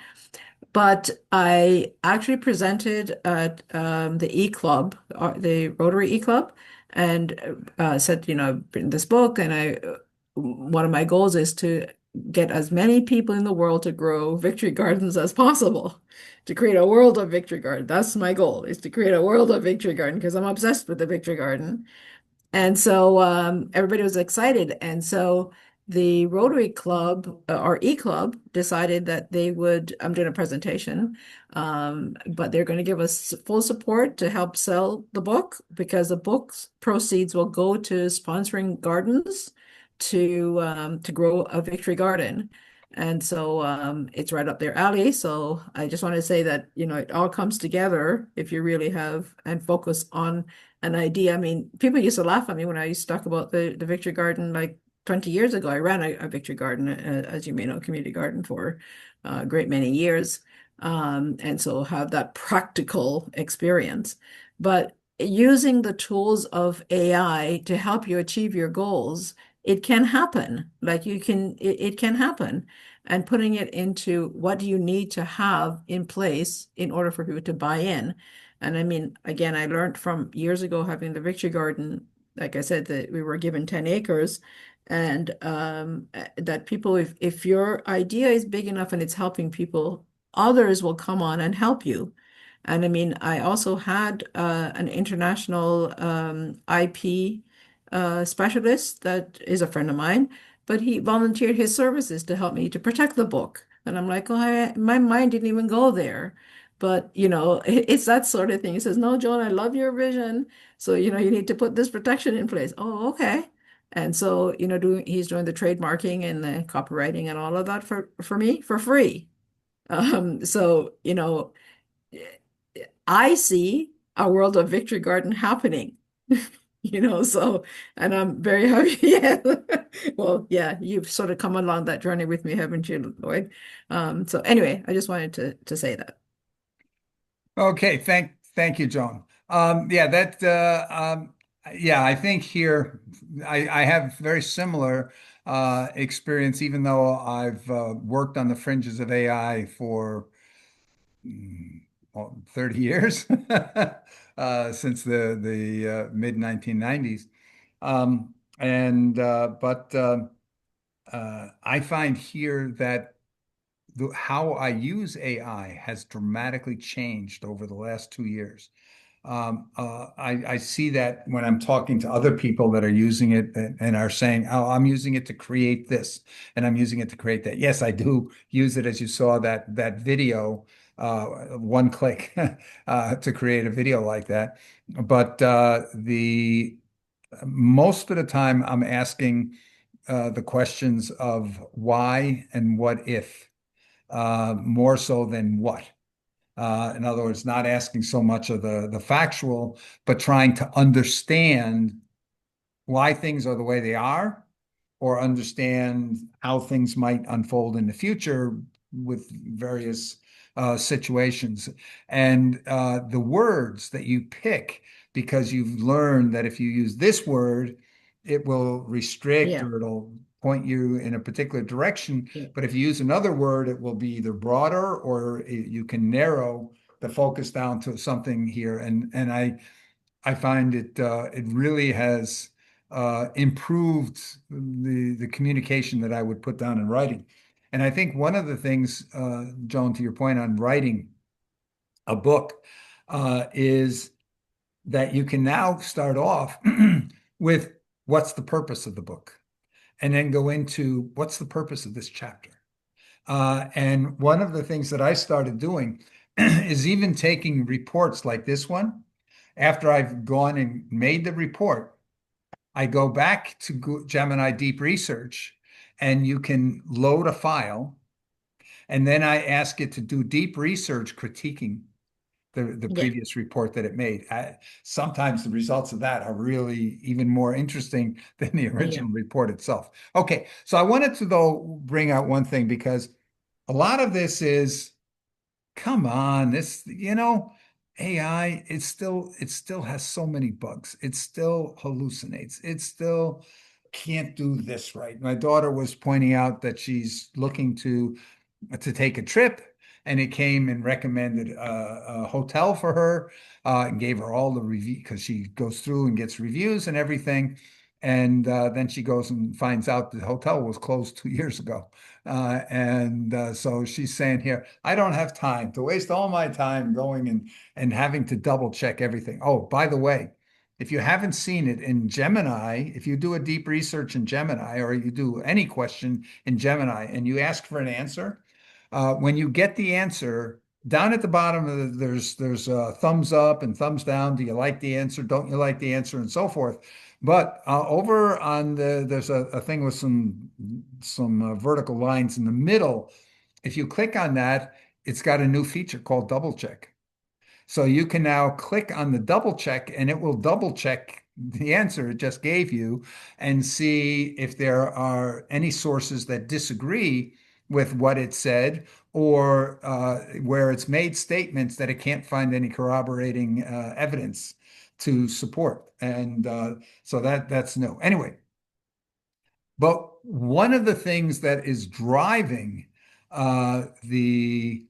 But I actually presented at the eClub, the Rotary eClub, and said, I've written this book, and one of my goals is to get as many people in the world to grow victory gardens as possible, to create a world of victory garden. That's my goal, is to create a world of victory garden because I'm obsessed with the victory garden. And so everybody was excited. And so the Rotary Club or eClub decided that they would, I'm doing a presentation, but they're going to give us full support to help sell the book because the book's proceeds will go to sponsoring gardens to grow a victory garden. And so it's right up their alley. So I just want to say that, it all comes together if you really have and focus on an idea. I mean, people used to laugh at me when I used to talk about the Victory Garden like 20 years ago. I ran a Victory Garden, as you may know, community garden for a great many years. And so have that practical experience. But using the tools of AI to help you achieve your goals, it can happen. Like it can happen. And putting it into what do you need to have in place in order for people to buy in. And I mean, again, I learned from years ago having the Victory Garden, like I said, that we were given 10 acres and that people, if your idea is big enough and it's helping people, others will come on and help you. And I mean, I also had an international IP specialist that is a friend of mine, but he volunteered his services to help me to protect the book. And I'm like, oh, my mind didn't even go there. But, it's that sort of thing. He says, no, Joan, I love your vision. So, you need to put this protection in place. Oh, okay. And so, he's doing the trademarking and the copywriting and all of that for me for free. So, I see a world of Victory Garden happening, so, and I'm very happy. Yeah. Well, yeah, you've sort of come along that journey with me, haven't you, Lloyd? So anyway, I just wanted to say that. Okay, thank you, Joan. Yeah, I think here I have very similar experience, even though I've worked on the fringes of AI for 30 years since the mid 1990s. I find here that how I use AI has dramatically changed over the last 2 years. I see that when I'm talking to other people that are using it and are saying, "Oh, I'm using it to create this, and I'm using it to create that." Yes, I do use it, as you saw that video, one click to create a video like that. But the most of the time, I'm asking the questions of why and what if, more so than what. In other words, not asking so much of the factual, but trying to understand why things are the way they are, or understand how things might unfold in the future with various situations. And the words that you pick, because you've learned that if you use this word, it will restrict Yeah. or it'll point you in a particular direction. Yeah. But if you use another word, it will be either broader or you can narrow the focus down to something here. And I find it really has improved the communication that I would put down in writing. And I think one of the things, Joan, to your point on writing a book, is that you can now start off with what's the purpose of the book, and then go into what's the purpose of this chapter. And one of the things that I started doing, is even taking reports like this one. After I've gone and made the report, I go back to Gemini Deep Research, and you can load a file, and then I ask it to do deep research critiquing the Yeah. previous report that it made. Sometimes the results of that are really even more interesting than the Yeah. original report itself. Okay, so I wanted to, though, bring out one thing, because a lot of this is, come on, this, AI, it still has so many bugs. It still hallucinates. It still can't do this right. My daughter was pointing out that she's looking to take a trip, and it came and recommended a hotel for her, and gave her all the review, because she goes through and gets reviews and everything. And then she goes and finds out the hotel was closed 2 years ago. And so she's saying here, I don't have time to waste all my time going and having to double check everything. Oh, by the way, if you haven't seen it in Gemini, if you do a deep research in Gemini, or you do any question in Gemini and you ask for an answer, when you get the answer, down at the bottom of there's thumbs up and thumbs down. Do you like the answer? Don't you like the answer? And so forth. But over on there's a thing with some vertical lines in the middle. If you click on that, it's got a new feature called double check. So you can now click on the double check, and it will double check the answer it just gave you and see if there are any sources that disagree with what it said, or where it's made statements that it can't find any corroborating evidence to support. And so that's new. Anyway, but one of the things that is driving the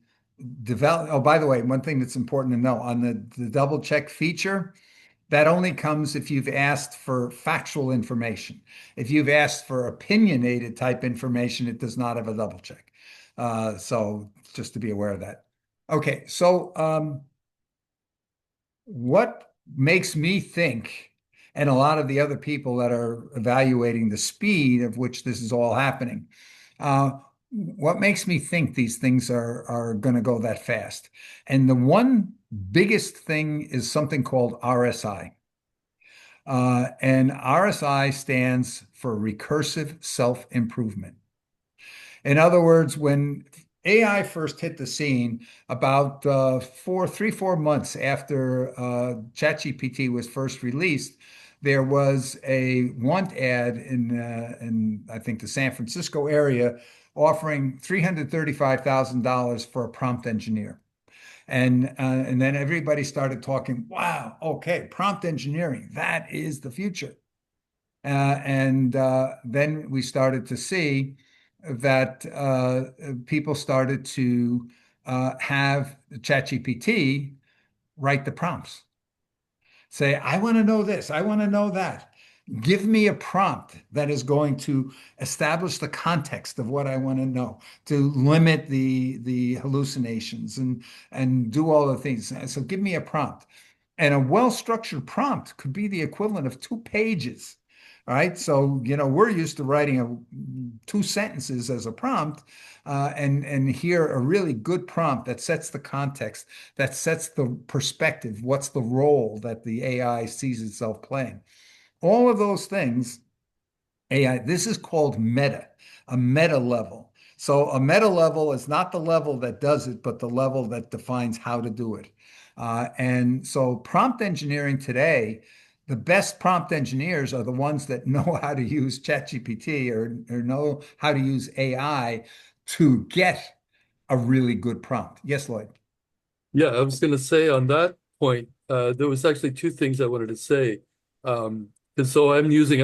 develop. Oh, by the way, one thing that's important to know on the double check feature, that only comes if you've asked for factual information. If you've asked for opinionated type information, it does not have a double check. So just to be aware of that. Okay, so what makes me think, and a lot of the other people that are evaluating the speed of which this is all happening, what makes me think these things are going to go that fast? And the one biggest thing is something called RSI. And RSI stands for recursive self-improvement. In other words, when AI first hit the scene about 4 months after ChatGPT was first released, there was a want ad in I think the San Francisco area offering $335,000 for a prompt engineer. And then everybody started talking, wow, okay, prompt engineering, that is the future. And then we started to see that people started to have ChatGPT write the prompts. Say, I want to know this, I want to know that. Give me a prompt that is going to establish the context of what I want to know, to limit the hallucinations and do all the things. So give me a prompt. And a well-structured prompt could be the equivalent of 2 pages. All right. So, we're used to writing 2 sentences as a prompt, and here a really good prompt that sets the context, that sets the perspective. What's the role that the AI sees itself playing? All of those things, AI, this is called meta, a meta level. So a meta level is not the level that does it, but the level that defines how to do it. And so prompt engineering today, the best prompt engineers are the ones that know how to use ChatGPT or know how to use AI to get a really good prompt. Yes, Lloyd. Yeah, I was going to say on that point, there was actually two things I wanted to say. And so I'm using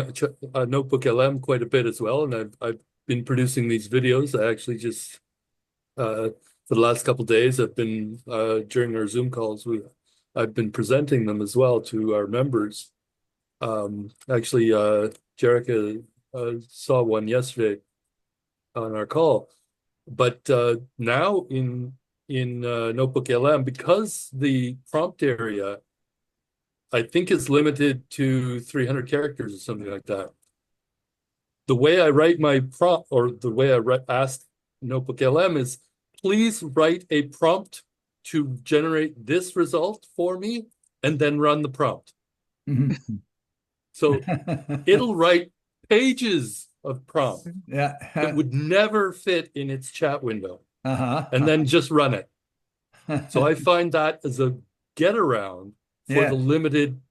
a Notebook LM quite a bit as well, and I've been producing these videos. I actually just for the last couple of days, I've been during our Zoom calls, I've been presenting them as well to our members. Actually, Jerica saw one yesterday on our call, but now in Notebook LM, because the prompt area I think is limited to 300 characters or something like that. The way I write my prompt, or the way I ask Notebook LM is, please write a prompt to generate this result for me and then run the prompt. So it'll write pages of prompt Yeah. that would never fit in its chat window Uh-huh. and then just run it. So I find that as a get around for Yeah. the limited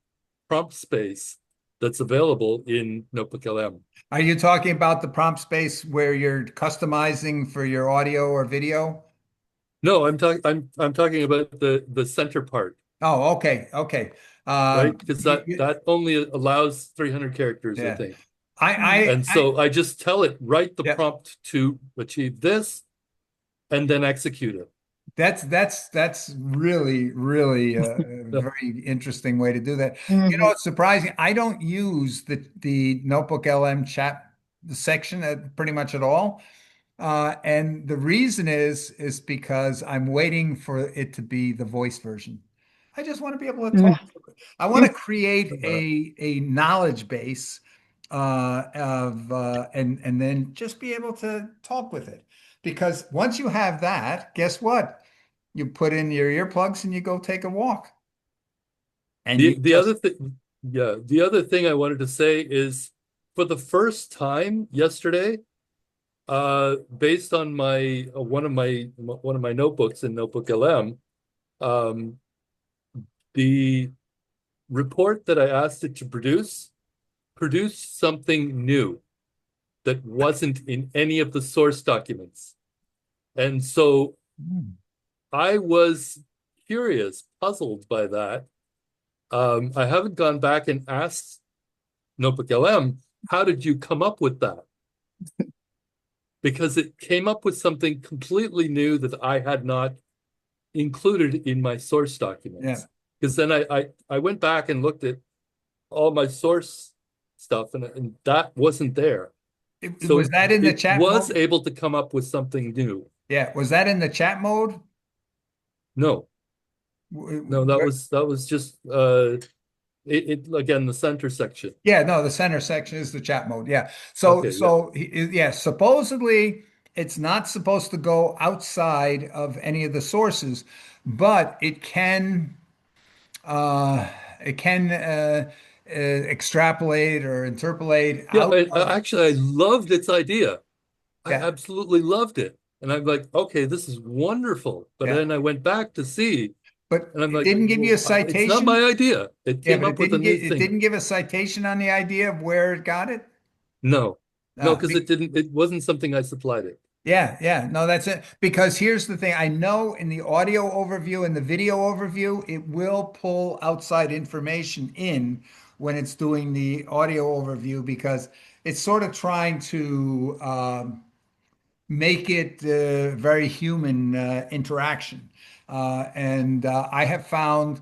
prompt space that's available in Notebook LM. Are you talking about the prompt space where you're customizing for your audio or video? No, I'm talking about the center part, Oh, okay, okay. right? Because You- that only allows 300 characters, I yeah. think. I, And so I just tell it, write the yeah. prompt to achieve this, and then execute it. That's really a very interesting way to do that. You know, it's surprising. I don't use the Notebook LM chat section pretty much at all. And the reason is because I'm waiting for it to be the voice version. I just want to be able to talk to it. I want to create a knowledge base of and then just be able to talk with it. Because once you have that, guess what? You put in your earplugs and you go take a walk. And you The other thing, yeah, the other thing I wanted to say is for the first time yesterday, based on my one of my notebooks in Notebook LM, um, the report that I asked it to produced something new that wasn't in any of the source documents. And so I was curious, puzzled by that. I haven't gone back and asked Notebook LM, how did you come up with that? Because it came up with something completely new that I had not included in my source documents. Yeah. Because then I went back and looked at all my source stuff, and that wasn't there. So was that in the it chat was mode? able to come up with something new. Yeah, was that in the chat mode? No, that was just it again, the center section. Yeah, no, the center section is the chat mode. Yeah. Okay, yeah. Yeah, supposedly it's not supposed to go outside of any of the sources, but uh it can extrapolate or interpolate Yeah, out of actually I loved its idea. I yeah, absolutely loved it. And I'm like, okay, this is wonderful. But yeah. then I went back to see, But and I'm it like, didn't give you a well, it's not citation. my idea. It Yeah, came but up with a new it thing. didn't give a citation on the idea of where it got it. No, no, Ah, because it wasn't something I supplied it. yeah, yeah. No, that's it. Because here's the thing. I know in the audio overview and the video overview, it will pull outside information in when it's doing the audio overview because it's sort of trying to make it very human interaction. And I have found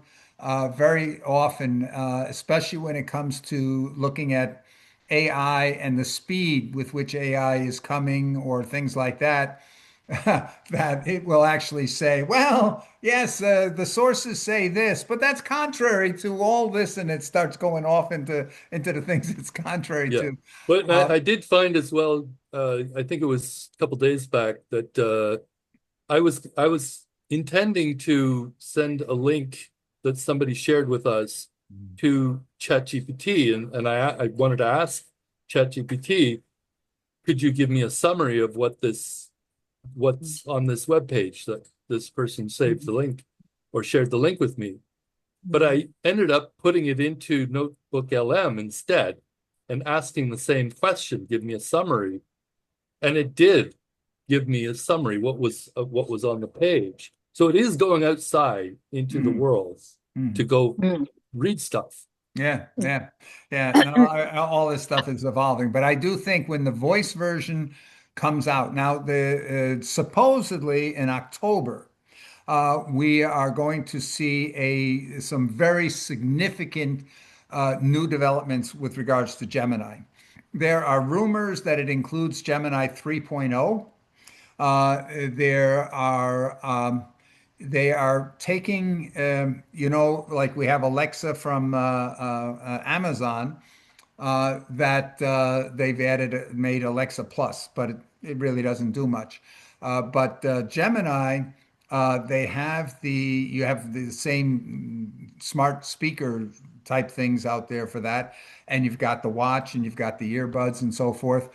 very often, especially when it comes to looking at AI and the speed with which AI is coming or things like that, that it will actually say, well, yes, the sources say this, but that's contrary to all this, and it starts going off into the things it's contrary Yeah. to. But I did find as well, I think it was a couple days back that I was intending to send a link that somebody shared with us to ChatGPT, and I wanted to ask ChatGPT, could you give me a summary of what's on this web page that this person saved the link or shared the link with me? But I ended up putting it into Notebook LM instead and asking the same question, give me a summary. And it did give me a summary, what was on the page. So it is going outside into the world to go read stuff. Yeah, yeah, yeah. No, all this stuff is evolving, but I do think when the voice version comes out now, the supposedly in October, we are going to see some very significant new developments with regards to Gemini. There are rumors that it includes Gemini 3.0. There are they are taking like we have Alexa from Amazon that they've made Alexa Plus, but it really doesn't do much. But Gemini They have you have the same smart speaker type things out there for that. And you've got the watch and you've got the earbuds and so forth.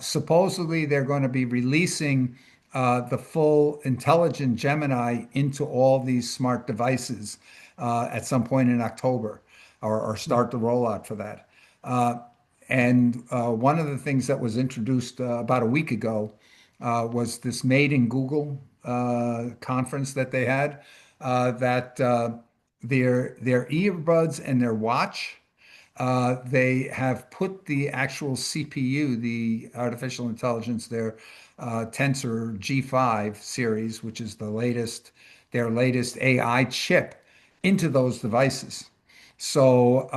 Supposedly, they're going to be releasing the full intelligent Gemini into all these smart devices at some point in October or start the rollout for that. And one of the things that was introduced about a week ago was this Made in Google conference that they had, that their earbuds and their watch, they have put the actual CPU, the artificial intelligence, their Tensor G5 series, which is their latest AI chip, into those devices, so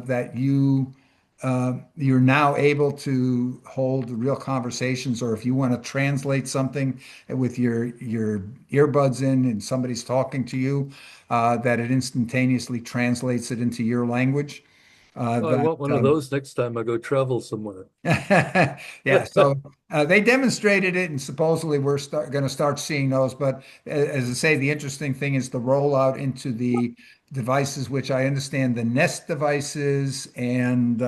that you're now able to hold real conversations, or if you want to translate something with your earbuds in and somebody's talking to you, that it instantaneously translates it into your language. Oh, I That want one of those next time I go travel somewhere. Yeah, so they demonstrated it, and supposedly we're going to start seeing those. But as I say, the interesting thing is the rollout into the devices, which I understand the Nest devices, and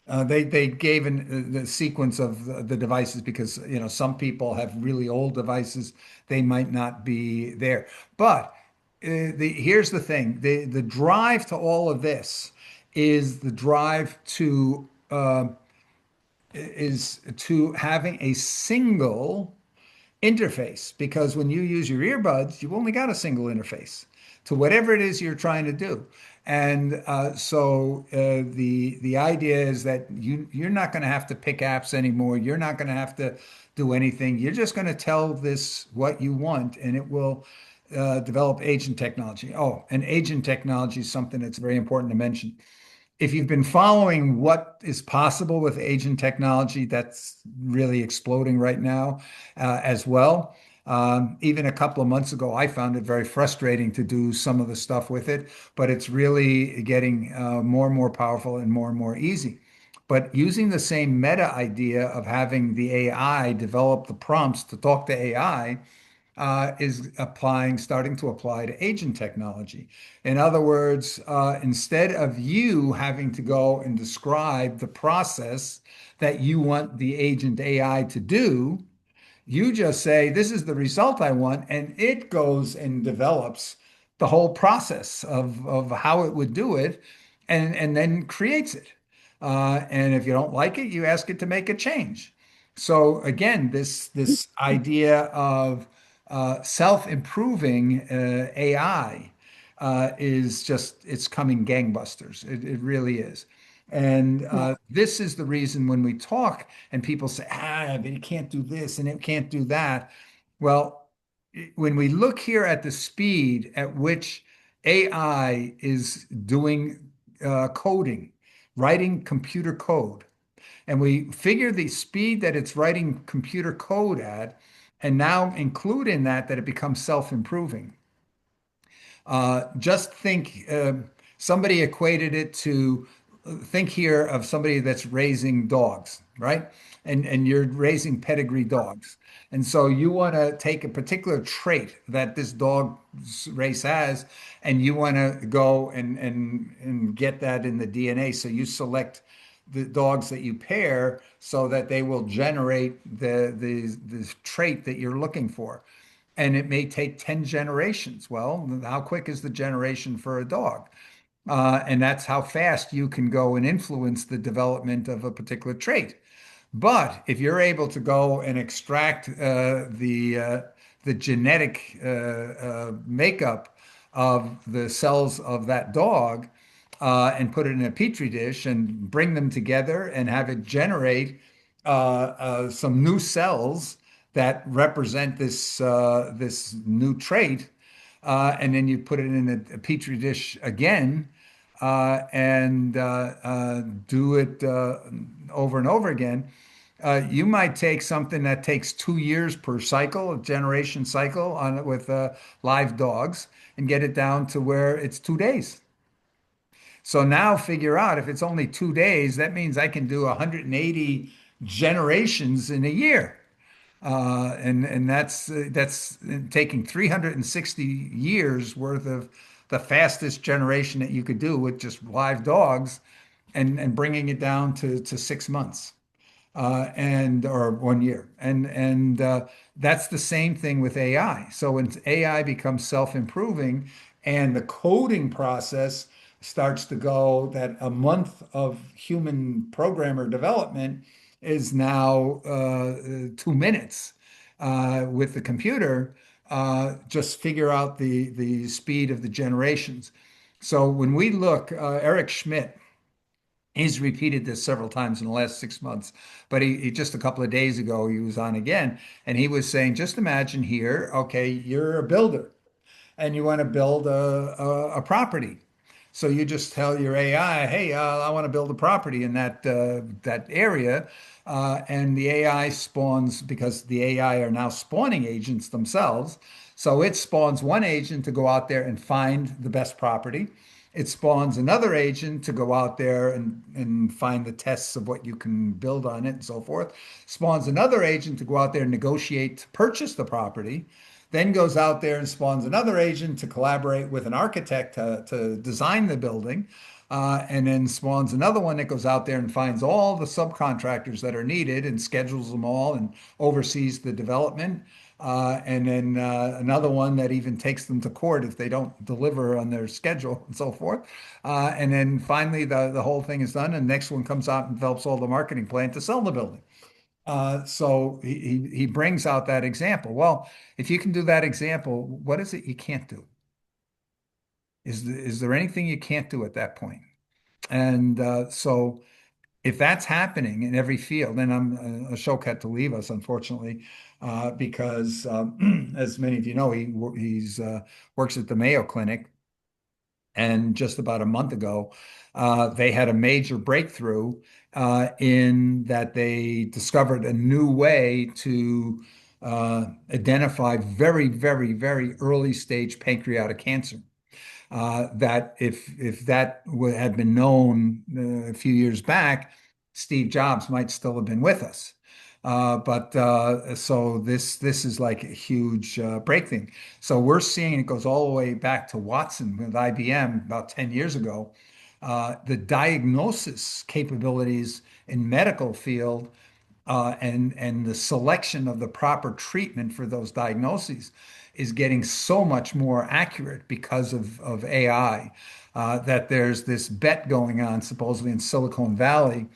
they gave the sequence of the devices because some people have really old devices, they might not be there. But here's the thing: the drive to all of this is the drive to having a single interface, because when you use your earbuds, you've only got a single interface to whatever it is you're trying to do. And the idea is that you're not going to have to pick apps anymore. You're not going to have to do anything. You're just going to tell this what you want, and it will develop agent technology. Oh, and agent technology is something that's very important to mention. If you've been following what is possible with agent technology, that's really exploding right now as well. Even a couple of months ago, I found it very frustrating to do some of the stuff with it, but it's really getting more and more powerful and more easy. But using the same meta idea of having the AI develop the prompts to talk to AI is starting to apply to agent technology. In other words, instead of you having to go and describe the process that you want the agent AI to do, you just say, this is the result I want, and it goes and develops the whole process of how it would do it, and then creates it. And if you don't like it, you ask it to make a change. So again, this idea of self-improving AI it's coming gangbusters. It really is. And this is the reason when we talk and people say, but it can't do this and it can't do that. Well, when we look here at the speed at which AI is doing coding, writing computer code, and we figure the speed that it's writing computer code at, and now include in that it becomes self-improving. Just think, somebody equated it to, think here of somebody that's raising dogs, right? And you're raising pedigree dogs. And so you want to take a particular trait that this dog race has, and you want to go and get that in the DNA. So you select the dogs that you pair so that they will generate the trait that you're looking for. And it may take 10 generations. Well, how quick is the generation for a dog? And that's how fast you can go and influence the development of a particular trait. But if you're able to go and extract the genetic makeup of the cells of that dog and put it in a petri dish and bring them together and have it generate some new cells that represent this new trait, and then you put it in a petri dish again, and do it over and over again. You might take something that takes 2 years per cycle, a generation cycle on with live dogs, and get it down to where it's 2 days. So now figure out if it's only 2 days, that means I can do 180 generations in a year. And that's taking 360 years worth of the fastest generation that you could do with just live dogs, and bringing it down to 6 months, and or 1 year, and that's the same thing with AI. So when AI becomes self-improving and the coding process starts to go, that a month of human programmer development is now 2 minutes with the computer. Just figure out the speed of the generations. So when we look, Eric Schmidt, he's repeated this several times in the last 6 months, but he just a couple of days ago he was on again, and he was saying, just imagine here, okay, you're a builder and you want to build a property. So you just tell your AI, hey, I want to build a property in that area, and the AI spawns, because the AI are now spawning agents themselves. So it spawns one agent to go out there and find the best property. It spawns another agent to go out there and find the tests of what you can build on it and so forth. Spawns another agent to go out there and negotiate to purchase the property, then goes out there and spawns another agent to collaborate with an architect to design the building, and then spawns another one that goes out there and finds all the subcontractors that are needed and schedules them all and oversees the development. And then another one that even takes them to court if they don't deliver on their schedule and so forth. And then finally, the whole thing is done, and the next one comes out and develops all the marketing plan to sell the building. So he brings out that example. Well, if you can do that example, what is it you can't do? Is there anything you can't do at that point? And so if that's happening in every field, and Ashok had to leave us, unfortunately, because as many of you know, he's works at the Mayo Clinic, and just about a month ago, they had a major breakthrough in that they discovered a new way to identify very, very, very early stage pancreatic cancer. That if that had been known a few years back, Steve Jobs might still have been with us. But so this is like a huge breakthing. So we're seeing it goes all the way back to Watson with IBM about 10 years ago. The diagnosis capabilities in medical field, and the selection of the proper treatment for those diagnoses is getting so much more accurate because of AI, that there's this bet going on supposedly in Silicon Valley,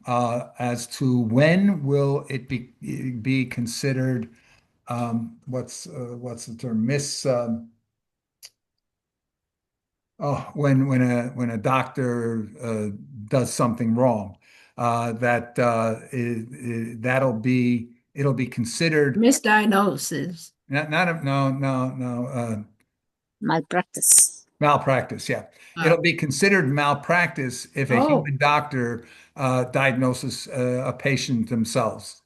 as to when will it be considered, what's the term, when a doctor does something wrong, that it'll be considered Misdiagnosis. not a, no, no, no, Malpractice. malpractice. Yeah, Uh, it'll be considered malpractice if a oh, human doctor diagnoses a patient themselves.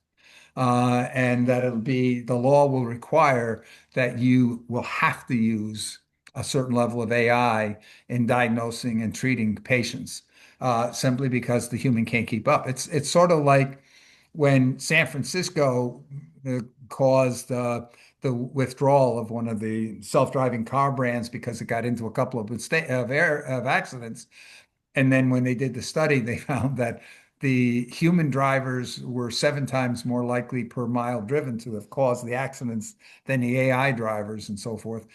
And that it'll be, the law will require that you will have to use a certain level of AI in diagnosing and treating patients, simply because the human can't keep up. It's sort of like when San Francisco caused the withdrawal of one of the self-driving car brands because it got into a couple of of accidents. And then when they did the study, they found that the human drivers were 7 times more likely per mile driven to have caused the accidents than the AI drivers and so forth.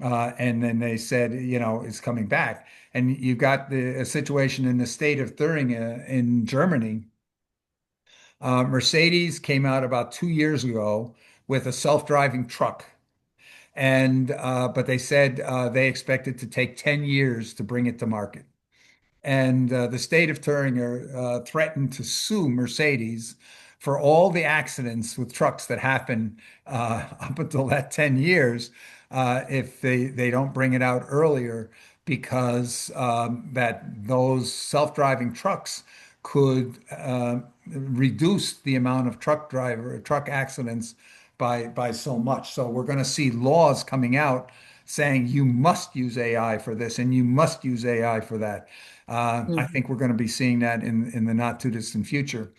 And then they said, it's coming back. And you've got a situation in the state of Thuringia in Germany. Mercedes came out about 2 years ago with a self-driving truck. And but they said they expected to take 10 years to bring it to market. And the state of Thuringia threatened to sue Mercedes for all the accidents with trucks that happen up until that 10 years, if they don't bring it out earlier, because that those self-driving trucks could reduce the amount of truck accidents by so much. So we're going to see laws coming out saying you must use AI for this and you must use AI for that. I Mhm. think we're going to be seeing that in the not too distant future.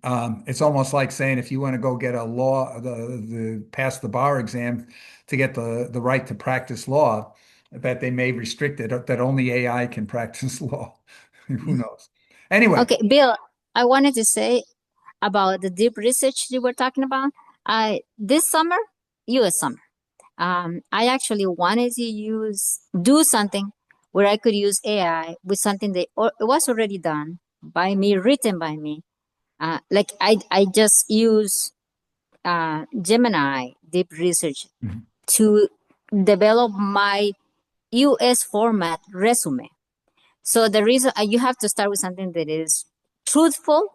It's almost like saying if you want to go get a law, the pass the bar exam to get the right to practice law, that they may restrict it, that only AI can practice law. Who knows? Anyway, Okay, Bill, I wanted to say about the deep research you were talking about. This summer, US summer, I actually wanted to do something where I could use AI with something that it was already done by me, written by me. Like I just use Gemini deep research mhm. to develop my US format resume. So the reason you have to start with something that is truthful.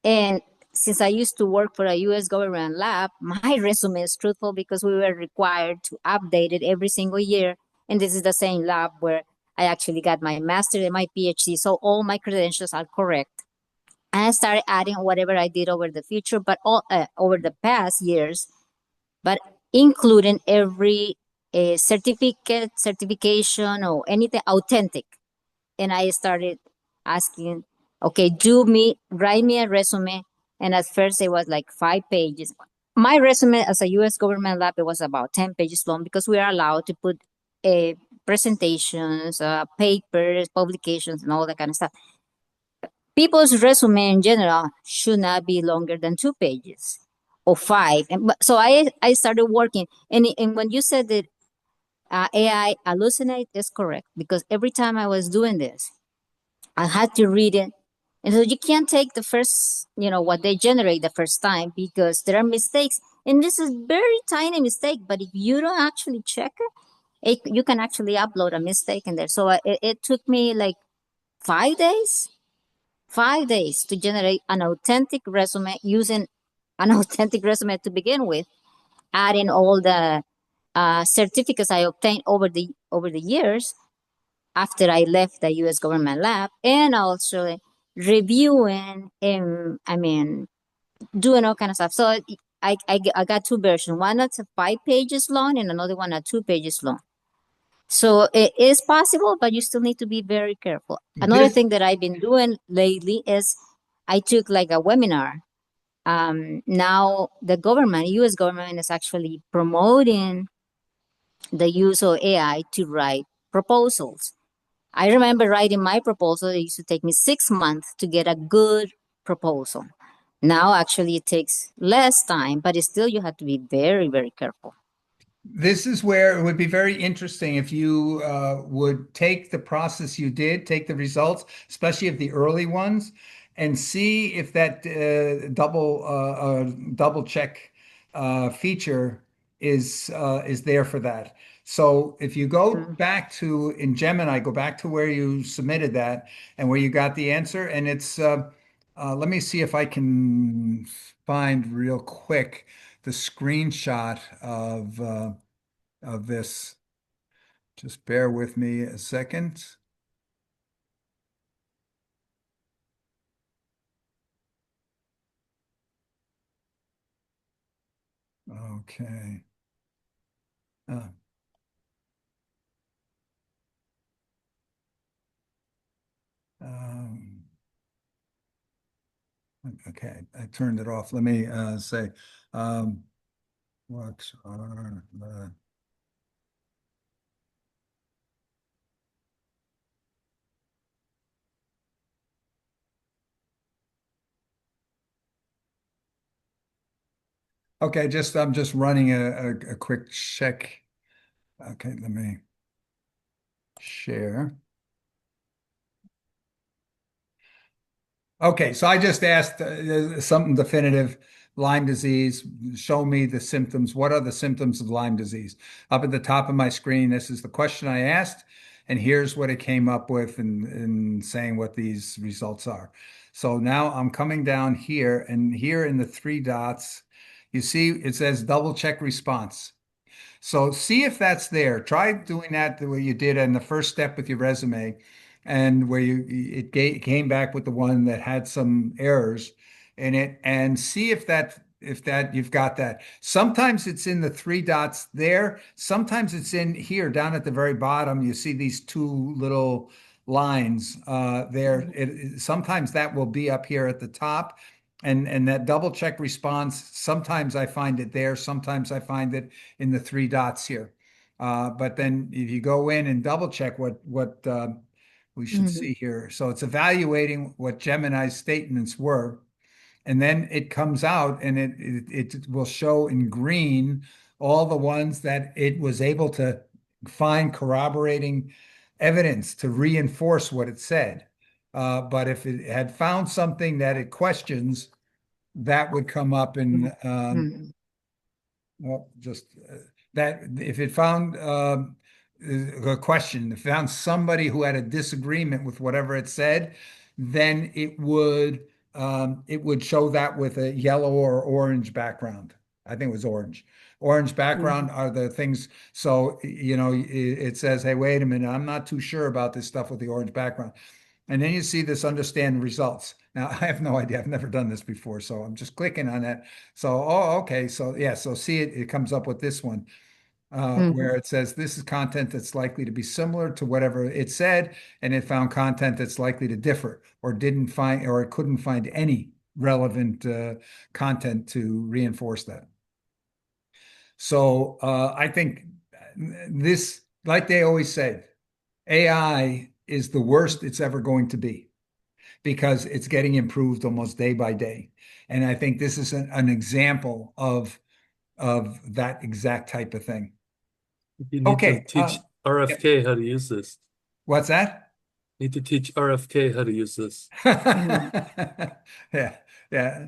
And since I used to work for a US government lab, my resume is truthful because we were required to update it every single year. And this is the same lab where I actually got my master and my PhD. So all my credentials are correct. And I started adding whatever I did over the future, but all over the past years, but including every certificate, certification, or anything authentic. And I started asking, okay, write me a resume. And at first it was like 5 pages. My resume as a US government lab, it was about 10 pages long because we are allowed to put presentations, papers, publications, and all that kind of stuff. People's resume in general should not be longer than 2 pages or five. So I started working. And when you said that AI hallucinate is correct because every time I was doing this, I had to read it. And so you can't take the first, what they generate the first time because there are mistakes. And this is very tiny mistake, but if you don't actually check you can actually upload a mistake in there. So it took me like 5 days, 5 days to generate an authentic resume using an authentic resume to begin with, adding all the certificates I obtained over the years after I left the U.S. government lab, and also reviewing and doing all kind of stuff. So I got two versions. One that's 5 pages long, and another one at 2 pages long. So it is possible, but you still need to be very careful. Another This thing that I've been doing lately is I took like a webinar. Now the government, U.S. government, is actually promoting the use of AI to write proposals. I remember writing my proposal. It used to take me 6 months to get a good proposal. Now, actually, it takes less time, but still, you have to be very, very careful. This is where it would be very interesting if you would take the process you did, take the results, especially of the early ones, and see if that double check feature is there for that. So if you go Mm. back to in Gemini, go back to where you submitted that and where you got the answer, and it's let me see if I can find real quick the screenshot of this. Just bear with me a second. Okay. Uh, um, okay, I turned it off. Let me say, um, what are the okay, I'm just running a quick check. Okay, let me share. Okay, so I just asked something definitive. Lyme disease, show me the symptoms. What are the symptoms of Lyme disease? Up at the top of my screen, this is the question I asked, and here's what it came up with and saying what these results are. So now I'm coming down here, and here in the three dots, you see it says double check response. So see if that's there. Try doing that the way you did in the first step with your resume, and where came back with the one that had some errors in it, and see if that you've got that. Sometimes it's in the three dots there. Sometimes it's in here down at the very bottom. You see these two little lines there. Sometimes that will be up here at the top. And that double check response, sometimes I find it there, sometimes I find it in the three dots here. But then if you go in and double check what we should Mhm. see here. So it's evaluating what Gemini's statements were. And then it comes out and it will show in green all the ones that it was able to find corroborating evidence to reinforce what it said. But if it had found something that it questions, that would come up in Mhm. well, just that if it found a question, if it found somebody who had a disagreement with whatever it said, then it would show that with a yellow or orange background. I think it was orange. Orange background Mhm. are the things. So, it says, hey, wait a minute, I'm not too sure about this stuff with the orange background. And then you see this understand results. Now, I have no idea. I've never done this before. So I'm just clicking on that. So, oh, okay. So, yeah. So see it comes up with this one where Mhm. it says this is content that's likely to be similar to whatever it said. And it found content that's likely to differ or didn't find or it couldn't find any relevant content to reinforce that. So I think this, like they always say, AI is the worst it's ever going to be because it's getting improved almost day by day. And I think this is an example of that exact type of thing. You need to Okay. teach Yeah. RFK how to use this. What's that? Need to teach RFK how to use this. Mhm. Yeah, yeah.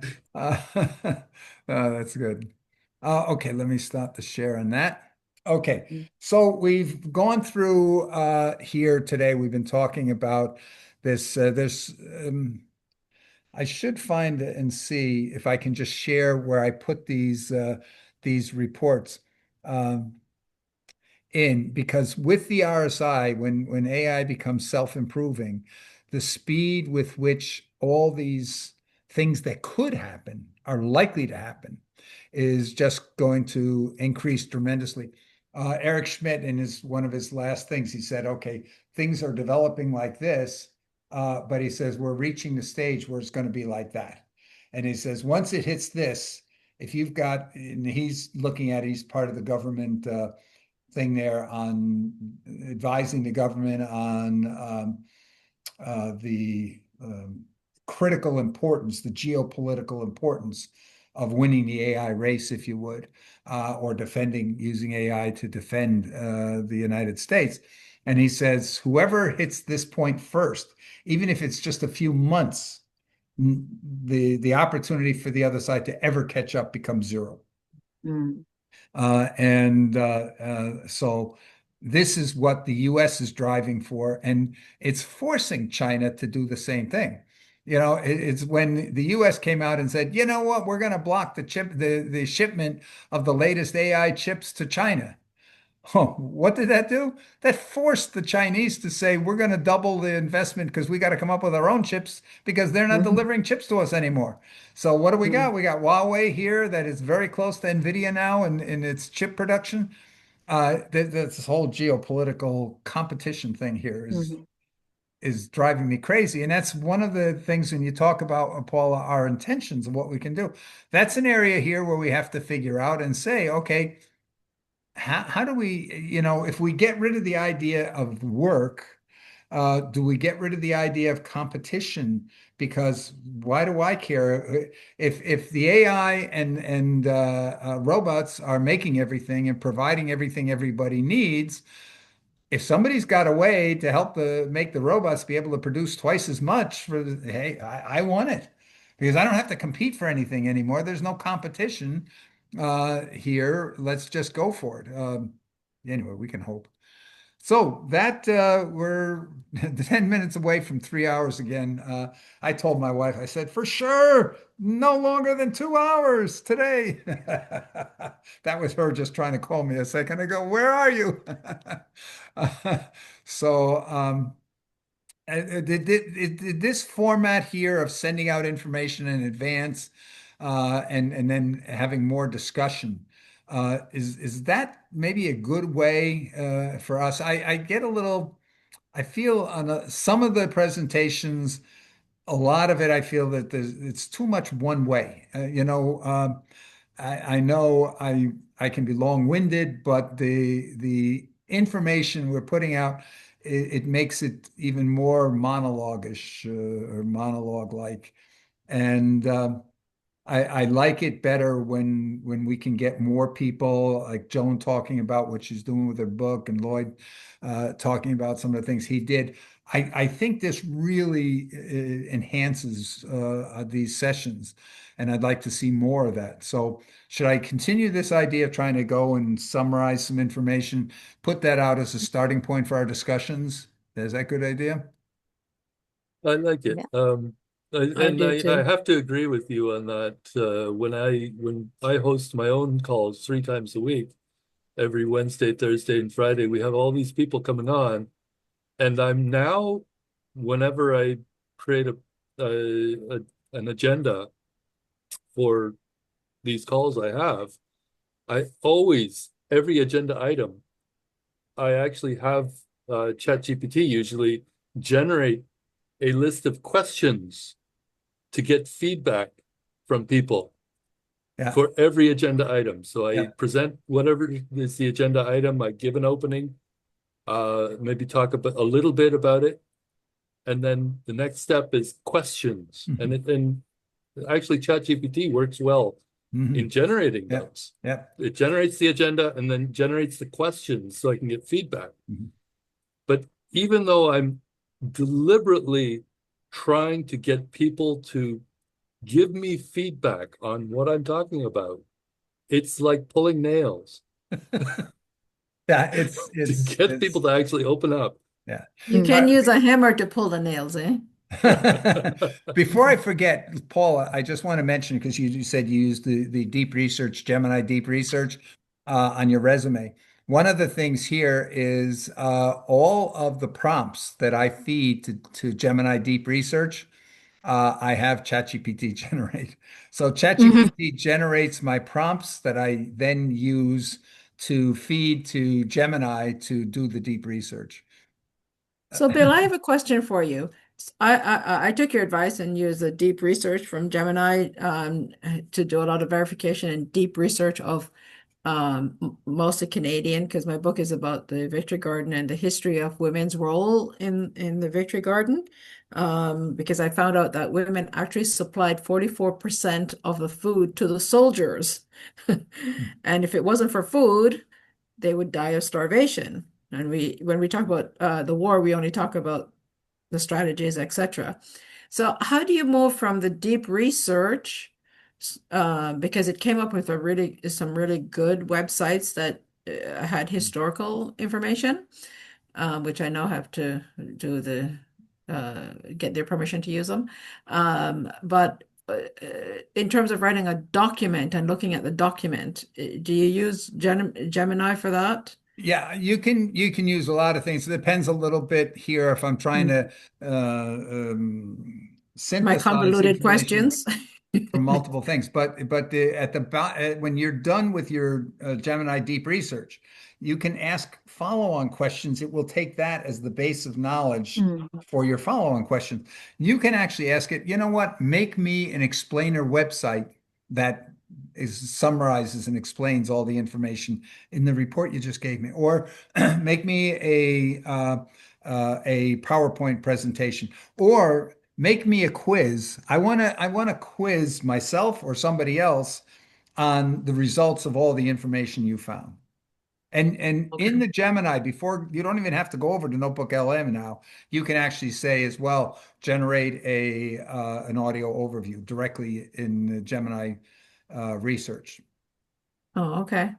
That's good. Okay, let me stop the share on that. Okay, so we've gone through here today. We've been talking about this. I should find and see if I can just share where I put these reports. Um, in because with the RSI, when AI becomes self-improving, the speed with which all these things that could happen are likely to happen is just going to increase tremendously. Eric Schmidt, in his one of his last things, he said, "Okay, things are developing like this, but he says we're reaching the stage where it's going to be like that." And he says once it hits this, if you've got, and he's looking at, he's part of the government thing there on advising the government on the critical importance, the geopolitical importance of winning the AI race, if you would, or defending, using AI to defend the United States. And he says, whoever hits this point first, even if it's just a few months, the opportunity for the other side to ever catch up becomes zero. Mhm. So this is what the US is driving for, and it's forcing China to do the same thing. It's when the US came out and said, you know what, we're going to block the shipment of the latest AI chips to China. Oh, what did that do? That forced the Chinese to say, we're going to double the investment because we got to come up with our own chips because they're not Mhm. delivering chips to us anymore. So what do we got? Mhm. We got Huawei here that is very close to NVIDIA now in its chip production. This whole geopolitical competition thing here Mhm. is driving me crazy. And that's one of the things when you talk about, Paula, our intentions and what we can do. That's an area here where we have to figure out and say, okay, how do we, if we get rid of the idea of work, do we get rid of the idea of competition? Because why do I care if the AI and robots are making everything and providing everything everybody needs? If somebody's got a way to help make the robots be able to produce twice as much hey, I want it because I don't have to compete for anything anymore. There's no competition here. Let's just go for it. Anyway, we can hope. So that we're 10 minutes away from 3 hours again. I told my wife, I said, for sure, no longer than 2 hours today. That was her just trying to call me a second ago. Where are you? So this format here of sending out information in advance and then having more discussion, is that maybe a good way for us? I get a little, I feel on some of the presentations a lot of it, I feel that it's too much one way. I know I can be long-winded, but the information we're putting out, it makes it even more monologuish or monologue-like. And I like it better when we can get more people like Joan talking about what she's doing with her book and Lloyd talking about some of the things he did. I think this really enhances these sessions, and I'd like to see more of that. So, should I continue this idea of trying to go and summarize some information, put that out as a starting point for our discussions? Is that a good idea? I like it. Yeah. I And do I too. have to agree with you on that. When I host my own calls 3 times a week, every Wednesday, Thursday, and Friday, we have all these people coming on, and I'm now, whenever I create an agenda for these calls I have, I always every agenda item, I actually have ChatGPT usually generate a list of questions to get feedback from people Yeah. for every agenda item. So I Yeah. present whatever is the agenda item, I give an opening, maybe talk about a little bit about it, and then the next step is questions. Mhm. And actually ChatGPT works well in Mhm. generating Yeah. those. Yeah. It generates the agenda and then generates the questions so I can get feedback. Mhm. But even though I'm deliberately trying to get people to give me feedback on what I'm talking about, it's like pulling nails Yeah, to get people to actually open up. yeah. You Mm. can use a hammer to pull the nails, eh? Before I forget, Paula, I just want to mention because you said you used the deep research, Gemini deep research on your resume. One of the things here is all of the prompts that I feed to Gemini deep research, I have ChatGPT generate. So Mhm. ChatGPT generates my prompts that I then use to feed to Gemini to do the deep research. So, Bill, I have a question for you. I took your advice and used the deep research from Gemini to do a lot of verification and deep research of mostly Canadian, because my book is about the Victory Garden and the history of women's role in the Victory Garden. Because I found out that women actually supplied 44% of the food to the soldiers. And if it wasn't for food, they would die of starvation. And when we talk about the war, we only talk about the strategies, etc. So how do you move from the deep research, because it came up with some really good websites that had historical information, which I now have to do get their permission to use them. But in terms of writing a document and looking at the document, do you use Gemini for that? Yeah, you can use a lot of things. It depends a little bit here if I'm trying Mm. to My synthesize convoluted information questions. from multiple things. But when you're done with your Gemini deep research, you can ask follow-on questions. It will take that as the base of knowledge Mm. for your follow-on question. You can actually ask it, you know what, make me an explainer website that summarizes and explains all the information in the report you just gave me, or make me a PowerPoint presentation, or make me a quiz. I want to quiz myself or somebody else on the results of all the information you found. And Okay. in the Gemini, before you don't even have to go over to Notebook LM now, you can actually say as well, generate an audio overview directly in the Gemini research. Oh, okay.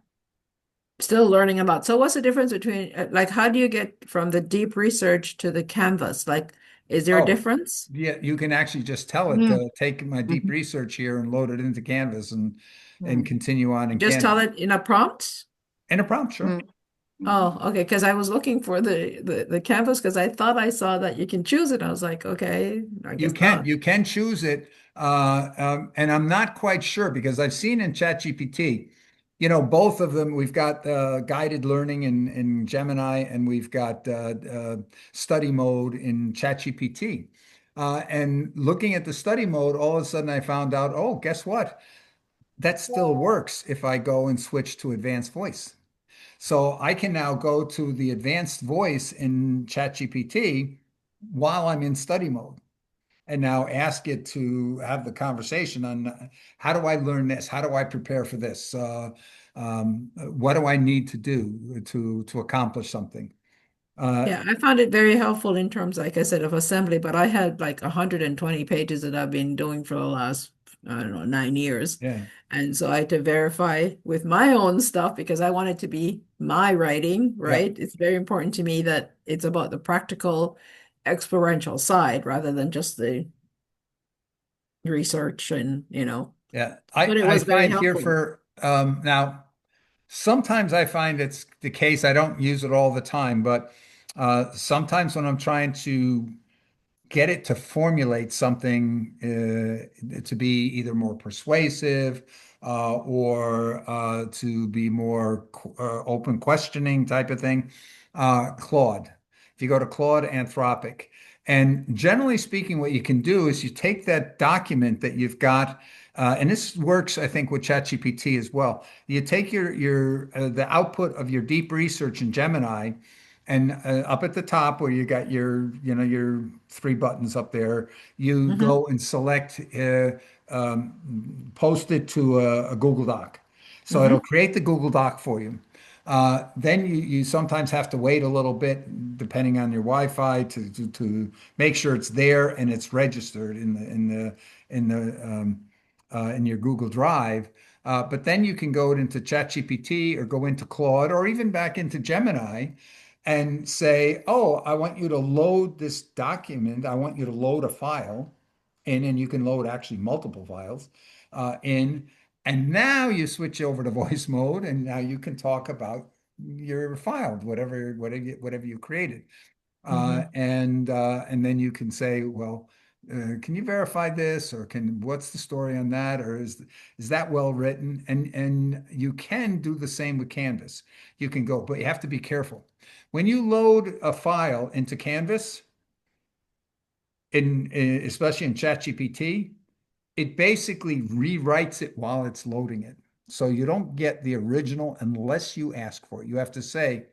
Still learning a lot. So what's the difference between like how do you get from the deep research to the canvas? Like, is there a Oh, difference? yeah, you can actually just tell it, Mm. take my deep Mhm. research here and load it into Canvas and Mm. continue on in Just tell Canvas. it in a prompt? And a prompt, sure. Mm. Oh, okay. Because I was looking for the canvas because I thought I saw that you can choose it. I was like, okay, I You guess can not. you can choose it, and I'm not quite sure because I've seen in ChatGPT, both of them. We've got guided learning in Gemini, and we've got study mode in ChatGPT. And looking at the study mode, all of a sudden I found out, oh, guess what? That still works if I go and switch to advanced voice. So I can now go to the advanced voice in ChatGPT while I'm in study mode and now ask it to have the conversation on how do I learn this? How do I prepare for this? What do I need to do to accomplish something? Yeah, I found it very helpful in terms, like I said, of assembly, but I had like 120 pages that I've been doing for the last, I don't know, 9 years. Yeah, And so I had to verify with my own stuff because I want it to be my writing, yeah. right? It's very important to me that it's about the practical, experiential side rather than just the research and. Yeah, But it I was very find here helpful. for now, sometimes I find it's the case. I don't use it all the time, but sometimes when I'm trying to get it to formulate something to be either more persuasive or to be more open questioning type of thing. Claude. If you go to Claude Anthropic, and generally speaking, what you can do is you take that document that you've got, and this works, I think, with ChatGPT as well. You take your the output of your deep research in Gemini, and up at the top where you got your three buttons up there, you Hmm. go and select post it to a Google Doc. So it'll Hmm. create the Google Doc for you. Then you sometimes have to wait a little bit depending on your Wi-Fi to make sure it's there and it's registered in your Google Drive. But then you can go into ChatGPT or go into Claude or even back into Gemini and say, oh, I want you to load this document. I want you to load a file in, and you can load actually multiple files in. And now you switch over to voice mode, and now you can talk about your file, whatever you created. Hmm. And then you can say, well, can you verify this, or what's the story on that, or is that well written? And you can do the same with Canvas. You can go, but you have to be careful. When you load a file into Canvas, especially in ChatGPT, it basically rewrites it while it's loading it. So you don't get the original unless you ask for it. You have to say,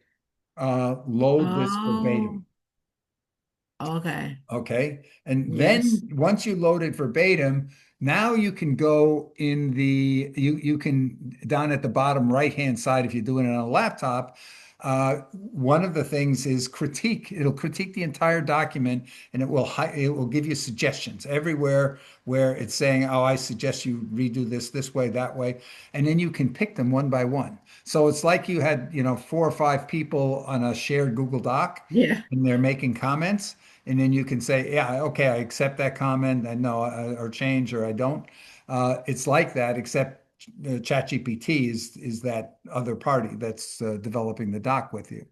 load this verbatim. Oh, okay. Okay. And Yes. then once you load it verbatim, now you can go in you can down at the bottom right hand side, if you're doing it on a laptop, one of the things is critique. It'll critique the entire document, and it will give you suggestions everywhere where it's saying, oh, I suggest you redo this way, that way. And then you can pick them one by one. So it's like you had, 4 or 5 people on a shared Google Doc Yeah. and they're making comments. And then you can say, yeah, okay, I accept that comment, and no, or change, or I don't. It's like that, except ChatGPT is that other party that's developing the doc with you.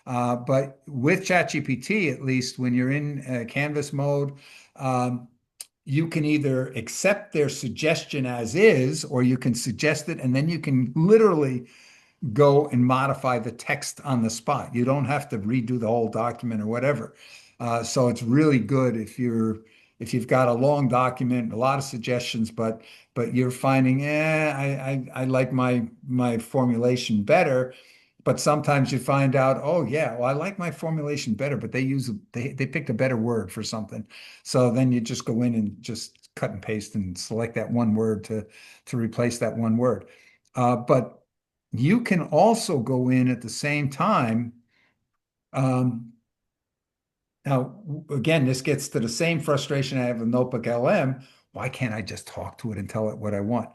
But with ChatGPT, at least when you're in Canvas mode, um, you can either accept their suggestion as is, or you can suggest it, and then you can literally go and modify the text on the spot. You don't have to redo the whole document or whatever. So it's really good if you've got a long document, a lot of suggestions, but you're finding, I like my formulation better. But sometimes you find out, oh yeah, well, I like my formulation better, but they picked a better word for something. So then you just go in and just cut and paste and select that one word to replace that one word. But you can also go in at the same time. Um, Now, again, this gets to the same frustration I have with Notebook LM. Why can't I just talk to it and tell it what I want?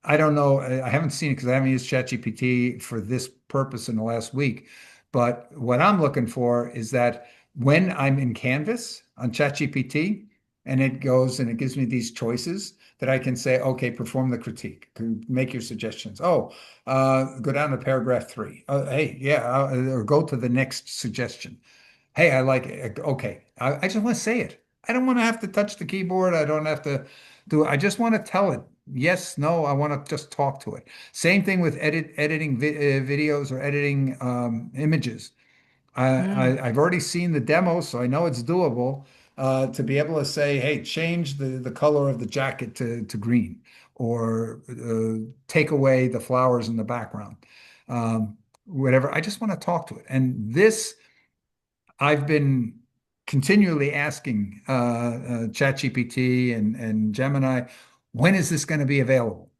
I don't know. I haven't seen it because I haven't used ChatGPT for this purpose in the last week. But what I'm looking for is that when I'm in Canvas on ChatGPT and it goes and it gives me these choices, that I can say, okay, perform the critique, make your suggestions. Oh, go down to paragraph 3. Hey, yeah, or go to the next suggestion. Hey, I like it. Okay. I just want to say it. I don't want to have to touch the keyboard. I don't have to do it. I just want to tell it yes, no. I want to just talk to it. Same thing with editing videos or editing images. Mm. I've already seen the demo, so I know it's doable. to be able to say, hey, change the color of the jacket to green, or take away the flowers in the background. Whatever. I just want to talk to it. And this, I've been continually asking ChatGPT and Gemini, when is this going to be available?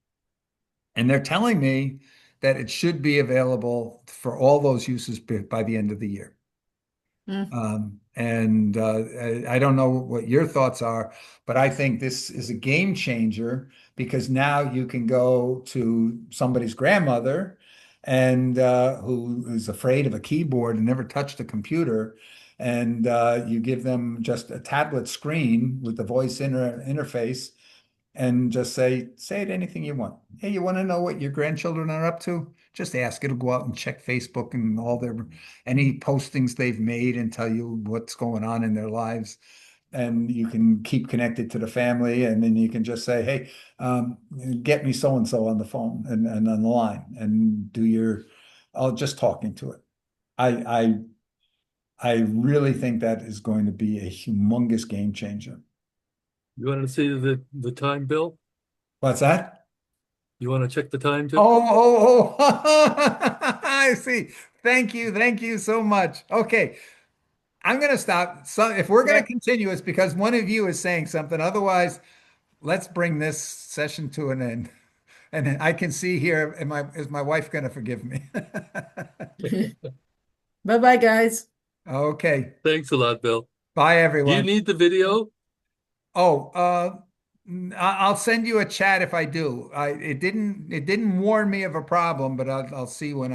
And they're telling me that it should be available for all those uses by the end of the year. Mm. And I don't know what your thoughts are, but I think this is a game changer because now you can go to somebody's grandmother and who is afraid of a keyboard and never touched a computer, and you give them just a tablet screen with the voice interface, and just say it anything you want. Hey, you want to know what your grandchildren are up to? Just ask. It'll go out and check Facebook and all their any postings they've made and tell you what's going on in their lives. And you can keep connected to the family, and then you can just say, "Hey, get me so and so on the phone and on the line, and do your." I'll just talking to it. I I really think that is going to be a humongous game changer. You want to see the time, Bill? What's that? You want to check the time too? Oh, I see. Thank you. Thank you so much. Okay. I'm going to stop. So if we're going to continue, it's because one of you is saying something. Otherwise, let's bring this session to an end. And I can see here, is my wife going to forgive me? Bye-bye, guys. Okay. Thanks a lot, Bill. Bye, Do you everyone. need the video? Oh, I'll send you a chat if I do. It didn't warn me of a problem, but I'll see when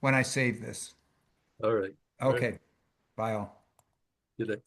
I save this. All right. All right. Okay. Bye all. Good day.